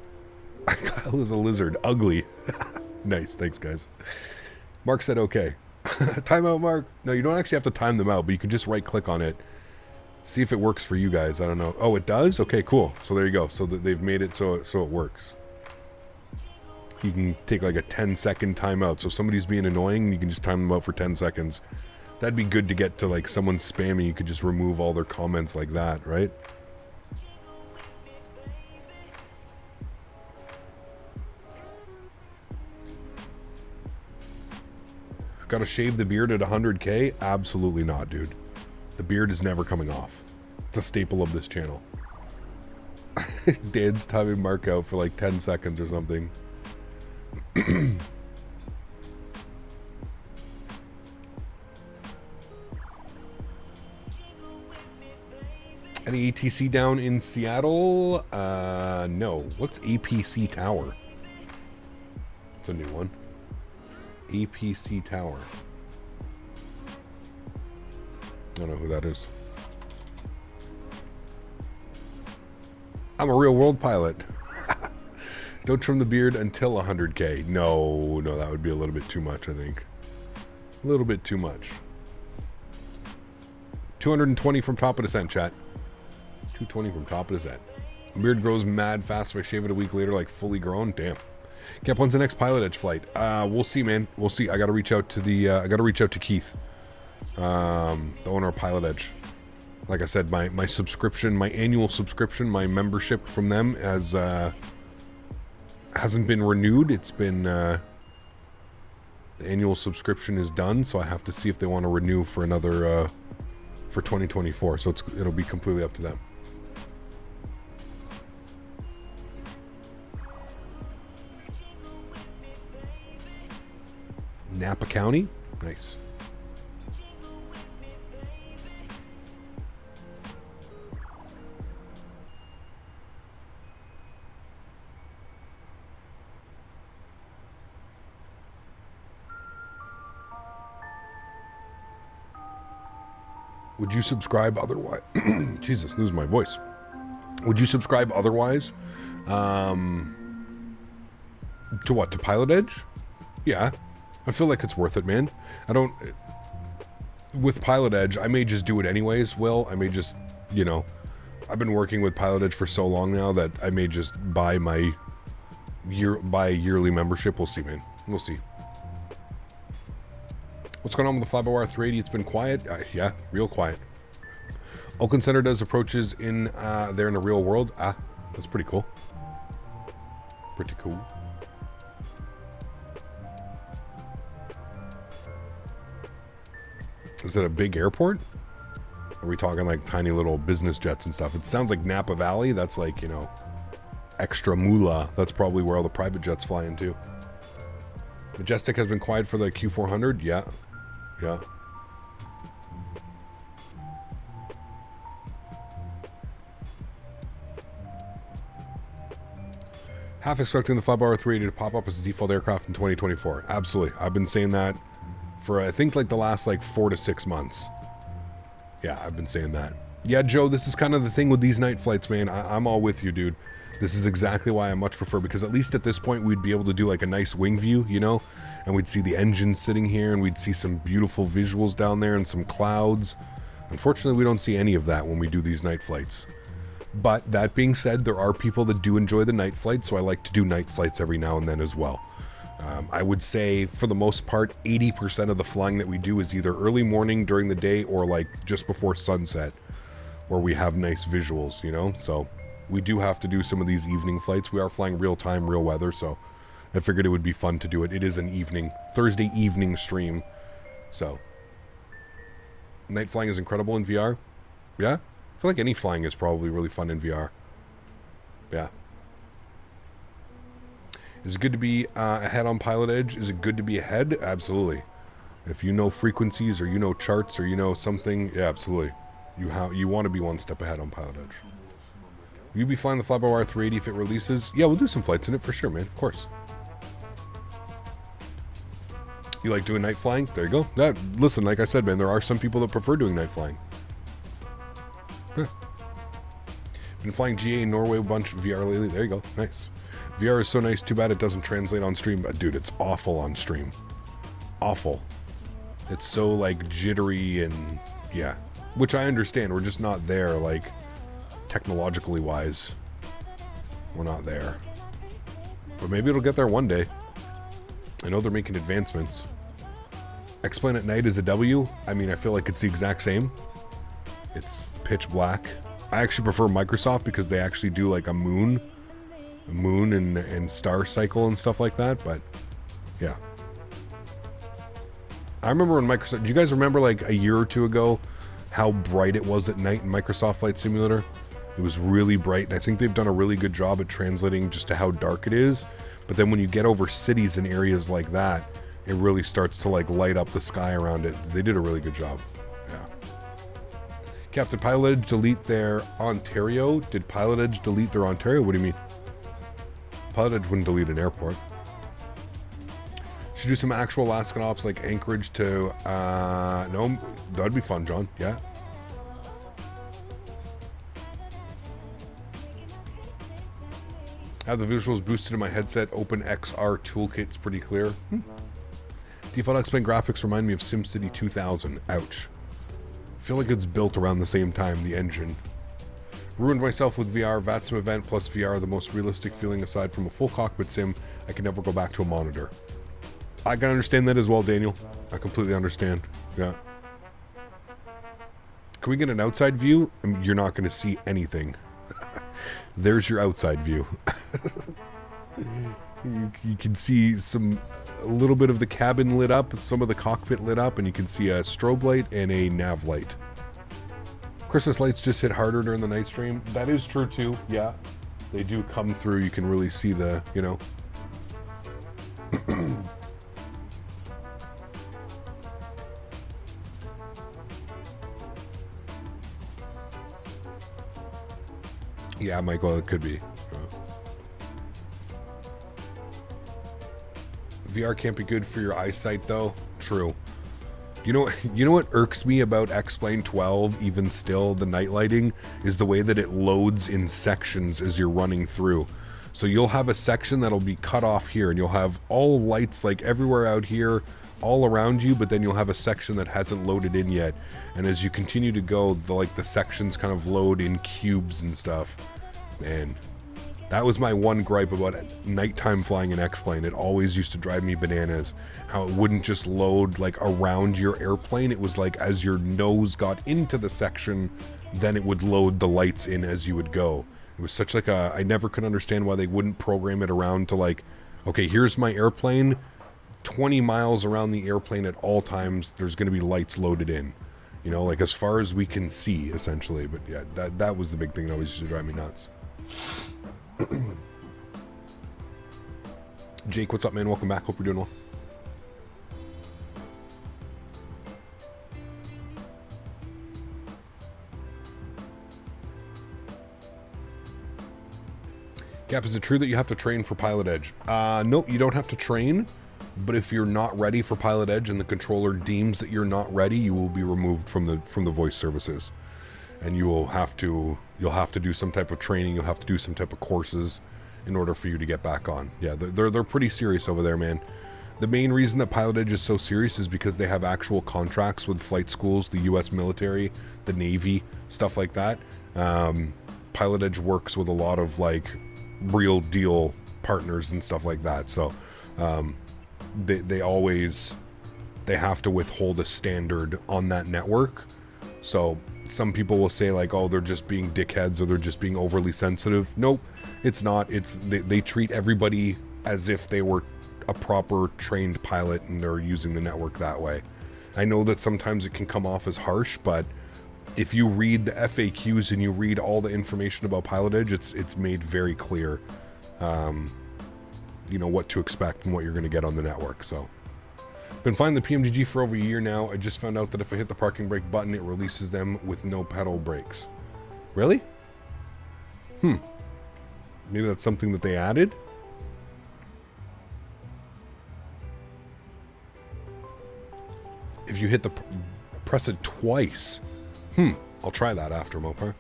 Kyle is a lizard. Ugly. Nice. Thanks, guys. Mark said okay. Timeout, Mark. No, you don't actually have to time them out, but you can just right-click on it. See if it works for you guys. I don't know. Oh, it does? Okay, cool. So there you go. So they've made it so it works. You can take like a 10-second timeout. So if somebody's being annoying, you can just time them out for 10 seconds. That'd be good to get to like someone spamming. You could just remove all their comments like that, right? Gotta shave the beard at 100K? Absolutely not, dude. The beard is never coming off. It's a staple of this channel. Dan's timing Mark out for like 10 seconds or something. Any ATC down in Seattle? No. What's APC Tower? It's a new one. APC Tower. I don't know who that is. I'm a real world pilot. Don't trim the beard until 100K. No, that would be a little bit too much, I think. A little bit too much. 220 from top of descent, chat. 220 from top of descent. The beard grows mad fast if I shave it a week later, like fully grown. Damn. Cap, when's the next Pilot Edge flight? We'll see, man. We'll see. I gotta reach out to Keith, the owner of Pilot Edge. Like I said, my subscription, my annual subscription, my membership from them hasn't been renewed. It's been the annual subscription is done, so I have to see if they want to renew for another for 2024. So it'll be completely up to them. Napa County? Nice. Would you subscribe otherwise? Jesus, lose my voice. Would you subscribe otherwise? To what? To Pilot Edge? Yeah. I feel like it's worth it, man. With Pilot Edge, I may just do it anyways, I may just, I've been working with Pilot Edge for so long now that I may just buy a yearly membership. We'll see, man. We'll see. What's going on with the Flyby 380? It's been quiet. Yeah, real quiet. Oakland Center does approaches in there in the real world. That's pretty cool. Pretty cool. Is it a big airport? Are we talking like tiny little business jets and stuff? It sounds like Napa Valley. That's like, extra moolah. That's probably where all the private jets fly into. Majestic has been quiet for the Q400. Yeah. Half expecting the Flyby 380 to pop up as a default aircraft in 2024. Absolutely. I've been saying that for I think like the last 4 to 6 months. Yeah, I've been saying that. Yeah, Joe, this is kind of the thing with these night flights, man. I'm all with you, dude. This is exactly why I much prefer, because at least at this point we'd be able to do like a nice wing view, and we'd see the engine sitting here and we'd see some beautiful visuals down there and some clouds. Unfortunately, we don't see any of that when we do these night flights. But that being said, there are people that do enjoy the night flights, so I like to do night flights every now and then as well. I would say, for the most part, 80% of the flying that we do is either early morning during the day or like just before sunset, where we have nice visuals, you know? So we do have to do some of these evening flights. We are flying real time, real weather, so I figured it would be fun to do it. It is an evening, Thursday evening stream, so... Night flying is incredible in VR. Yeah? I feel like any flying is probably really fun in VR. Yeah. Is it good to be ahead on Pilot Edge? Is it good to be ahead? Absolutely. If you know frequencies, or you know charts, or you know something, yeah, absolutely. You want to be one step ahead on Pilot Edge. Will you be flying the Fly-by-Wire 380 if it releases? Yeah, we'll do some flights in it for sure, man. Of course. You like doing night flying? There you go. Listen, like I said, man, there are some people that prefer doing night flying. Huh. Been flying GA in Norway a bunch of VR lately. There you go. Nice. VR is so nice. Too bad it doesn't translate on stream. But dude, it's awful on stream. Awful. It's so like jittery and yeah. Which I understand. We're just not there, like technologically wise. We're not there. But maybe it'll get there one day. I know they're making advancements. X-Plane at night is a W. I mean, I feel like it's the exact same. It's pitch black. I actually prefer Microsoft because they actually do like a moon and star cycle and stuff like that, but yeah. I remember when Microsoft, do you guys remember like a year or two ago how bright it was at night in Microsoft Flight Simulator? It was really bright, and I think they've done a really good job at translating just to how dark it is. But then when you get over cities and areas like that, it really starts to like light up the sky around it. They did a really good job. Yeah. Captain Pilot Edge delete their Ontario. Did Pilot Edge delete their Ontario? What do you mean? Pilot Edge wouldn't delete an airport. Should do some actual Alaskan ops like Anchorage to, no, that'd be fun, John. Yeah. Have the visuals boosted in my headset. Open XR toolkit's pretty clear. Default X-Plane graphics remind me of SimCity 2000. Ouch. I feel like it's built around the same time, the engine. Ruined myself with VR. VATSIM event plus VR, the most realistic feeling aside from a full cockpit sim. I can never go back to a monitor. I can understand that as well, Daniel. I completely understand. Yeah. Can we get an outside view? I mean, you're not going to see anything. There's your outside view. You can see a little bit of the cabin lit up, some of the cockpit lit up, and you can see a strobe light and a nav light. Christmas lights just hit harder during the night stream. That is true too, yeah. They do come through, you can really see the, you know. Yeah, Michael, it could be. VR can't be good for your eyesight, though. True. You know what irks me about X-Plane 12, even still, the night lighting, is the way that it loads in sections as you're running through. So you'll have a section that'll be cut off here, and you'll have all lights like everywhere out here, all around you, but then you'll have a section that hasn't loaded in yet. And as you continue to go, the sections kind of load in cubes and stuff. Man, that was my one gripe about nighttime flying in X-Plane. It always used to drive me bananas. How it wouldn't just load like around your airplane. It was like as your nose got into the section, then it would load the lights in as you would go. It was such like I never could understand why they wouldn't program it around to like, okay, here's my airplane, 20 miles around the airplane at all times, there's going to be lights loaded in. You know, like as far as we can see, essentially. But yeah, that was the big thing that always used to drive me nuts. Jake, what's up, man? Welcome back. Hope you're doing well. Cap, is it true that you have to train for Pilot Edge? Nope, you don't have to train, but if you're not ready for Pilot Edge and the controller deems that you're not ready, you will be removed from the voice services. And you'll have to do some type of training, you'll have to do some type of courses in order for you to get back on. Yeah, they're pretty serious over there, man. The main reason that Pilot Edge is so serious is because they have actual contracts with flight schools, the U.S. military, the Navy, stuff like that. Pilot Edge works with a lot of like real deal partners and stuff like that. So they have to withhold a standard on that network. So some people will say like, oh, they're just being dickheads or they're just being overly sensitive. Nope, it's not. They treat everybody as if they were a proper trained pilot and they're using the network that way. I know that sometimes it can come off as harsh, but if you read the FAQs and you read all the information about Pilot Edge, it's made very clear, you know, what to expect and what you're going to get on the network. So, been flying the PMDG for over a year now. I just found out that if I hit the parking brake button, it releases them with no pedal brakes. Really? Maybe that's something that they added? If you hit the press it twice. I'll try that after, Mopar.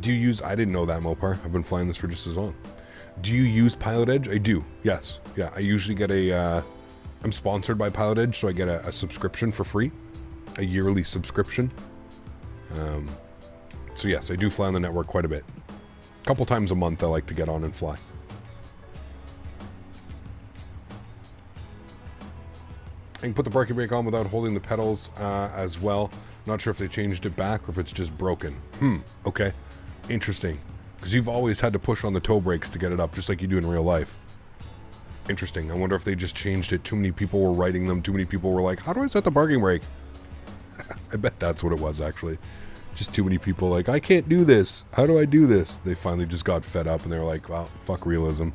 Do you use... I didn't know that, Mopar. I've been flying this for just as long. Do you use Pilot Edge? I do. Yes. Yeah, I usually get a... I'm sponsored by Pilot Edge, so I get a subscription for free. A yearly subscription. So yes, I do fly on the network quite a bit. A couple times a month I like to get on and fly. I can put the parking brake on without holding the pedals as well. Not sure if they changed it back or if it's just broken. Okay. Interesting. Because you've always had to push on the toe brakes to get it up, just like you do in real life. Interesting. I wonder if they just changed it. Too many people were writing them. Too many people were like, how do I set the parking brake? I bet that's what it was, actually. Just too many people like, I can't do this. How do I do this? They finally just got fed up and they were like, well, fuck realism.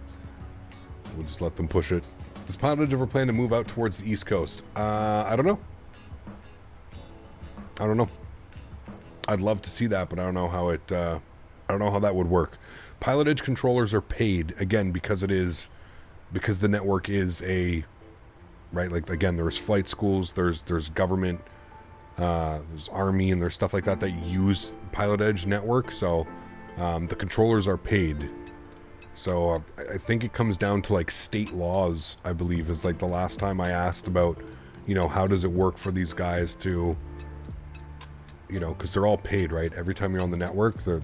We'll just let them push it. Does Pilot Edge ever plan to move out towards the East Coast? I don't know. I don't know. I'd love to see that, but I don't know how it... I don't know how that would work. Pilot Edge controllers are paid, again, because it is... Because the network is a... Right, like, again, there's flight schools, there's government, there's Army, and there's stuff like that that use Pilot Edge network, so the controllers are paid. So I think it comes down to like state laws, I believe, is like the last time I asked about, you know, how does it work for these guys to, you know, because they're all paid, right? Every time you're on the network, the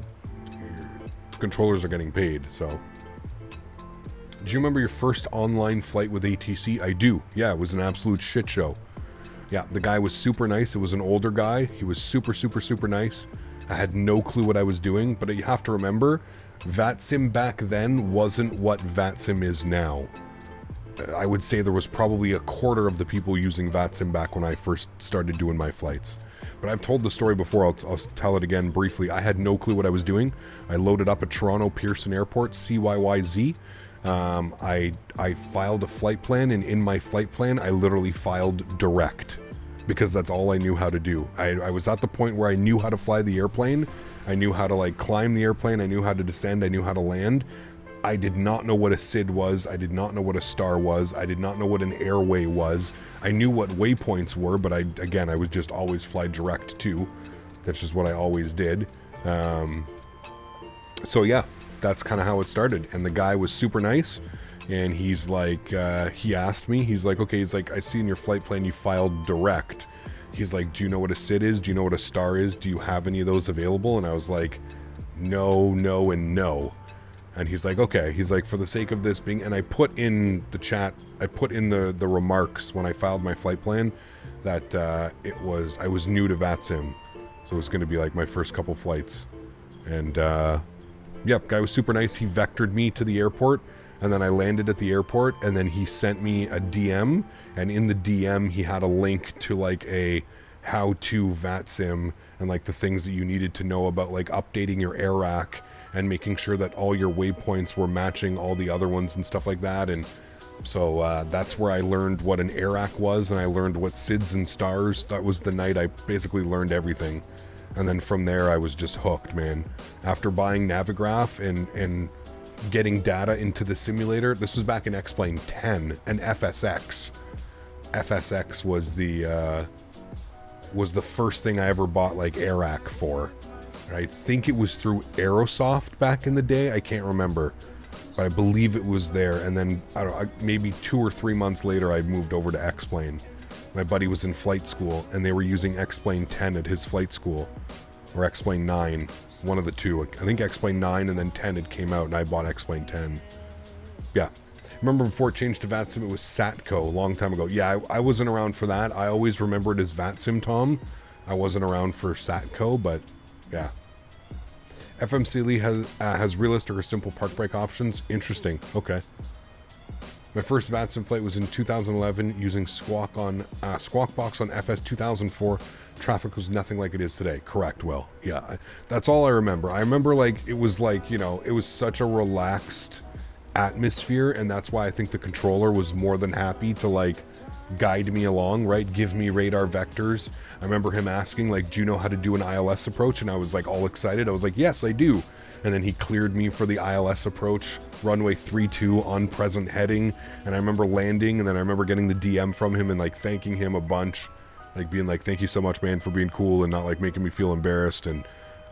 controllers are getting paid, so. Do you remember your first online flight with ATC? I do. Yeah, it was an absolute shit show. Yeah, the guy was super nice. It was an older guy. He was super, super, super nice. I had no clue what I was doing, but you have to remember, VATSIM back then wasn't what VATSIM is now. I would say there was probably a quarter of the people using VATSIM back when I first started doing my flights. But I've told the story before, I'll tell it again briefly. I had no clue what I was doing. I loaded up at Toronto Pearson Airport, CYYZ. I filed a flight plan, and in my flight plan, I literally filed direct. Because that's all I knew how to do. I was at the point where I knew how to fly the airplane. I knew how to like climb the airplane. I knew how to descend. I knew how to land. I did not know what a SID was. I did not know what a star was. I did not know what an airway was. I knew what waypoints were, but I would just always fly direct too. That's just what I always did. So yeah, that's kind of how it started. And the guy was super nice. And he's like, he asked me, he's like, okay, he's like, I see in your flight plan you filed direct. He's like, do you know what a SID is? Do you know what a star is? Do you have any of those available? And I was like, no, no, and no. And he's like, okay. He's like, for the sake of this being, and I put in the chat, I put in the remarks when I filed my flight plan that I was new to VATSIM. So it was going to be like my first couple flights. And yep, guy was super nice. He vectored me to the airport. And then I landed at the airport, and then he sent me a DM, and in the DM he had a link to like a how-to VATSIM and like the things that you needed to know about like updating your air rack and making sure that all your waypoints were matching all the other ones and stuff like that. And so that's where I learned what an air rack was, and I learned what SIDs and stars. That was the night I basically learned everything. And then from there I was just hooked, man. After buying Navigraph and getting data into the simulator. This was back in X-Plane 10 and FSX. FSX was the first thing I ever bought like AirRack for. And I think it was through Aerosoft back in the day. I can't remember. but I believe it was there. And then, I don't know, maybe 2 or 3 months later, I moved over to X-Plane. My buddy was in flight school, and they were using X-Plane 10 at his flight school, or X-Plane 9, one of the two. I think X-Plane 9 and then 10 had came out, and I bought X-Plane 10. Yeah. Remember before it changed to VATSIM, it was SATCO a long time ago. Yeah, I wasn't around for that. I always remember it as VATSIM, Tom. I wasn't around for SATCO, but yeah. FMC Lee has realistic or simple park brake options. Interesting. Okay. My first VATSIM flight was in 2011 using Squawk Box on FS 2004. Traffic was nothing like it is today. Correct, Will. Yeah, that's all I remember. I remember, like, it was like, you know, it was such a relaxed atmosphere, and that's why I think the controller was more than happy to, like, guide me along, right? Give me radar vectors. I remember him asking, like, do you know how to do an ILS approach? And I was, like, all excited. I was like, yes, I do. And then he cleared me for the ILS approach, runway 32 on present heading. And I remember landing, and then I remember getting the DM from him and, like, thanking him a bunch. Like, being like, thank you so much, man, for being cool and not, like, making me feel embarrassed. And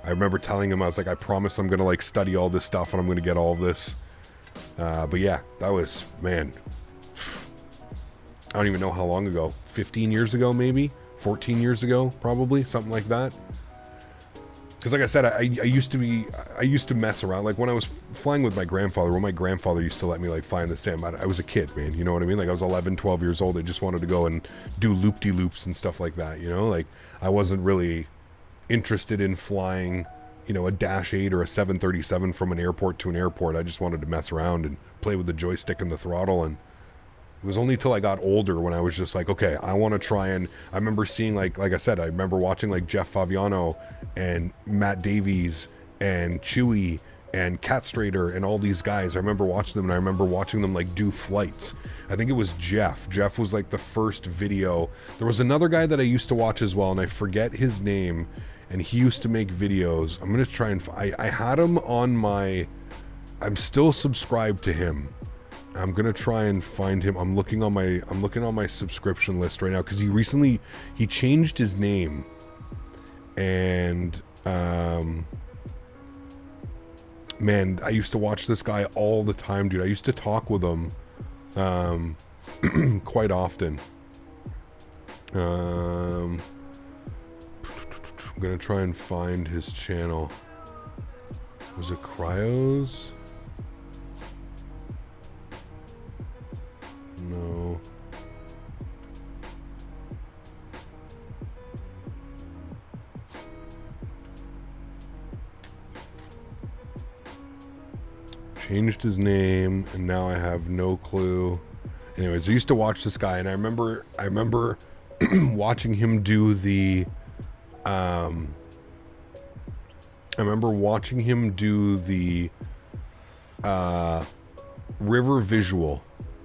I remember telling him, I was like, I promise I'm going to, like, study all this stuff and I'm going to get all of this. But yeah, that was, man, I don't even know how long ago. 15 years ago, maybe? 14 years ago, probably? Something like that. Because like I said, I used to mess around. Like when I was flying with my grandfather, when my grandfather used to let me like fly in the sim, I was a kid, man. You know what I mean? Like I was 11, 12 years old. I just wanted to go and do loop-de-loops and stuff like that, you know? Like I wasn't really interested in flying, you know, a Dash 8 or a 737 from an airport to an airport. I just wanted to mess around and play with the joystick and the throttle. And it was only till I got older when I was just like, okay, I want to try. And I remember seeing, like I said, I remember watching like Jeff Favignano and Matt Davies and Chewy and Cat Strader and all these guys. I remember watching them, and I remember watching them like do flights. I think it was Jeff. Jeff was like the first video. There was another guy that I used to watch as well, and I forget his name, and he used to make videos. I'm going to try and... I had him on my... I'm still subscribed to him. I'm gonna try and find him. I'm looking on my subscription list right now because he changed his name, and man, I used to watch this guy all the time, dude. I used to talk with him quite often. I'm gonna try and find his channel. Was it Cryos? No. Changed his name, and now I have no clue. Anyways, I used to watch this guy, and I remember watching him do the river visual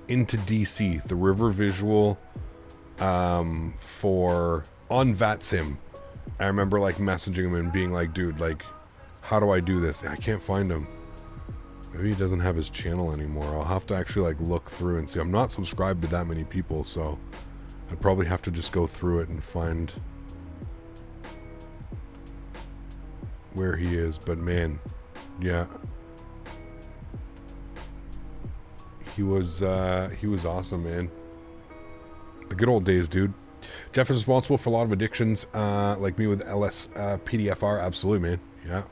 into DC, the river visual for on VATSIM. I remember like messaging him and being like, dude, like, how do I do this? I can't find him. Maybe he doesn't have his channel anymore. I'll have to actually like look through and see. I'm not subscribed to that many people, so I'd probably have to just go through it and find where he is. But man, yeah, he was awesome, man. The good old days, dude. Jeff is responsible for a lot of addictions, like me with LS PDFR. Absolutely, man. Yeah.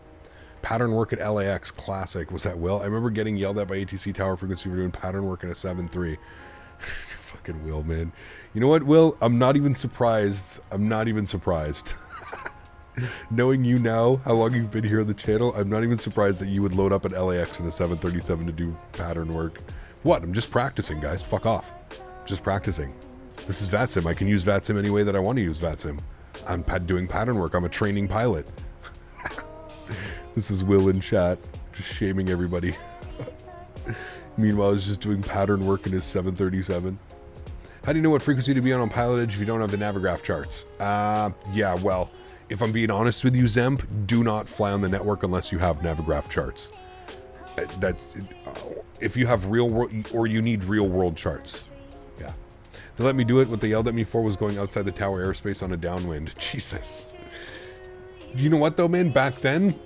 Pattern work at LAX, classic. Was that Will? I remember getting yelled at by ATC Tower Frequency for doing pattern work in a 7.3. Fucking Will, man. You know what, Will? I'm not even surprised. I'm not even surprised. Knowing you now, how long you've been here on the channel, I'm not even surprised that you would load up at LAX in a 737 to do pattern work. What? I'm just practicing, guys. Fuck off. Just practicing. This is VATSIM. I can use VATSIM any way that I want to use VATSIM. I'm doing pattern work. I'm a training pilot. This is Will in chat, just shaming everybody. Meanwhile, he's just doing pattern work in his 737. How do you know what frequency to be on Pilotage if you don't have the Navigraph charts? Yeah, well, if I'm being honest with you, Zemp, do not fly on the network unless you have Navigraph charts. If you have real world, or you need real world charts. Yeah. They let me do it. What they yelled at me for was going outside the tower airspace on a downwind. Jesus. You know what though, man? Back then,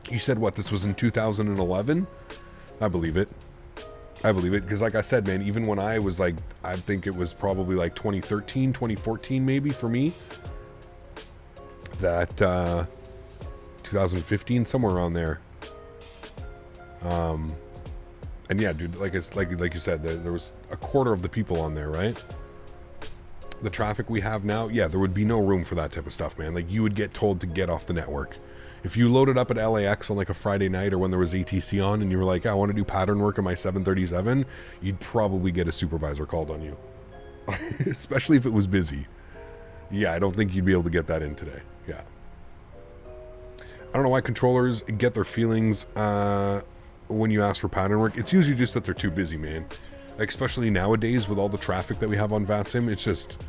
you said what? This was in 2011? I believe it. I believe it, because like I said, man, even when I was like, I think it was probably like 2013, 2014 maybe for me, that 2015, somewhere around there. And yeah, dude, like you said, there was a quarter of the people on there, right? The traffic we have now, yeah, there would be no room for that type of stuff, man. Like, you would get told to get off the network. If you loaded up at LAX on like a Friday night or when there was ATC on and you were like, I want to do pattern work in my 737, you'd probably get a supervisor called on you. Especially if it was busy. Yeah, I don't think you'd be able to get that in today. Yeah. I don't know why controllers get their feelings when you ask for pattern work. It's usually just that they're too busy, man. Like, especially nowadays with all the traffic that we have on VATSIM, it's just,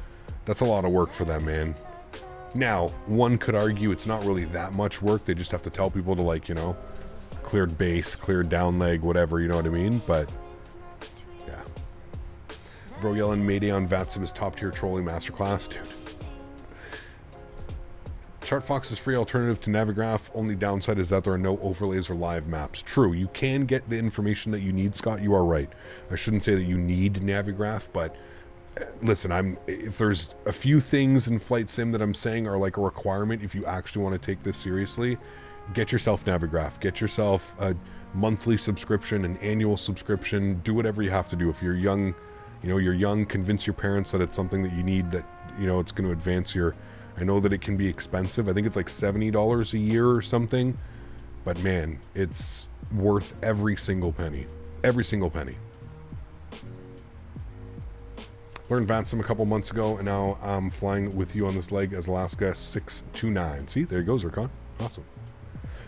that's a lot of work for them, man. Now, one could argue it's not really that much work. They just have to tell people to, like, you know, cleared base, cleared down leg, whatever, you know what I mean? But, yeah. Bro yelling Mayday on VATSIM is top tier trolling masterclass. Dude. ChartFox is free alternative to Navigraph. Only downside is that there are no overlays or live maps. True, you can get the information that you need, Scott. You are right. I shouldn't say that you need Navigraph, but listen, if there's a few things in Flight Sim that I'm saying are like a requirement if you actually want to take this seriously, get yourself Navigraph. Get yourself a monthly subscription, an annual subscription. Do whatever you have to do. If you're young, you know, you're young, convince your parents that it's something that you need, that, you know, it's going to advance your... I know that it can be expensive. I think it's like $70 a year or something. But man, it's worth every single penny. Every single penny. Learned VATSIM a couple months ago, and now I'm flying with you on this leg as Alaska 629. See, there you go, Zircon. Awesome.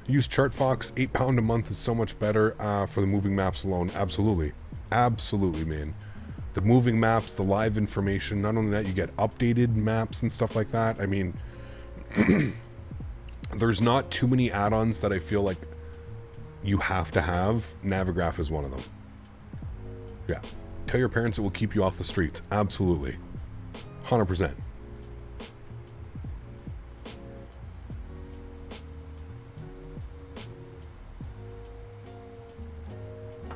Use ChartFox. £8 a month is so much better for the moving maps alone. Absolutely. Absolutely, man. The moving maps, the live information, not only that, you get updated maps and stuff like that. I mean, there's not too many add-ons that I feel like you have to have. Navigraph is one of them. Yeah. Tell your parents it will keep you off the streets. Absolutely. 100%.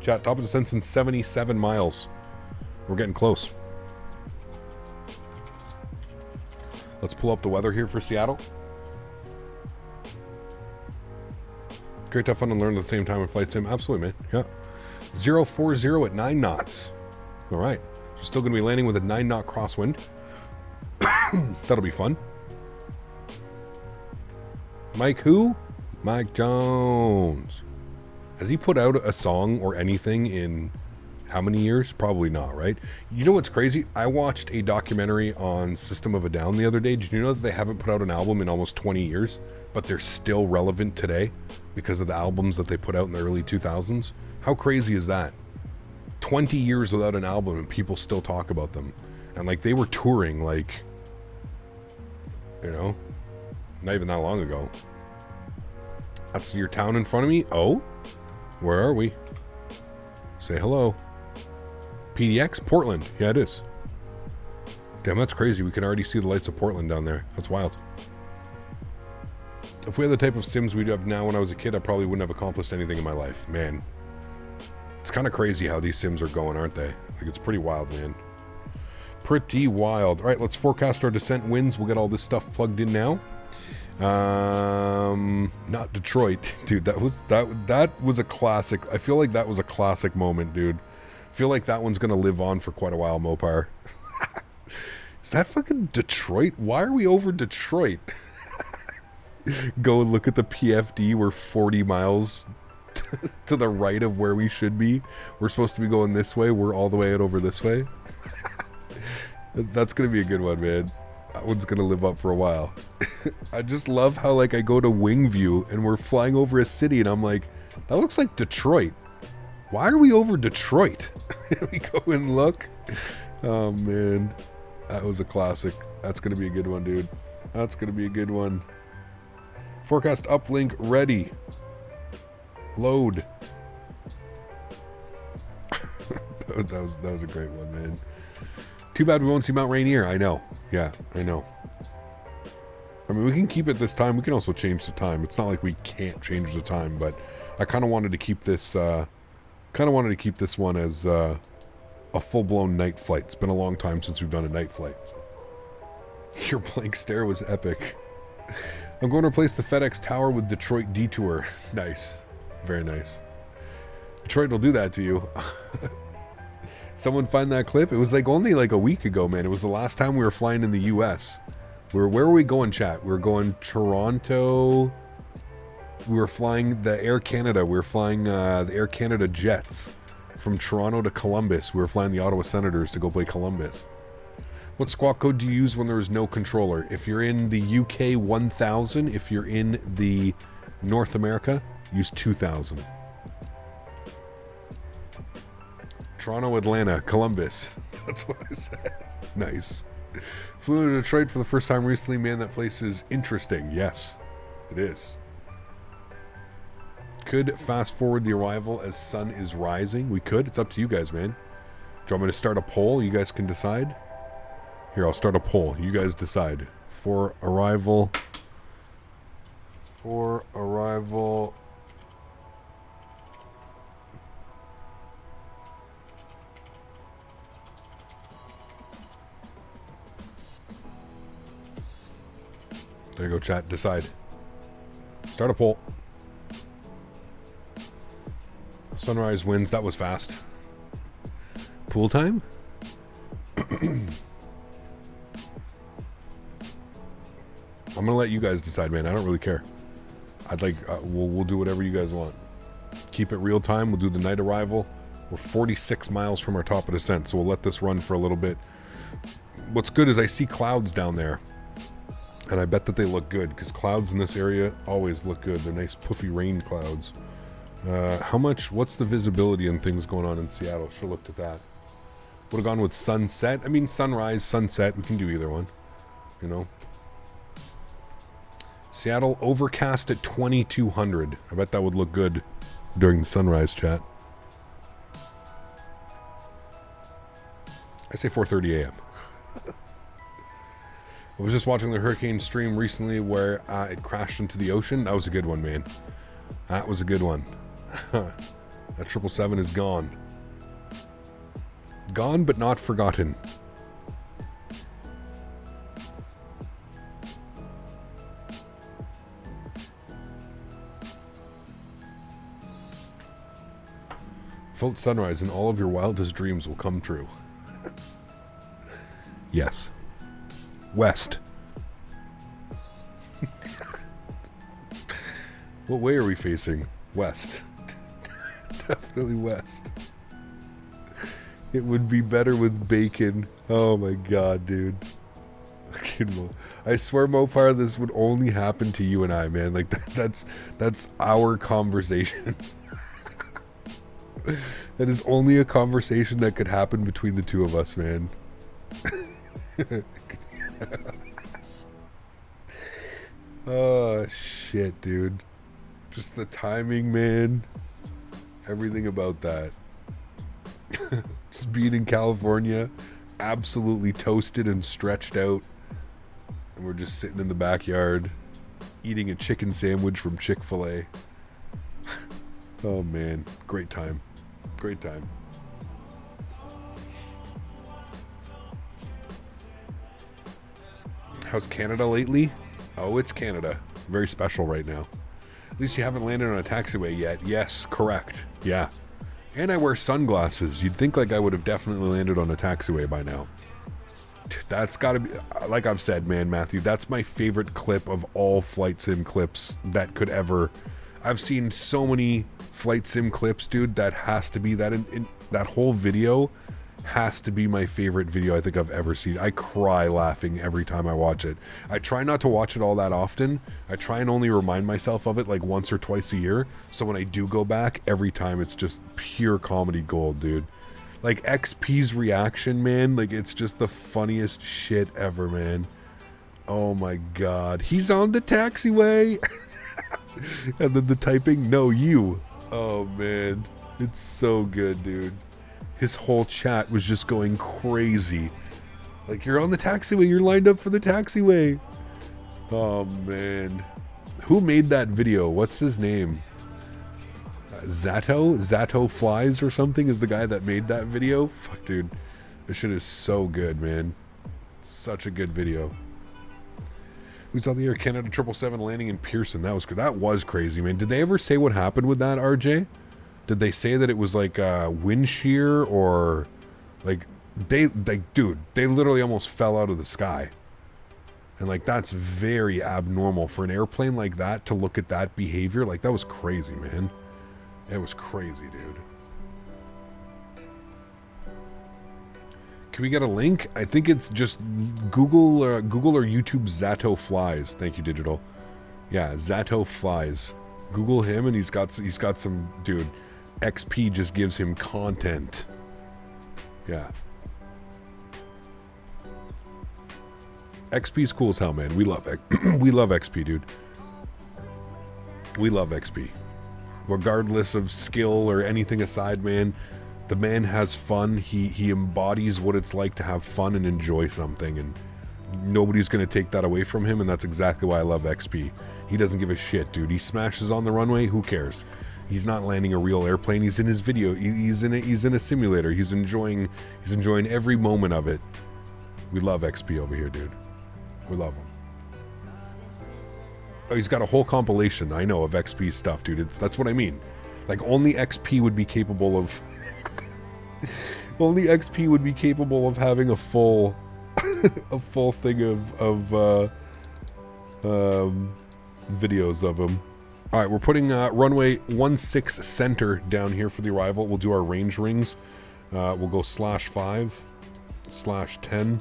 Chat, top of descent in 77 miles. We're getting close. Let's pull up the weather here for Seattle. Great to have fun and learn at the same time in Flight Sim. Absolutely, man. Yeah. 040 at 9 knots. All right. So still going to be landing with a 9-knot crosswind. That'll be fun. Mike who? Mike Jones. Has he put out a song or anything in how many years? Probably not, right? You know what's crazy? I watched a documentary on System of a Down the other day. Did you know that they haven't put out an album in almost 20 years, but they're still relevant today because of the albums that they put out in the early 2000s? How crazy is that? 20 years without an album and people still talk about them. And like, they were touring, like, you know, not even that long ago. That's your town in front of me? Oh? Where are we? Say hello. PDX? Portland. Yeah, it is. Damn, that's crazy. We can already see the lights of Portland down there. That's wild. If we had the type of sims we have now when I was a kid, I probably wouldn't have accomplished anything in my life. Man. It's kind of crazy how these sims are going, aren't they? Like, it's pretty wild, man. Pretty wild. All right, let's forecast our descent winds. We'll get all this stuff plugged in now. Not Detroit. Dude, that was a classic. I feel like that was a classic moment, dude. I feel like that one's gonna live on for quite a while, Mopar. Is that fucking Detroit? Why are we over Detroit? Go and look at the PFD. We're 40 miles to the right of where we should be. We're supposed to be going this way. We're all the way out over this way. That's gonna be a good one, man. That one's gonna live up for a while. I just love how, like, I go to wing view and we're flying over a city and I'm like, that looks like Detroit. Why are we over Detroit? We go and look. Oh man, that was a classic. That's gonna be a good one, dude. That's gonna be a good one. Forecast uplink ready. Load. that was a great one, man. Too bad we won't see Mount Rainier. I know. Yeah, I know. I mean, we can keep it this time. We can also change the time. It's not like we can't change the time, but I kind of wanted to keep this Kind of wanted to keep this one as a full-blown night flight. It's been a long time since we've done a night flight. Your blank stare was epic. I'm going to replace the FedEx Tower with Detroit Detour. Nice. Very nice. Detroit will do that to you. Someone find that clip? It was like only like a week ago, man. It was the last time we were flying in the US. Where were we going, chat? We were going Toronto. We were flying the Air Canada. We were flying the Air Canada jets from Toronto to Columbus. We were flying the Ottawa Senators to go play Columbus. What squawk code do you use when there is no controller? If you're in the UK, 1000. If you're in the North America, use 2000. Toronto, Atlanta, Columbus. That's what I said. Nice. Flew to Detroit for the first time recently. Man, that place is interesting. Yes, it is. Could fast forward the arrival as sun is rising. We could. It's up to you guys, man. Do you want me to start a poll? You guys can decide. Here, I'll start a poll. You guys decide. For arrival. There you go, chat. Decide. Start a poll. Sunrise wins. That was fast. Pool time? I'm gonna let you guys decide, man. I don't really care. I'd like we'll do whatever you guys want. Keep it real time. We'll do the night arrival. We're 46 miles from our top of descent, so we'll let this run for a little bit. What's good is I see clouds down there, and I bet that they look good because clouds in this area always look good. They're nice puffy rain clouds. What's the visibility and things going on in Seattle? Should have looked at that. Would have gone with sunset. I mean, sunrise, sunset. We can do either one, you know. Seattle overcast at 2200. I bet that would look good during the sunrise, chat. I say 4:30 a.m. I was just watching the hurricane stream recently where it crashed into the ocean. That was a good one, man. That was a good one. That 777 is gone. Gone but not forgotten. Vote sunrise and all of your wildest dreams will come true. Yes. West. What way are we facing? West. Definitely west. It would be better with bacon. Oh my god, dude. I swear, Mopar, this would only happen to you and I, man. Like that's our conversation. That is only a conversation that could happen between the two of us, man. Oh shit, dude. Just the timing, man. Everything about that. Just being in California, absolutely toasted and stretched out, and we're just sitting in the backyard eating a chicken sandwich from Chick-fil-A. Oh man, great time. Great time. How's Canada lately? Oh, it's Canada. Very special right now. At least you haven't landed on a taxiway yet. Yes, correct. Yeah. And I wear sunglasses. You'd think like I would have definitely landed on a taxiway by now. That's gotta be, like I've said, man, Matthew, that's my favorite clip of all flight sim clips that could ever. I've seen so many flight sim clips, dude. That has to be that in that whole video has to be my favorite video I think I've ever seen. I cry laughing every time I watch it. I try not to watch it all that often. I try and only remind myself of it like once or twice a year. So when I do go back, every time it's just pure comedy gold, dude. Like XP's reaction, man, like it's just the funniest shit ever, man. Oh my god. He's on the taxiway. And then the typing, no, you. Oh man. It's so good, dude. His whole chat was just going crazy. Like, you're on the taxiway, you're lined up for the taxiway. Oh man. Who made that video? What's his name? Zato Flies or something is the guy that made that video. Fuck, dude. This shit is so good, man. Such a good video. Who's on the Air Canada 777 landing in Pearson? That was good. That was crazy, man. Did they ever say what happened with that, RJ? Did they say that it was like wind shear or like dude, they literally almost fell out of the sky. And like that's very abnormal for an airplane like that to look at that behavior. Like that was crazy, man. It was crazy, dude. Can we get a link? I think it's just Google or YouTube Zato Flies. Thank you, Digital. Yeah, Zato Flies. Google him, and he's got some dude. XP just gives him content. Yeah. XP's cool as hell, man. We love we love XP, dude. We love XP. Regardless of skill or anything aside, man. The man has fun. He embodies what it's like to have fun and enjoy something, and nobody's going to take that away from him, and that's exactly why I love XP. He doesn't give a shit, dude. He smashes on the runway. Who cares? He's not landing a real airplane. He's in his video. He's in a simulator. He's enjoying every moment of it. We love XP over here, dude. We love him. Oh, he's got a whole compilation, I know, of XP stuff, dude. That's what I mean. Like only XP would be capable of only XP would be capable of having a full thing of videos of him. All right, we're putting runway 16 center down here for the arrival. We'll do our range rings. We'll go /5, /10,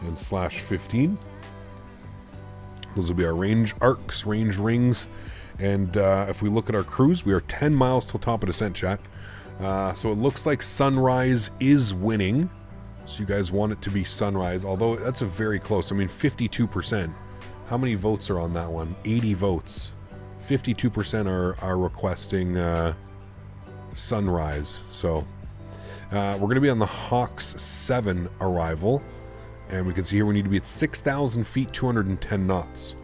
and /15. Those will be our range arcs, range rings. And if we look at our cruise, we are 10 miles till top of descent, chat. So it looks like Sunrise is winning. So you guys want it to be Sunrise, although that's a very close. I mean, 52%. How many votes are on that one? 80 votes. 52% are requesting Sunrise. So we're going to be on the Hawks 7 arrival. And we can see here we need to be at 6,000 feet, 210 knots.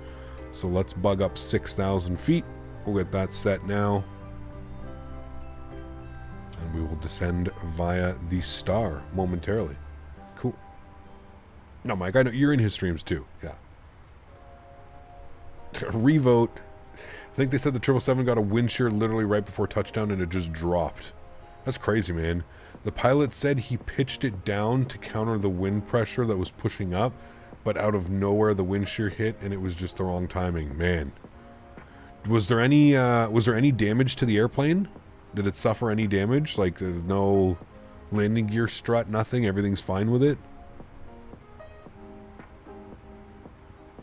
So let's bug up 6,000 feet. We'll get that set now. And we will descend via the star momentarily. Cool. No, Mike, I know you're in his streams too. Yeah. Revote. I think they said the 777 got a wind shear literally right before touchdown and it just dropped. That's crazy, man. The pilot said he pitched it down to counter the wind pressure that was pushing up, but out of nowhere the wind shear hit and it was just the wrong timing. Man. Was there any damage to the airplane? Did it suffer any damage? Like no landing gear strut, nothing? Everything's fine with it?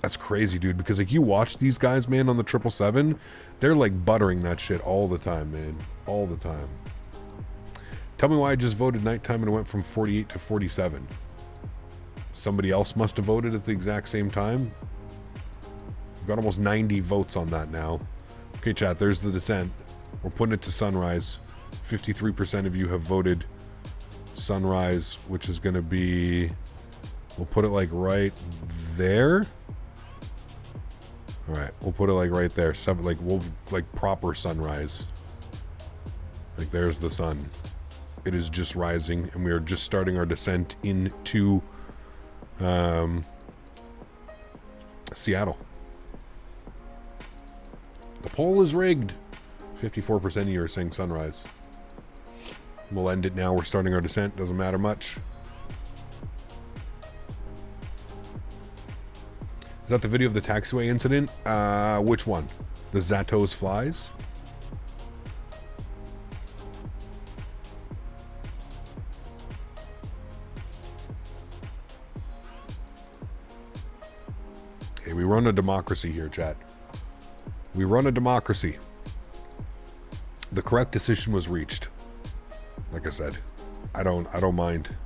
That's crazy, dude, because like you watch these guys, man, on the 777, they're like buttering that shit all the time, man. All the time. Tell me why I just voted nighttime and it went from 48 to 47. Somebody else must have voted at the exact same time. We've got almost 90 votes on that now. Okay, chat, there's the descent. We're putting it to Sunrise. 53% of you have voted Sunrise, which is going to be... We'll put it like right there. All right, we'll put it like right there. Like proper sunrise. Like there's the sun. It is just rising, and we are just starting our descent into Seattle. The poll is rigged. 54% of you are saying sunrise. We'll end it now. We're starting our descent. Doesn't matter much. Is that the video of the taxiway incident? Which one? The Zato's flies? Okay, we run a democracy here, chat. We run a democracy. The correct decision was reached. Like I said, I don't mind.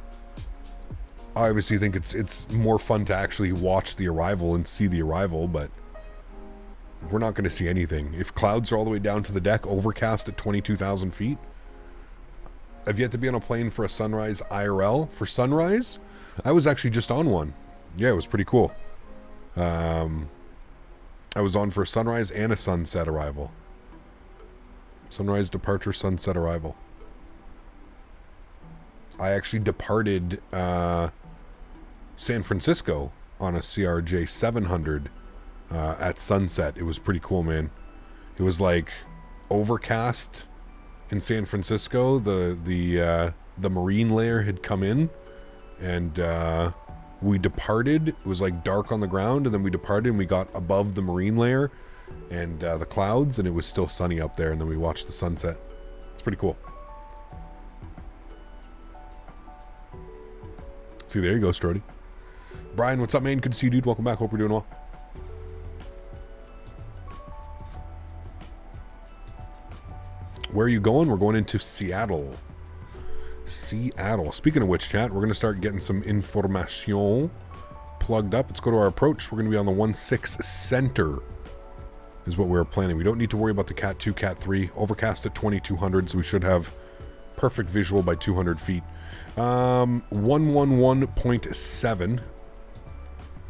I obviously think it's more fun to actually watch the arrival and see the arrival, but we're not going to see anything. If clouds are all the way down to the deck, overcast at 22,000 feet. I've yet to be on a plane for a sunrise IRL. For sunrise, I was actually just on one. Yeah, it was pretty cool. I was on for a sunrise and a sunset arrival. Sunrise departure, sunset arrival. I actually departed San Francisco on a CRJ 700 at sunset. It was pretty cool, man. It was like overcast in San Francisco. The marine layer had come in, and we departed. It was like dark on the ground, and then we departed and we got above the marine layer and the clouds, and it was still sunny up there, and then we watched the sunset. It's pretty cool. See, there you go, Strody. Brian, what's up, man? Good to see you, dude. Welcome back. Hope you're doing well. Where are you going? We're going into Seattle. Seattle. Speaking of which, chat, we're going to start getting some information plugged up. Let's go to our approach. We're going to be on the 16 center is what we're planning. We don't need to worry about the Cat 2, Cat 3. Overcast at 2200, so we should have perfect visual by 200 feet. 111.7.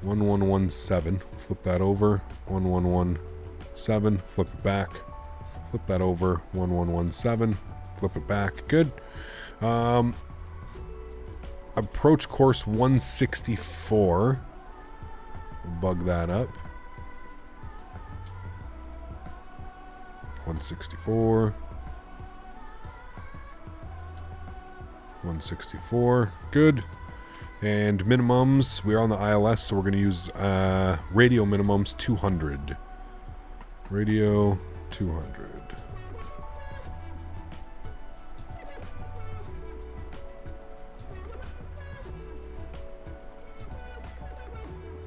1117. Flip that over. 1117. Flip it back. Flip that over. 1117. Flip it back. Good. Approach course 164. Bug that up. 164. 164. Good. And minimums, we're on the ILS, so we're going to use radio minimums 200. Radio 200.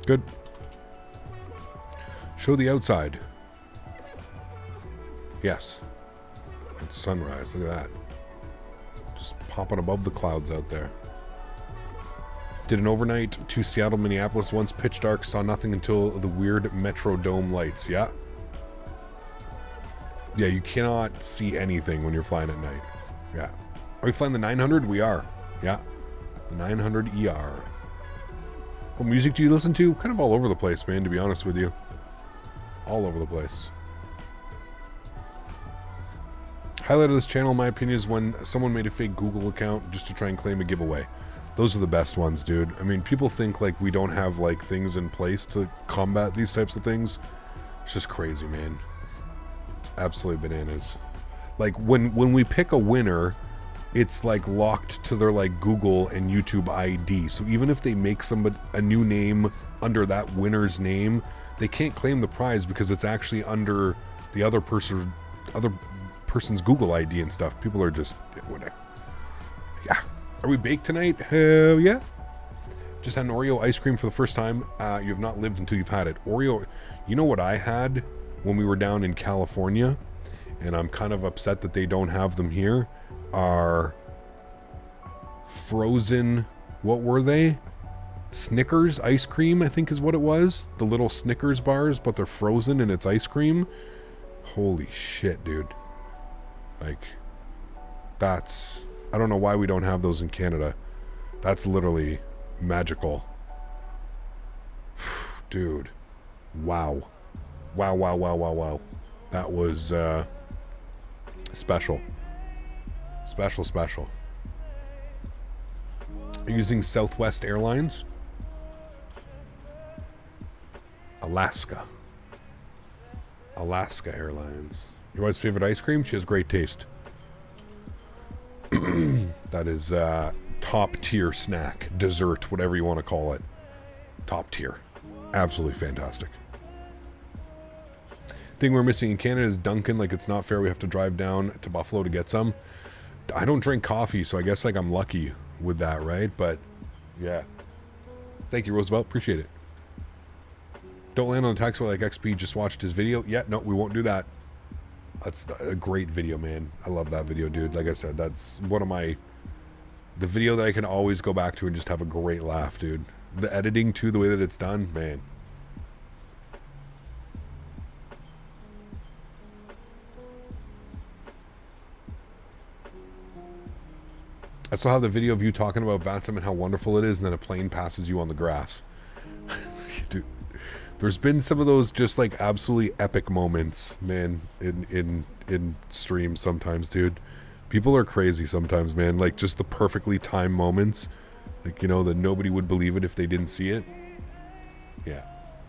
Good. Show the outside. Yes. It's sunrise. Look at that. Just popping above the clouds out there. Did an overnight to Seattle, Minneapolis once. Pitch dark. Saw nothing until the weird Metro Dome lights. Yeah. Yeah, you cannot see anything when you're flying at night. Yeah. Are we flying the 900? We are. Yeah. The 900 ER. What music do you listen to? Kind of all over the place, man, to be honest with you. All over the place. Highlight of this channel, in my opinion, is when someone made a fake Google account just to try and claim a giveaway. Those are the best ones, dude. I mean, people think like we don't have like things in place to combat these types of things. It's just crazy, man. It's absolutely bananas. Like when we pick a winner, it's like locked to their like Google and YouTube ID. So even if they make somebody a new name under that winner's name, they can't claim the prize because it's actually under the other person's Google ID and stuff. People are just whatever. Yeah. Are we baked tonight? Hell yeah. Just had an Oreo ice cream for the first time. You have not lived until you've had it. Oreo, you know what I had when we were down in California, and I'm kind of upset that they don't have them here, are frozen, what were they? Snickers ice cream, I think is what it was. The little Snickers bars, but they're frozen and it's ice cream. Holy shit, dude. Like, that's... I don't know why we don't have those in Canada. That's literally magical. Dude. Wow. Wow, wow, wow, wow, wow. That was special. Special, special. Using Southwest Airlines. Alaska. Alaska Airlines. Your wife's favorite ice cream? She has great taste. That is top tier snack, dessert, whatever you want to call it. Top tier. Absolutely fantastic. Thing we're missing in Canada is Dunkin'. Like, it's not fair we have to drive down to Buffalo to get some. I don't drink coffee, so I guess like I'm lucky with that, right? But yeah. Thank you, Roosevelt. Appreciate it. Don't land on the taxiway like XP just watched his video. Yeah, no, we won't do that. That's a great video, man. I love that video, dude. Like I said, that's one of my... the video that I can always go back to and just have a great laugh, dude. The editing, too, the way that it's done, man. I still have the video of you talking about Vatsum and how wonderful it is, and then a plane passes you on the grass. Dude, there's been some of those just like absolutely epic moments, man, in in streams sometimes, dude. People are crazy sometimes, man. Like, just the perfectly timed moments. Like, you know, that nobody would believe it if they didn't see it. Yeah.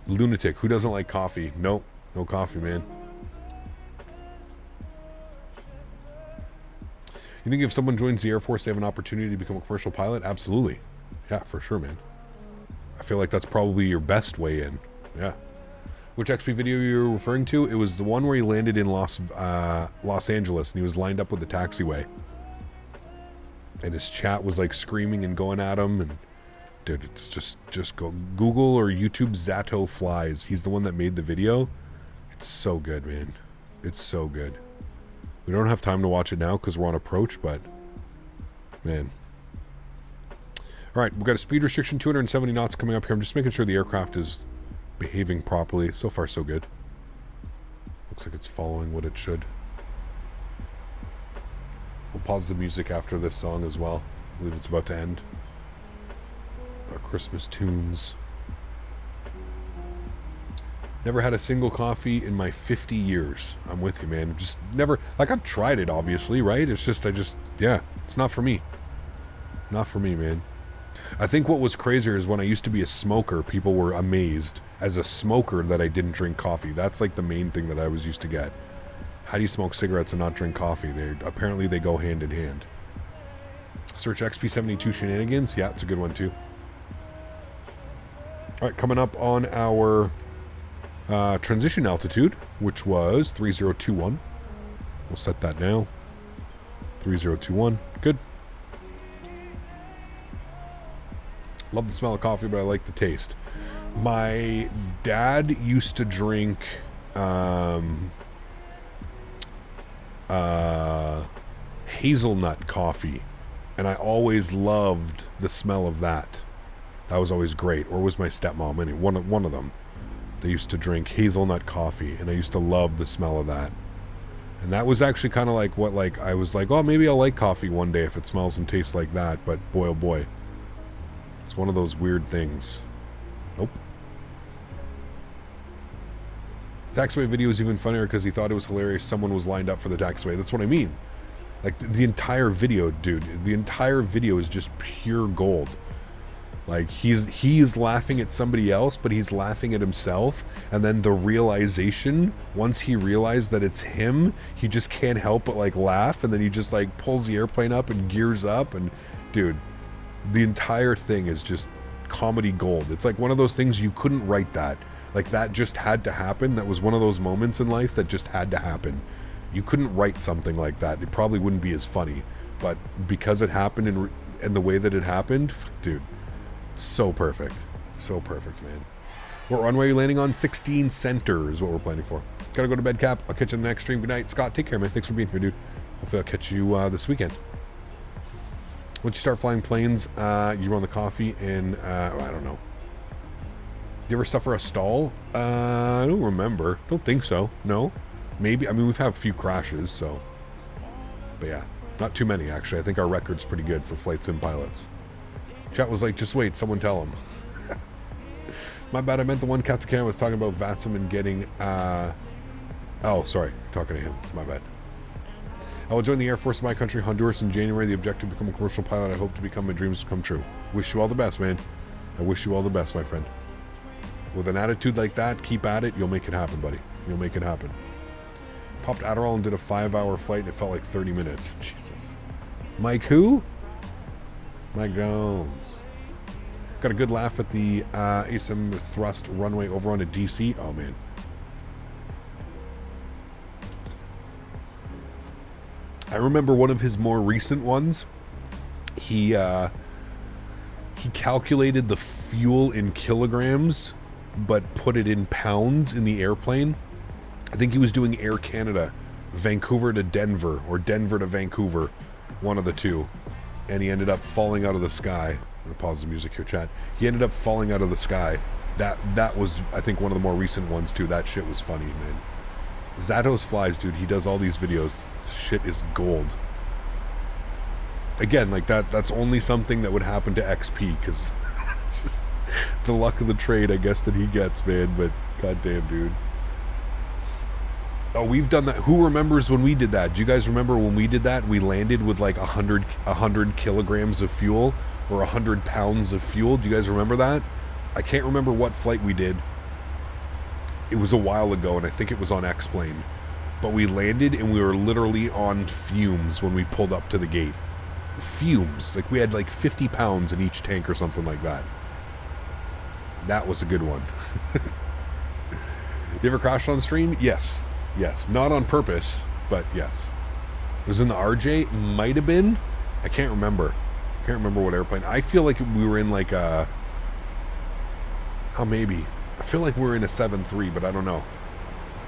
Lunatic. Who doesn't like coffee? Nope. No coffee, man. You think if someone joins the Air Force, they have an opportunity to become a commercial pilot? Absolutely. Yeah, for sure, man. I feel like that's probably your best way in. Yeah. Which XP video you're referring to? It was the one where he landed in Los Angeles and he was lined up with the taxiway. And his chat was like screaming and going at him. And dude, it's just go Google or YouTube Zato Flies. He's the one that made the video. It's so good, man. It's so good. We don't have time to watch it now because we're on approach, but man. All right, we've got a speed restriction, 270 knots coming up here. I'm just making sure the aircraft is behaving properly. So far, so good. Looks like it's following what it should. We'll pause the music after this song as well. I believe it's about to end. Our Christmas tunes. Never had a single coffee in my 50 years. I'm with you, man. Just never, like, I've tried it, obviously, right? It's just, yeah, it's not for me. Not for me, man. I think what was crazier is when I used to be a smoker, people were amazed as a smoker that I didn't drink coffee. That's like the main thing that I was used to get. How do you smoke cigarettes and not drink coffee? Apparently they go hand in hand. Search XP72 shenanigans. Yeah, it's a good one too. All right, coming up on our transition altitude, which was 3021. We'll set that now. 3021. Good. Love the smell of coffee, but I like the taste. My dad used to drink hazelnut coffee, and I always loved the smell of that. That was always great. Or was my stepmom, anyway, one of them. They used to drink hazelnut coffee, and I used to love the smell of that. And that was actually kind of like what, like, I was like, oh, maybe I'll like coffee one day if it smells and tastes like that. But boy, oh boy. It's one of those weird things. Nope. The taxiway video is even funnier because he thought it was hilarious someone was lined up for the taxiway. That's what I mean. Like, the entire video, dude. The entire video is just pure gold. Like, he's laughing at somebody else, but he's laughing at himself. And then the realization, once he realized that it's him, he just can't help but, like, laugh. And then he just, like, pulls the airplane up and gears up. And, dude, the entire thing is just comedy gold. It's like one of those things you couldn't write that. Like, that just had to happen. That was one of those moments in life that just had to happen. You couldn't write something like that. It probably wouldn't be as funny. But because it happened and the way that it happened, dude, so perfect. So perfect, man. What runway are you landing on? 16 center is what we're planning for. Gotta go to bed, Cap. I'll catch you in the next stream. Good night. Scott, take care, man. Thanks for being here, dude. Hopefully I'll catch you this weekend. Once you start flying planes, you run the coffee and, I don't know. You ever suffer a stall? I don't remember. Don't think so. No. Maybe. I mean, we've had a few crashes, so. But yeah, not too many, actually. I think our record's pretty good for flight sim pilots. Chat was like, just wait, someone tell him. My bad, I meant the one Captain Cam was talking about Vatsum and getting, oh, sorry, talking to him. My bad. I will join the Air Force of my country, Honduras, in January. The objective to become a commercial pilot. I hope to become my dreams come true. Wish you all the best, man. I wish you all the best, my friend. With an attitude like that, keep at it. You'll make it happen, buddy. You'll make it happen. Popped Adderall and did a 5-hour flight, and it felt like 30 minutes. Jesus. Mike who? Mike Jones. Got a good laugh at the ASM thrust runway over onto DC. Oh, man. I remember one of his more recent ones. He calculated the fuel in kilograms, but put it in pounds in the airplane. I think he was doing Air Canada, Vancouver to Denver, or Denver to Vancouver, one of the two. And he ended up falling out of the sky. I'm gonna pause the music here, chat. He ended up falling out of the sky. That was, I think, one of the more recent ones too. That shit was funny, man. Zatos flies, dude. He does all these videos. Shit is gold. Again, like that's only something that would happen to XP, because it's just the luck of the trade, I guess, that he gets, man. But goddamn, dude. Oh, we've done that. Who remembers when we did that? Do you guys remember when we did that? We landed with like 100 kilograms of fuel or 100 pounds of fuel. Do you guys remember that? I can't remember what flight we did. It was a while ago, and I think it was on X-Plane. But we landed, and we were literally on fumes when we pulled up to the gate. Fumes. Like, we had like 50 pounds in each tank or something like that. That was a good one. You ever crashed on stream? Yes. Yes. Not on purpose, but yes. It was in the RJ. Might have been. I can't remember. I can't remember what airplane. I feel like we were in like a... Oh, maybe. I feel like we were in a 7-3, but I don't know.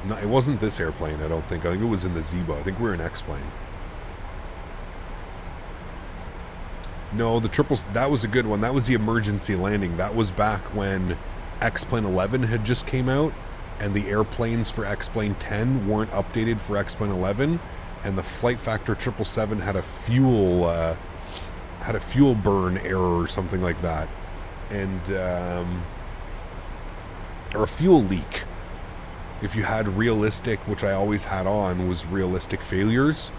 No, it wasn't this airplane, I don't think. I think it was in the Zebo. I think we were in X-Plane. No, the triples, that was a good one. That was the emergency landing. That was back when X-Plane 11 had just came out, and the airplanes for X-Plane 10 weren't updated for X-Plane 11, and the Flight Factor 777 had a fuel burn error or something like that. And, or a fuel leak. If you had realistic, which I always had on, was realistic failures,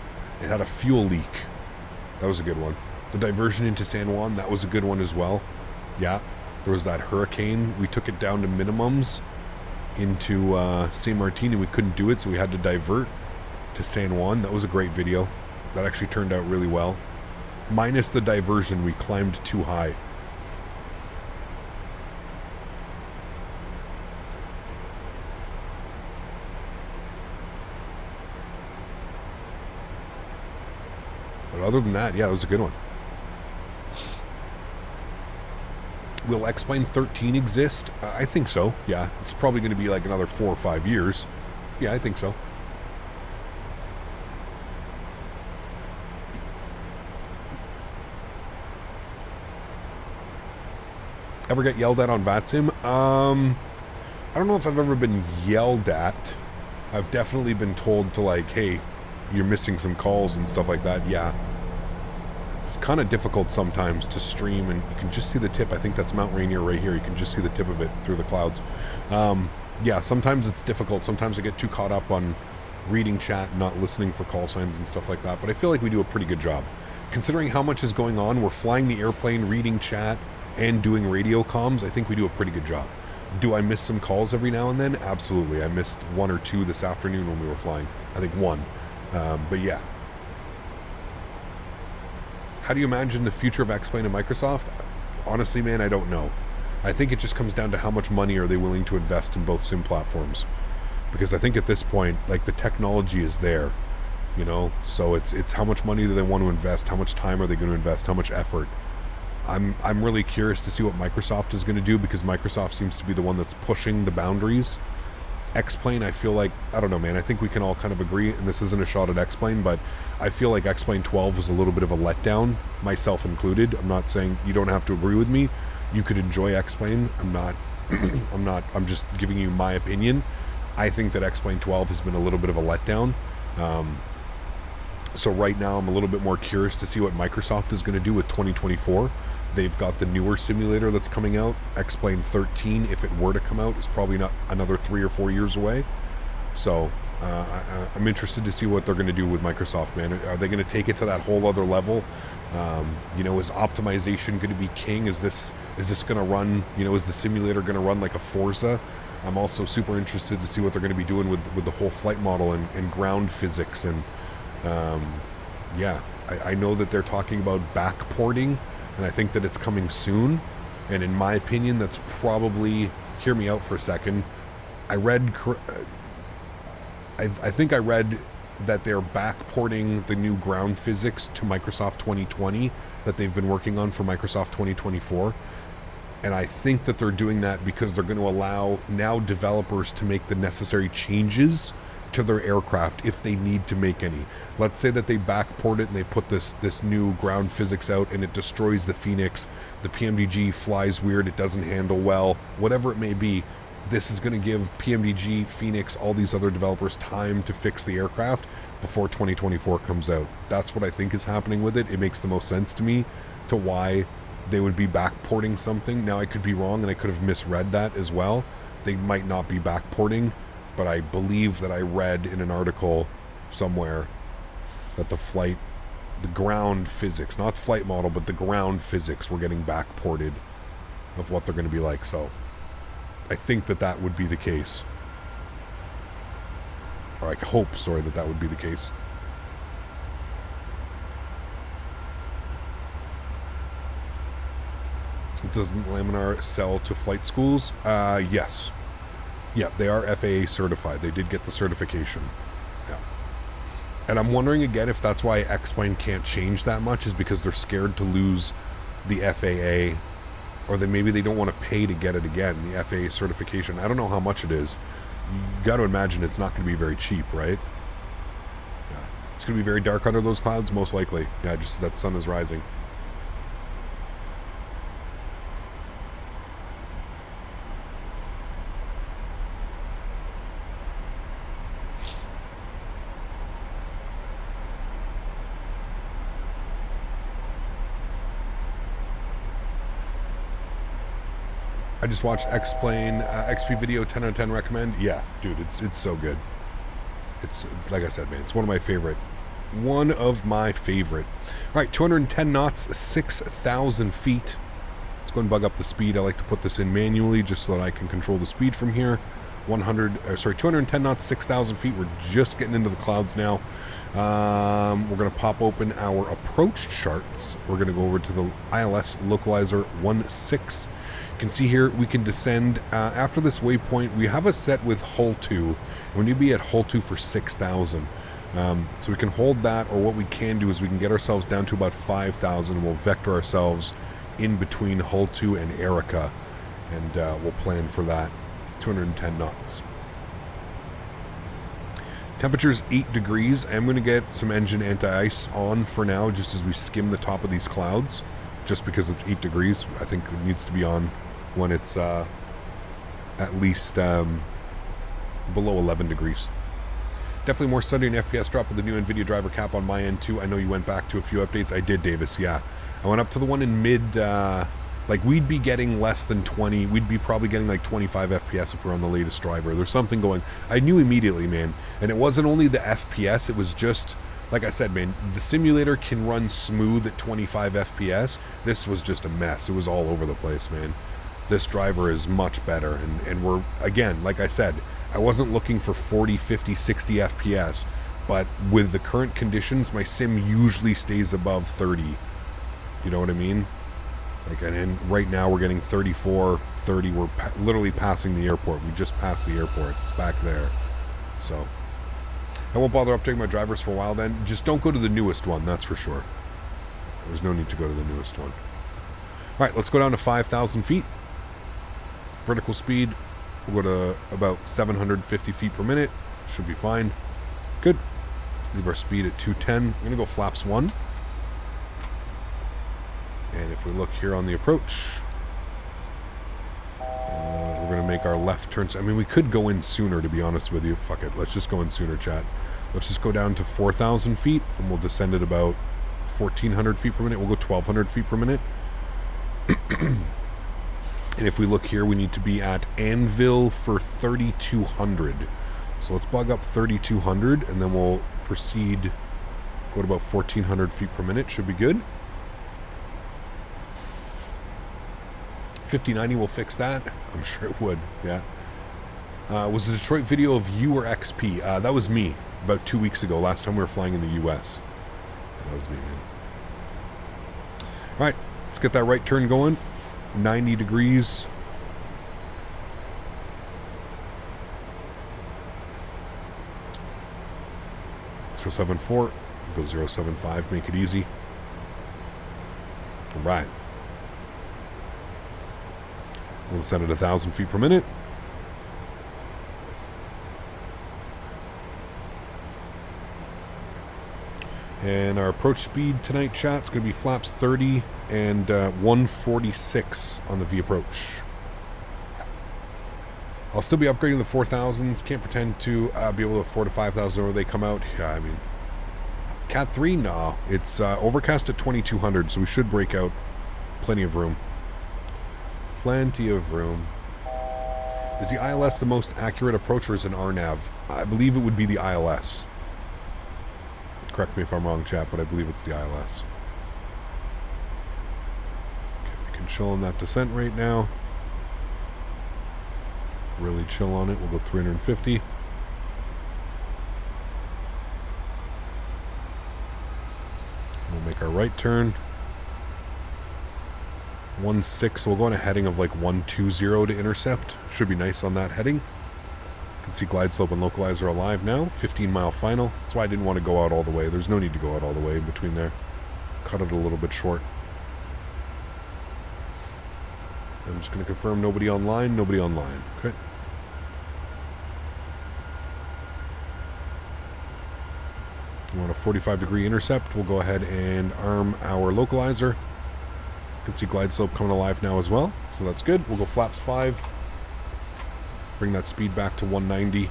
it had a fuel leak. That was a good one. The diversion into San Juan, that was a good one as well. Yeah, there was that hurricane. We took it down to minimums into St. Martin, and we couldn't do it, so we had to divert to San Juan. That was a great video. That actually turned out really well. Minus the diversion, we climbed too high. But other than that, yeah, it was a good one. Will X-Plane 13 exist? I think so, yeah. It's probably going to be like another 4 or 5 years. Yeah, I think so. Ever get yelled at on VATSIM? I don't know if I've ever been yelled at. I've definitely been told to like, hey, you're missing some calls and stuff like that. Yeah. It's kind of difficult sometimes to stream, and you can just see the tip. I think that's Mount Rainier right here. You can just see the tip of it through the clouds. Yeah, sometimes it's difficult. Sometimes I get too caught up on reading chat and not listening for call signs and stuff like that. But I feel like we do a pretty good job. Considering how much is going on, we're flying the airplane, reading chat, and doing radio comms. I think we do a pretty good job. Do I miss some calls every now and then? Absolutely. I missed 1 or 2 this afternoon when we were flying. I think 1. But yeah. How do you imagine the future of X-Plane and Microsoft? Honestly, man, I don't know. I think it just comes down to how much money are they willing to invest in both sim platforms. Because I think at this point, like, the technology is there, you know? So it's how much money do they want to invest? How much time are they going to invest? How much effort? I'm really curious to see what Microsoft is going to do, because Microsoft seems to be the one that's pushing the boundaries. X-Plane, I feel like, I don't know, man, I think we can all kind of agree, and this isn't a shot at X-Plane, but I feel like X-Plane 12 was a little bit of a letdown, myself included. I'm not saying you don't have to agree with me. You could enjoy X-Plane. I'm just giving you my opinion. I think that X-Plane 12 has been a little bit of a letdown. So right now I'm a little bit more curious to see what Microsoft is going to do with 2024. They've got the newer simulator that's coming out. X-Plane 13, if it were to come out, is probably not another 3 or 4 years away. So I'm interested to see what they're going to do with Microsoft, man. Are they going to take it to that whole other level? You know, is optimization going to be king? Is this going to run, you know, is the simulator going to run like a Forza? I'm also super interested to see what they're going to be doing with the whole flight model and ground physics. And yeah, I know that they're talking about backporting, and I think that it's coming soon. And in my opinion, that's probably, hear me out for a second, I think I read that they're backporting the new ground physics to Microsoft 2020 that they've been working on for Microsoft 2024. And I think that they're doing that because they're going to allow now developers to make the necessary changes to their aircraft if they need to make any. Let's say that they backport it and they put this new ground physics out and it destroys the Phoenix, the PMDG flies weird, it doesn't handle well, whatever it may be. This is going to give PMDG, Phoenix, all these other developers time to fix the aircraft before 2024 comes out. That's what I think is happening with it. It makes the most sense to me to why they would be backporting something. Now, I could be wrong and I could have misread that as well. They might not be backporting but I believe that I read in an article somewhere that the ground physics, not flight model, but the ground physics were getting backported of what they're going to be like. So I think that that would be the case. Or I hope, sorry, that that would be the case. Doesn't Laminar sell to flight schools? Yes. Yeah, they are FAA certified. They did get the certification. Yeah. And I'm wondering again if that's why X-Plane can't change that much, is because they're scared to lose the FAA, or maybe they don't want to pay to get it again, the FAA certification. I don't know how much it is. You got to imagine it's not going to be very cheap, right? Yeah. It's going to be very dark under those clouds, most likely. Yeah, just as that sun is rising. I just watched X-Plane XP video, 10 out of 10 recommend. Yeah, dude, it's so good. It's, like I said, man, it's one of my favorite. One of my favorite. All right, 210 knots, 6,000 feet. Let's go and bug up the speed. I like to put this in manually just so that I can control the speed from here. 210 knots, 6,000 feet. We're just getting into the clouds now. We're going to pop open our approach charts. We're going to go over to the ILS localizer 16. You can see here we can descend after this waypoint. We have a set with hull 2. We need to be at hull 2 for 6,000. So we can hold that, or what we can do is we can get ourselves down to about 5,000. We'll vector ourselves in between hull 2 and Erica, and we'll plan for that. 210 knots. Temperature's 8 degrees. I'm going to get some engine anti-ice on for now, just as we skim the top of these clouds, just because it's 8 degrees. I think it needs to be on when it's at least below 11 degrees. Definitely more study and FPS drop with the new NVIDIA driver cap on my end too. I know you went back to a few updates. I did, Davis, yeah. I went up to the one in mid, like we'd be getting less than 20. We'd be probably getting like 25 FPS if we're on the latest driver. There's something going. I knew immediately, man. And it wasn't only the FPS, it was just, like I said, man, the simulator can run smooth at 25 FPS. This was just a mess. It was all over the place, man. This driver is much better. And we're, again, like I said, I wasn't looking for 40, 50, 60 FPS. But with the current conditions, my sim usually stays above 30. You know what I mean? Like, and right now we're getting 34, 30. We're literally passing the airport. We just passed the airport. It's back there. So I won't bother updating my drivers for a while then. Just don't go to the newest one, that's for sure. There's no need to go to the newest one. All right, let's go down to 5,000 feet. Vertical speed, we'll go to about 750 feet per minute. Should be fine. Good. Leave our speed at 210. I'm going to go flaps 1. And if we look here on the approach, we're going to make our left turns. I mean, we could go in sooner, to be honest with you. Fuck it. Let's just go in sooner, chat. Let's just go down to 4,000 feet, and we'll descend at about 1,400 feet per minute. We'll go 1,200 feet per minute. And if we look here, we need to be at Anvil for 3,200. So let's bug up 3,200, and then we'll proceed, go to about 1,400 feet per minute. Should be good. 5090 will fix that. I'm sure it would, yeah. Was the Detroit video of you or XP? That was me, about 2 weeks ago, last time we were flying in the US. That was me, man. Alright, let's get that right turn going. 90 degrees. So 074, go 075, make it easy. Alright. We'll set it 1,000 feet per minute. And our approach speed tonight, chat, it's going to be flaps 30 and 146 on the V approach. I'll still be upgrading the 4000s. Can't pretend to be able to afford a 5000 where they come out. Yeah, I mean, Cat 3, no. It's overcast at 2200, so we should break out. Plenty of room. Plenty of room. Is the ILS the most accurate approach, or is an RNAV? I believe it would be the ILS. Correct me if I'm wrong, chat, but I believe it's the ILS. Okay, we can chill on that descent right now. Really chill on it. We'll go 350. We'll make our right turn. 1.6. We'll go on a heading of like 120 to intercept. Should be nice on that heading. You can see glide slope and localizer alive now. 15-mile final. That's why I didn't want to go out all the way. There's no need to go out all the way in between there. Cut it a little bit short. I'm just going to confirm nobody online. Nobody online. Okay. We want a 45-degree intercept. We'll go ahead and arm our localizer. You can see glide slope coming alive now as well, so that's good. We'll go flaps 5. Bring that speed back to 190.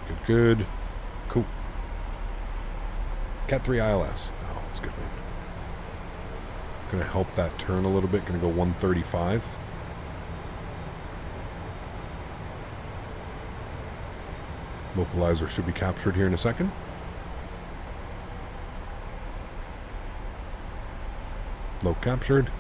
Good, good. Cool. Cat 3 ILS. Oh, that's good. Gonna help that turn a little bit. Gonna go 135. Localizer should be captured here in a second. Low captured.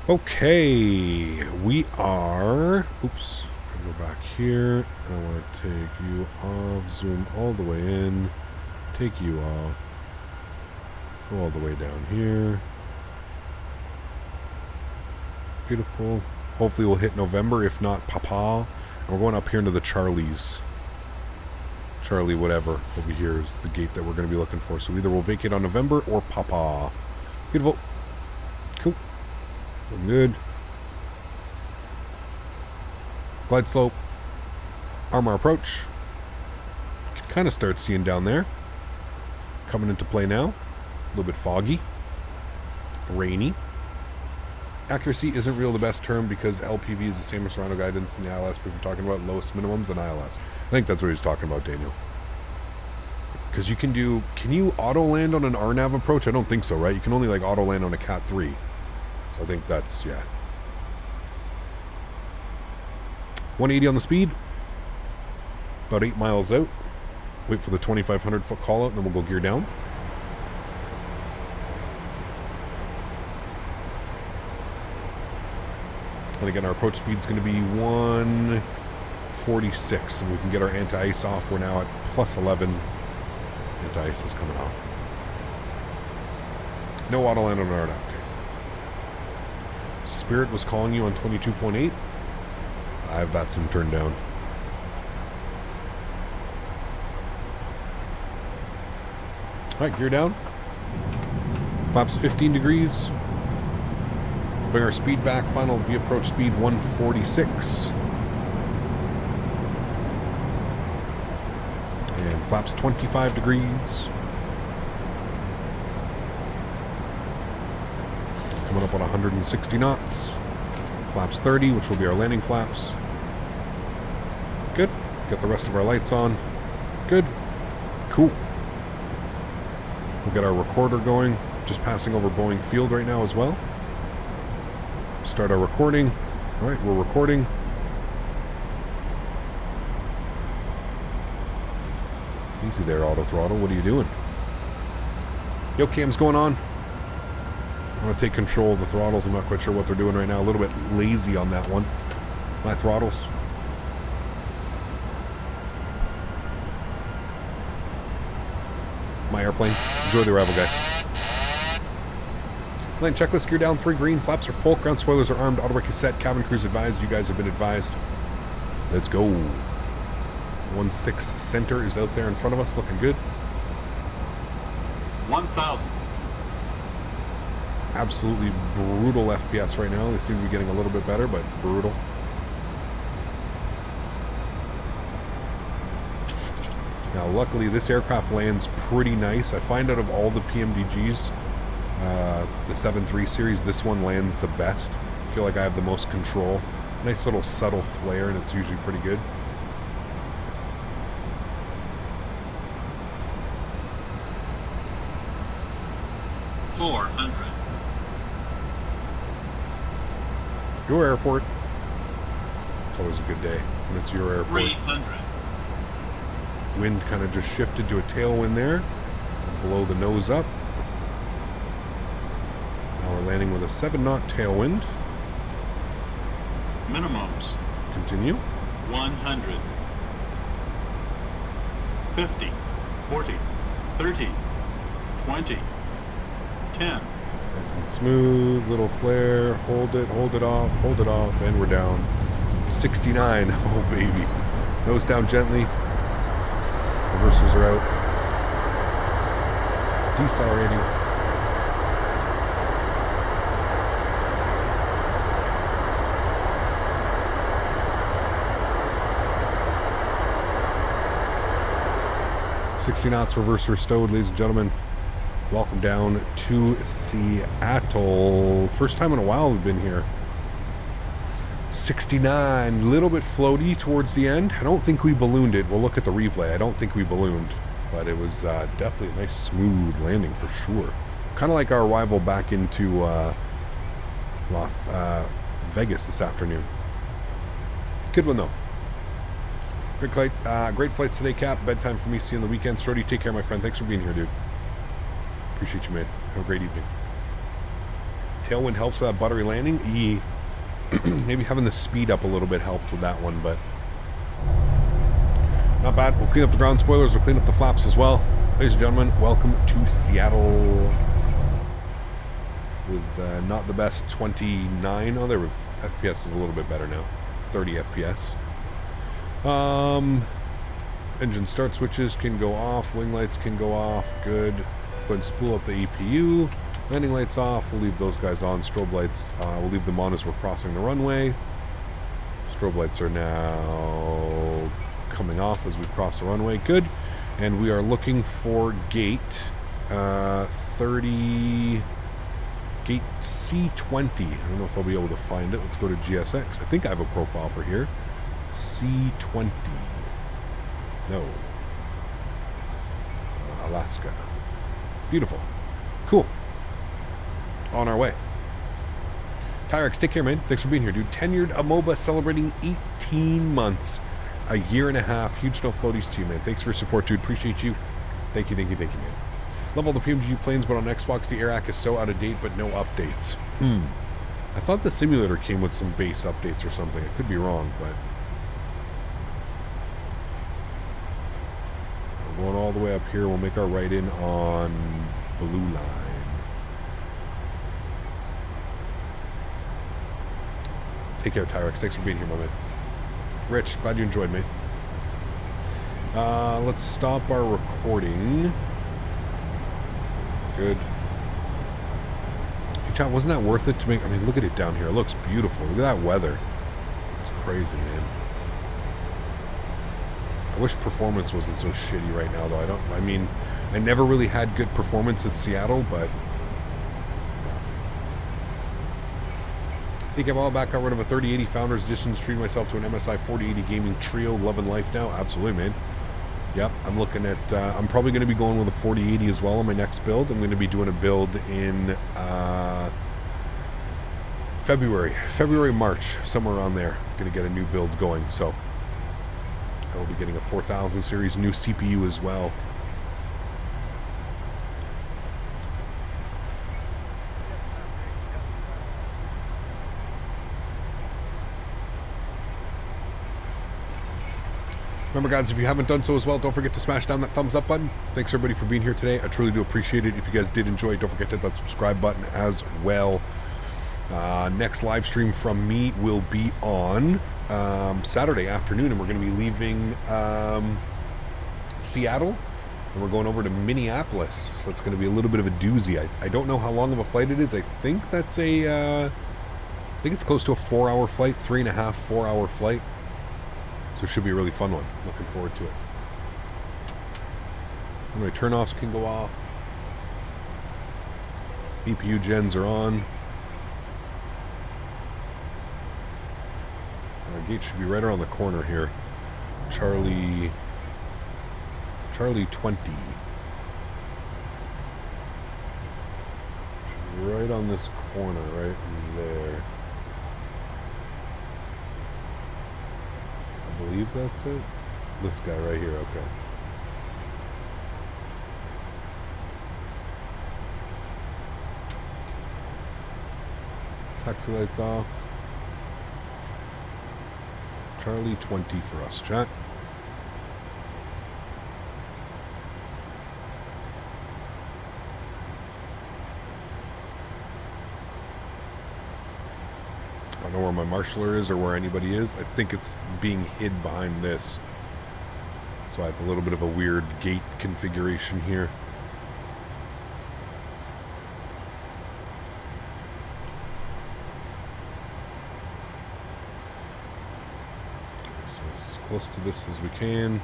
Okay, we are... Oops, I'll go back here. I want to take you off, zoom all the way in, take you off, go all the way down here. Beautiful. Hopefully we'll hit November, if not Papa. And we're going up here into the Charlies. Charlie whatever over here is the gate that we're going to be looking for. So either we'll vacate on November or Papa. Beautiful. Cool. Looking good. Glide slope. Armor approach. You can kind of start seeing down there. Coming into play now. A little bit foggy. Rainy. Accuracy isn't really the best term because LPV is the same as Toronto guidance and the ILS we've been talking about, lowest minimums and ILS. I think that's what he's talking about, Daniel. Because you can do... Can you auto-land on an RNAV approach? I don't think so, right? You can only, like, auto-land on a Cat 3. So I think that's... yeah. 180 on the speed. About 8 miles out. Wait for the 2,500-foot call-out, and then we'll go gear down. And again, our approach speed is going to be 146, and we can get our anti-ice off. We're now at plus 11. Anti-ice is coming off. No auto land on our RNAV. Spirit was calling you on 22.8. I've got some turned down. Alright, gear down. Flaps 15 degrees. Bring our speed back. Final V approach speed 146. And flaps 25 degrees. Coming up on 160 knots. Flaps 30, which will be our landing flaps. Good. Get the rest of our lights on. Good. Cool. We'll get our recorder going. Just passing over Boeing Field right now as well. Start our recording. Alright, we're recording. Easy there, auto throttle. What are you doing? Yo, cam's going on. I want to take control of the throttles. I'm not quite sure what they're doing right now. A little bit lazy on that one. My throttles. My airplane. Enjoy the arrival, guys. Land checklist, gear down, 3 green, flaps are full, ground spoilers are armed, auto brake is set, cabin crews advised, you guys have been advised. Let's go. 1.6 center is out there in front of us, looking good. 1,000. Absolutely brutal FPS right now. They seem to be getting a little bit better, but brutal. Now, luckily, this aircraft lands pretty nice. I find out of all the PMDGs, the 7.3 series, this one lands the best. I feel like I have the most control. Nice little subtle flare, and it's usually pretty good. Your airport. It's always a good day when it's your airport. 300. Wind kind of just shifted to a tailwind there. Blow the nose up. Now we're landing with a 7-knot tailwind. Minimums. Continue. 100. 50. 40. 30. 20. 10. Nice and smooth, little flare. Hold it off, and we're down. 69. Oh, baby. Nose down gently. Reversers are out. Decelerating. $60 knots, reverser stowed, ladies and gentlemen. Welcome down to Seattle. First time in a while we've been here. 69, a little bit floaty towards the end. I don't think we ballooned it. We'll look at the replay. I don't think we ballooned, but it was definitely a nice smooth landing for sure. Kind of like our arrival back into Las Vegas this afternoon. Good one though. Great flights today, Cap. Bedtime for me. See you on the weekend. Sturdy, take care, my friend. Thanks for being here, dude. Appreciate you, man. Have a great evening. Tailwind helps with that buttery landing. Maybe having the speed up a little bit helped with that one, but not bad. We'll clean up the ground spoilers. We'll clean up the flaps as well. Ladies and gentlemen, welcome to Seattle. With not the best 29. Oh, there were FPS is a little bit better now. 30 FPS. Engine start switches can go off. Wing lights can go off. Good. Go ahead and spool up the EPU. Landing lights off. We'll leave those guys on. Strobe lights, we'll leave them on as we're crossing the runway. Strobe lights are now coming off as we've crossed the runway. Good. And we are looking for gate 30, gate C20. I don't know if I'll be able to find it. Let's go to GSX. I think I have a profile for here. C20. No. Alaska. Beautiful. Cool. On our way. Tyrex, take care, man. Thanks for being here, dude. Tenured Amoeba celebrating 18 months. A year and a half. Huge no floaties to you, man. Thanks for your support, dude. Appreciate you. Thank you, man. Love all the PMDG planes, but on Xbox, the AirAC is so out of date, but no updates. I thought the simulator came with some base updates or something. I could be wrong, but... we're going all the way up here. We'll make our right in on Blue Line. Take care, Tyrex. Thanks for being here, my man. Rich, glad you enjoyed, mate. Let's stop our recording. Good. Hey, chat, wasn't that worth it to make? I mean, look at it down here. It looks beautiful. Look at that weather. It's crazy, man. I wish performance wasn't so shitty right now, though. I never really had good performance at Seattle, but... I think I'm all back. Got rid of a 3080 Founders Edition, treating myself to an MSI 4080 Gaming Trio. Loving life now. Absolutely, man. Yep, I'm looking at... I'm probably going to be going with a 4080 as well on my next build. I'm going to be doing a build in February, March, somewhere around there. Going to get a new build going, so... I will be getting a 4000 series new CPU as well. Remember, guys, if you haven't done so as well, don't forget to smash down that thumbs up button. Thanks, everybody, for being here today. I truly do appreciate it. If you guys did enjoy it, don't forget to hit that subscribe button as well. Next live stream from me will be on Saturday afternoon, and we're going to be leaving Seattle, and we're going over to Minneapolis. So it's going to be a little bit of a doozy. I don't know how long of a flight it is. I think that's I think it's close to a 4-hour flight, 3.5, 4-hour flight. So it should be a really fun one. Looking forward to it. And my turn-offs can go off. EPU gens are on. Our gate should be right around the corner here. Charlie 20. Should be right on this corner, right there. believe that's it. This guy right here, okay. Taxi lights off. Charlie 20 for us, chat. I don't know where my marshaller is or where anybody is. I think it's being hid behind this. That's why it's a little bit of a weird gate configuration here. So it's as close to this as we can.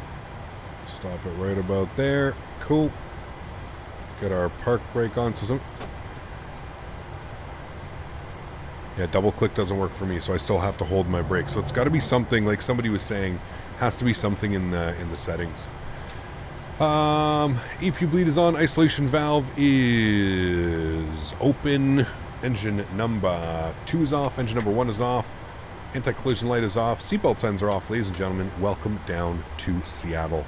Stop it right about there. Cool. Get our park brake on. So yeah, double click doesn't work for me, so I still have to hold my brake. So it's got to be something, like somebody was saying, has to be something in the settings. EP bleed is on. Isolation valve is open. Engine number 2 is off. Engine number 1 is off. Anti-collision light is off. Seatbelt signs are off. Ladies and gentlemen, welcome down to Seattle.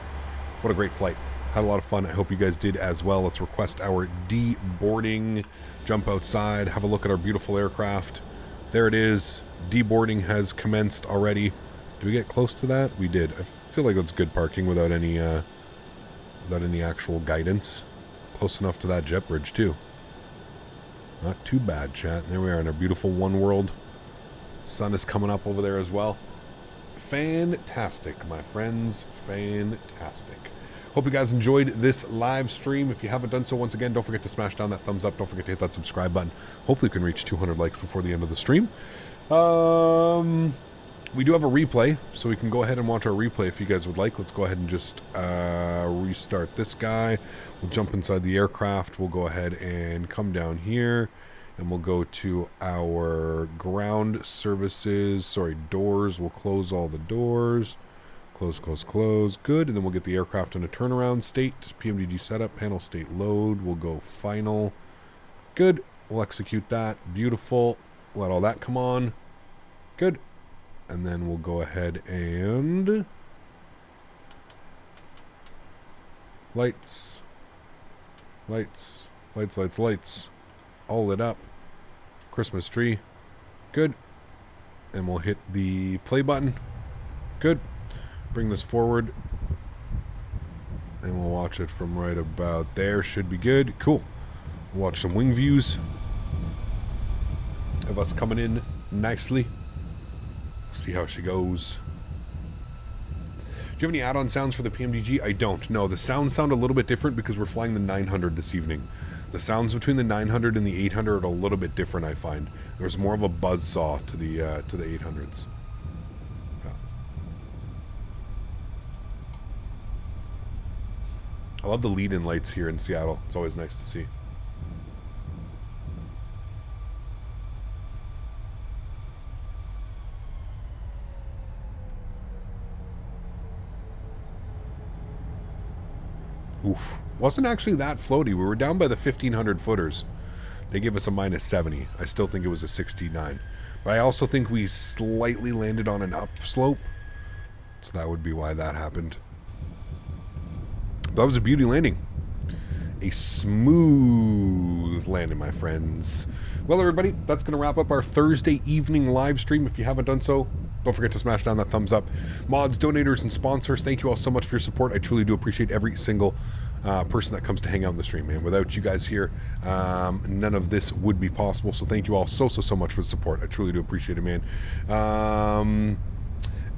What a great flight. Had a lot of fun. I hope you guys did as well. Let's request our deboarding. Jump outside. Have a look at our beautiful aircraft. There it is. Deboarding has commenced already. Did we get close to that? We did. I feel like that's good parking without any actual guidance. Close enough to that jet bridge too. Not too bad, chat. There we are in our beautiful One World. Sun is coming up over there as well. Fantastic, my friends. Fantastic. Hope you guys enjoyed this live stream. If you haven't done so, once again, don't forget to smash down that thumbs up. Don't forget to hit that subscribe button. Hopefully we can reach 200 likes before the end of the stream. We do have a replay, so we can go ahead and watch our replay if you guys would like. Let's go ahead and just restart this guy. We'll jump inside the aircraft. We'll go ahead and come down here, and we'll go to our ground services. Sorry, doors. We'll close all the doors. Close, close, close. Good. And then we'll get the aircraft in a turnaround state. PMDG setup, panel state load. We'll go final. Good. We'll execute that. Beautiful. Let all that come on. Good. And then we'll go ahead and lights. Lights. Lights, lights, lights. All lit up. Christmas tree. Good. And we'll hit the play button. Good. Bring this forward, and we'll watch it from right about there. Should be good. Cool. We'll watch some wing views of us coming in nicely. See how she goes. Do you have any add-on sounds for the PMDG? I don't. No, the sounds sound a little bit different because we're flying the 900 this evening. The sounds between the 900 and the 800 are a little bit different, I find. There's more of a buzzsaw to the 800s. I love the lead-in lights here in Seattle. It's always nice to see. Oof. Wasn't actually that floaty. We were down by the 1,500 footers. They gave us a -70. I still think it was a 69. But I also think we slightly landed on an upslope. So that would be why that happened. That was a beauty landing. A smooth landing, my friends. Well, everybody, that's going to wrap up our Thursday evening live stream. If you haven't done so, don't forget to smash down that thumbs up. Mods, donators, and sponsors, thank you all so much for your support. I truly do appreciate every single person that comes to hang out in the stream, man. Without you guys here, none of this would be possible. So thank you all so much for the support. I truly do appreciate it, man.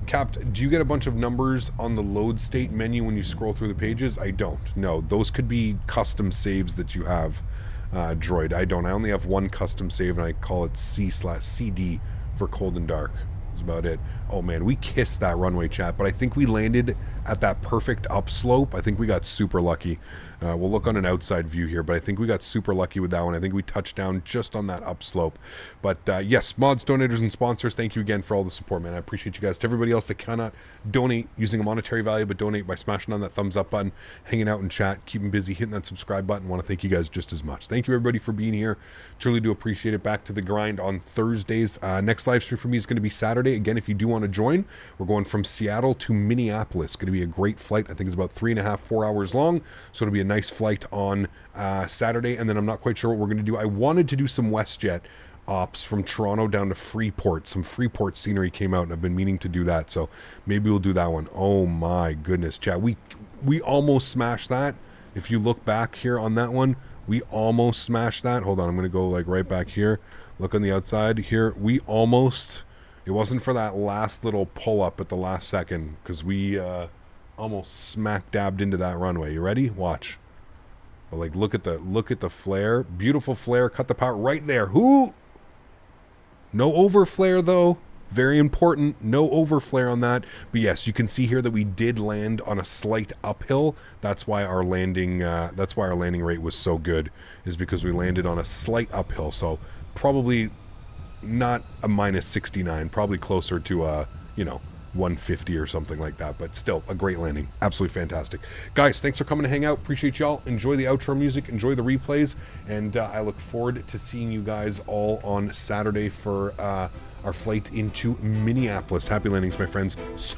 Capt, do you get a bunch of numbers on the load state menu when you scroll through the pages? I don't. No, those could be custom saves that you have, Droid. I don't. I only have one custom save, and I call it C/CD for cold and dark. That's about it. Oh man, we kissed that runway, chat, but I think we landed at that perfect upslope. I think we got super lucky. We'll look on an outside view here, but I think we got super lucky with that one. I think we touched down just on that upslope. But yes, mods, donators, and sponsors, thank you again for all the support, man. I appreciate you guys. To everybody else that cannot donate using a monetary value, but donate by smashing on that thumbs up button, hanging out in chat, keeping busy, hitting that subscribe button. Want to thank you guys just as much. Thank you everybody for being here. Truly do appreciate it. Back to the grind on Thursdays. Next live stream for me is going to be Saturday. Again, if you do want to join, we're going from Seattle to Minneapolis. Going to be a great flight. I think it's about 3.5, 4 hours long. So it'll be a nice flight on Saturday, and then I'm not quite sure what we're going to do. I wanted to do some WestJet ops from Toronto down to Freeport. Some Freeport scenery came out, and I've been meaning to do that, so maybe we'll do that one. Oh my goodness, chat. We almost smashed that. If you look back here on that one, we almost smashed that. Hold on, I'm going to go like right back here. Look on the outside here. We almost... It wasn't for that last little pull-up at the last second, because we... almost smack dabbed into that runway. You ready? Watch. But like, look at the flare. Beautiful flare. Cut the power right there. Who? No over flare though. Very important. No over flare on that. But yes, you can see here that we did land on a slight uphill. That's why our landing. That's why our landing rate was so good. Is because we landed on a slight uphill. So probably not a -69. Probably closer to a 150 or something like that, but still a great landing. Absolutely fantastic. Guys, thanks for coming to hang out. Appreciate y'all. Enjoy the outro music, enjoy the replays, and I look forward to seeing you guys all on Saturday for our flight into Minneapolis. Happy landings, my friends. See